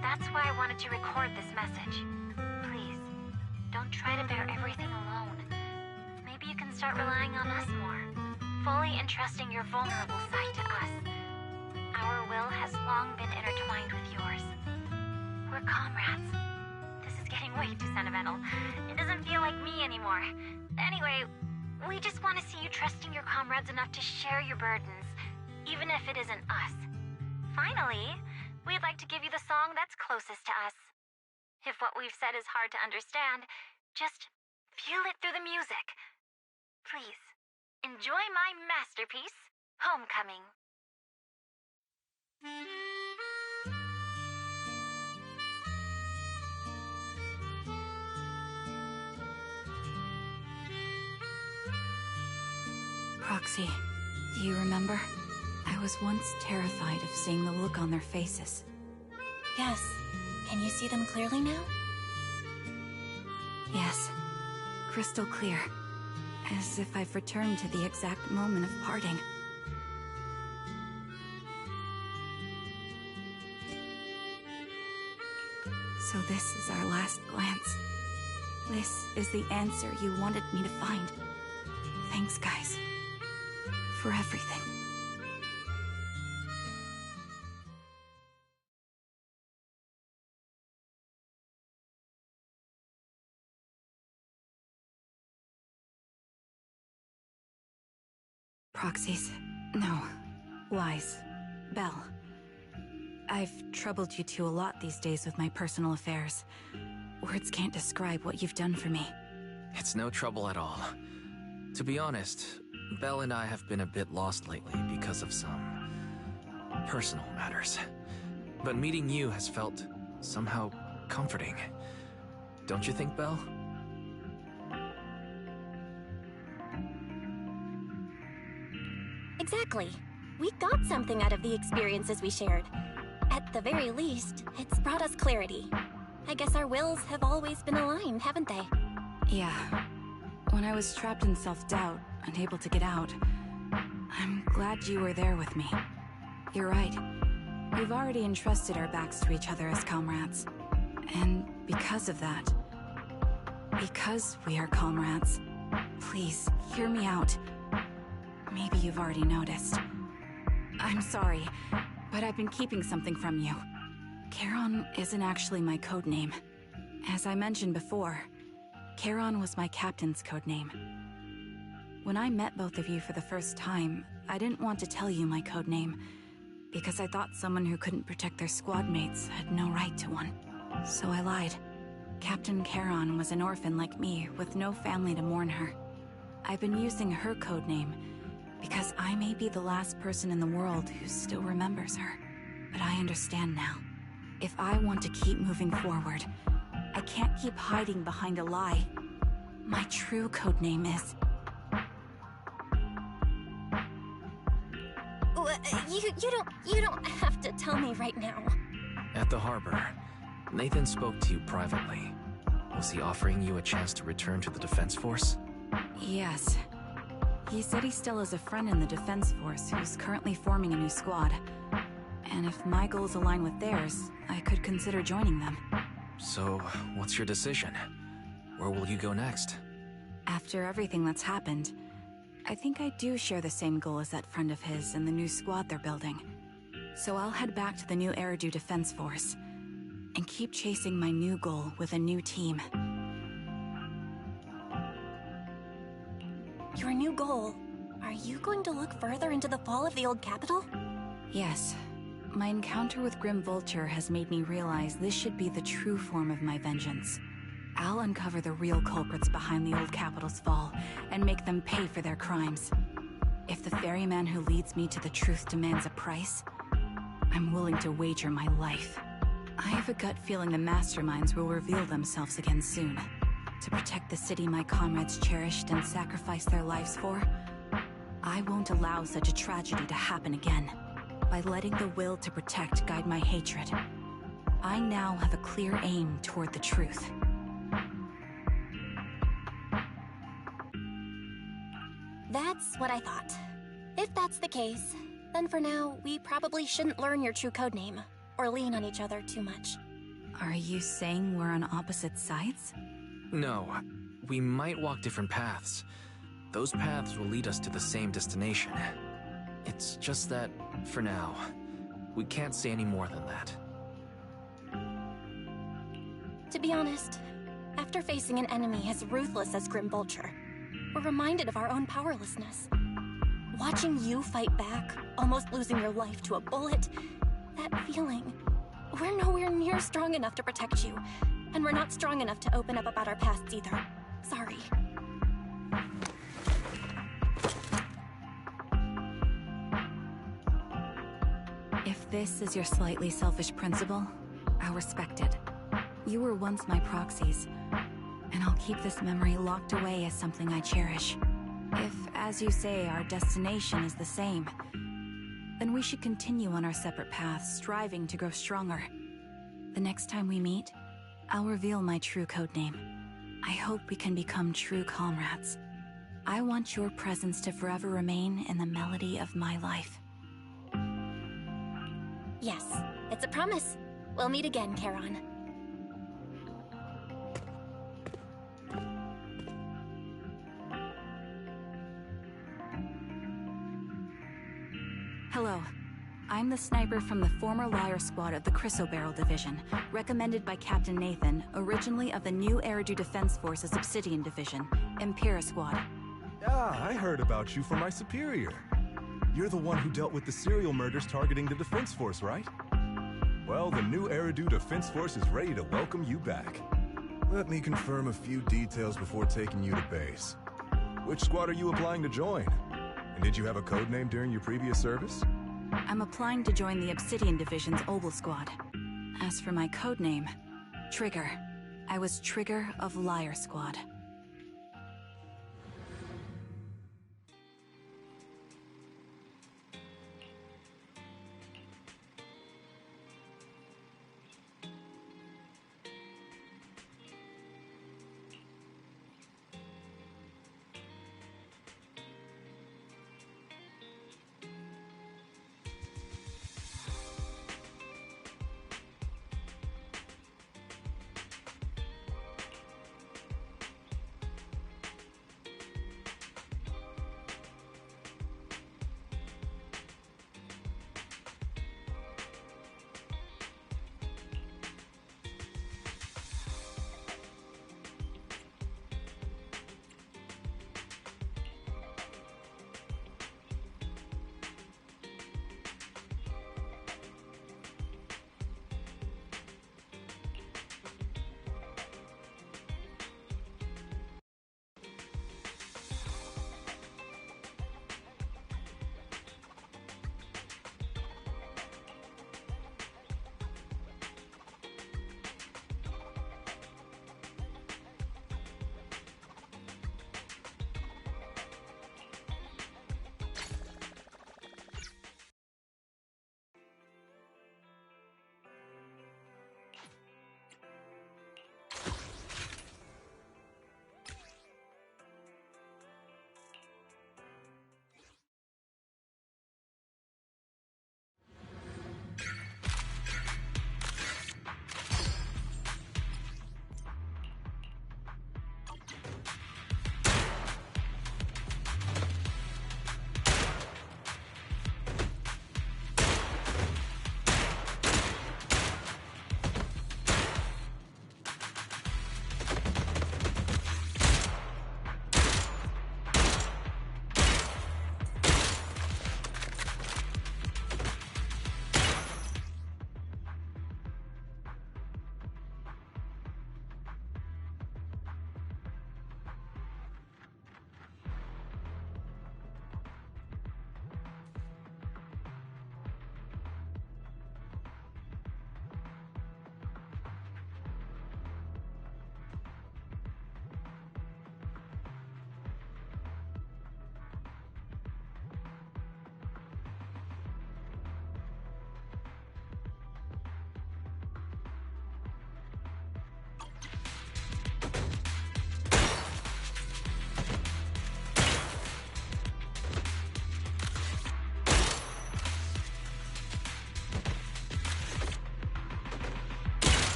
That's why I wanted to record this message. Please, don't try to bear everything alone. Maybe you can start relying on us more, fully entrusting your vulnerable side to us. Our will has long been intertwined with yours. We're comrades. This is getting way too sentimental. It doesn't feel like me anymore. Anyway, we just want to see you trusting your comrades enough to share your burdens, even if it isn't us. Finally, we'd like to give you the song that's closest to us. If what we've said is hard to understand, just feel it through the music. Please, enjoy my masterpiece, Homecoming. Proxy, do you remember? I was once terrified of seeing the look on their faces. Yes. Can you see them clearly now? Yes, crystal clear. As if I've returned to the exact moment of parting. So this is our last glance. This is the answer you wanted me to find. Thanks, guys. For everything. Proxies. No. Lies. Belle. I've troubled you two a lot these days with my personal affairs. Words can't describe what you've done for me. It's no trouble at all. To be honest, Belle and I have been a bit lost lately because of some personal matters. But meeting you has felt somehow comforting. Don't you think, Belle? Exactly. We got something out of the experiences we shared. At the very least, it's brought us clarity. I guess our wills have always been aligned, haven't they? Yeah. When I was trapped in self-doubt, unable to get out, I'm glad you were there with me. You're right. We've already entrusted our backs to each other as comrades. And because of that, because we are comrades, please, hear me out. Maybe you've already noticed. I'm sorry, but I've been keeping something from you. Charon isn't actually my codename. As I mentioned before, Charon was my captain's codename. When I met both of you for the first time, I didn't want to tell you my codename, because I thought someone who couldn't protect their squad mates had no right to one. So I lied. Captain Charon was an orphan like me, with no family to mourn her. I've been using her codename because I may be the last person in the world who still remembers her. But I understand now. If I want to keep moving forward, I can't keep hiding behind a lie. My true codename is... You don't have to tell me right now. At the harbor, Nathan spoke to you privately. Was he offering you a chance to return to the Defense Force? Yes. He said he still has a friend in the Defense Force who's currently forming a new squad. And if my goals align with theirs, I could consider joining them. So, what's your decision? Where will you go next? After everything that's happened, I think I do share the same goal as that friend of his and the new squad they're building. So I'll head back to the new Eridu Defense Force and keep chasing my new goal with a new team. Your new goal? Are you going to look further into the fall of the old capital? Yes. My encounter with Grim Vulture has made me realize this should be the true form of my vengeance. I'll uncover the real culprits behind the old capital's fall and make them pay for their crimes. If the ferryman who leads me to the truth demands a price, I'm willing to wager my life. I have a gut feeling the masterminds will reveal themselves again soon. To protect the city my comrades cherished and sacrificed their lives for, I won't allow such a tragedy to happen again. By letting the will to protect guide my hatred, I now have a clear aim toward the truth. That's what I thought. If that's the case, then for now, we probably shouldn't learn your true codename, or lean on each other too much. Are you saying we're on opposite sides? No. We might walk different paths. Those paths will lead us to the same destination. It's just that, for now, we can't say any more than that. To be honest, after facing an enemy as ruthless as Grim Vulture, we're reminded of our own powerlessness. Watching you fight back, almost losing your life to a bullet, that feeling, we're nowhere near strong enough to protect you, and we're not strong enough to open up about our pasts either. Sorry. If this is your slightly selfish principle, I'll respect it. You were once my proxies, and I'll keep this memory locked away as something I cherish. If, as you say, our destination is the same, then we should continue on our separate paths, striving to grow stronger. The next time we meet, I'll reveal my true codename. I hope we can become true comrades. I want your presence to forever remain in the melody of my life. Yes, it's a promise. We'll meet again, Charon. Hello. I'm the sniper from the former Liar Squad of the Chrysoberyl Division, recommended by Captain Nathan, originally of the new Eridu Defense Force's Obsidian Division, Impera Squad. Ah, I heard about you from my superior. You're the one who dealt with the serial murders targeting the Defense Force, right? Well, the new Eridu Defense Force is ready to welcome you back. Let me confirm a few details before taking you to base. Which squad are you applying to join? And did you have a code name during your previous service? I'm applying to join the Obsidian Division's Oval Squad. As for my codename, Trigger. I was Trigger of Liar Squad.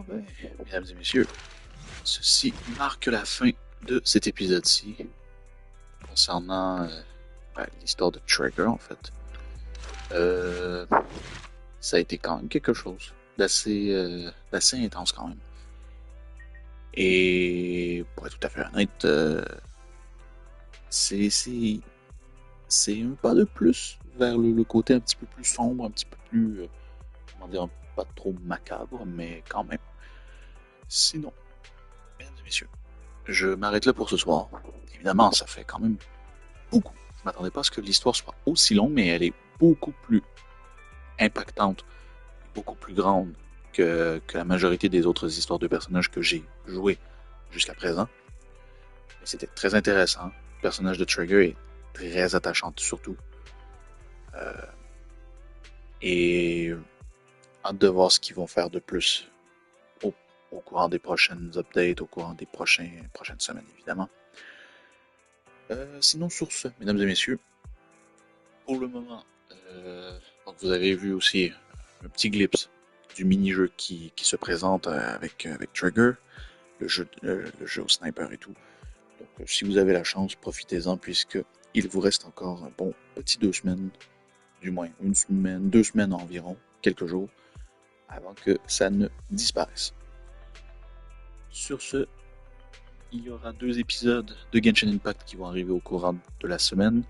ben, mesdames et messieurs, ceci marque la fin de cet épisode-ci concernant l'histoire de Trigger, en fait. Ça a été quand même quelque chose d'assez intense quand même. Et pour être tout à fait honnête, c'est un pas de plus vers le côté un petit peu plus sombre, un petit peu plus, comment dire, pas trop macabre, mais quand même. Sinon, mesdames et messieurs, je m'arrête là pour ce soir. Évidemment, ça fait quand même beaucoup. Je m'attendais pas à ce que l'histoire soit aussi longue, mais elle est beaucoup plus impactante, beaucoup plus grande que la majorité des autres histoires de personnages que j'ai jouées jusqu'à présent. Mais c'était très intéressant. Le personnage de Trigger est très attachant surtout. Et hâte de voir ce qu'ils vont faire de plus au courant des prochaines updates, au courant des prochaines semaines évidemment. Sinon sur ce, mesdames et messieurs, pour le moment, donc vous avez vu aussi un petit glimpse du mini-jeu qui se présente avec Trigger, le jeu au sniper et tout. Donc si vous avez la chance, profitez-en puisque il vous reste encore un bon petit 2 semaines, du moins 1 semaine, 2 semaines environ, quelques jours, avant que ça ne disparaisse. Sur ce, il y aura 2 épisodes de Genshin Impact qui vont arriver au courant de la semaine.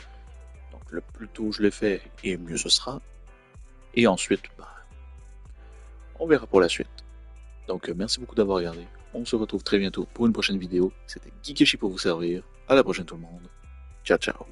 Donc le plus tôt je les fais, et mieux ce sera. Et ensuite, on verra pour la suite. Donc merci beaucoup d'avoir regardé. On se retrouve très bientôt pour une prochaine vidéo. C'était GeekYoshii pour vous servir. À la prochaine tout le monde. Ciao ciao.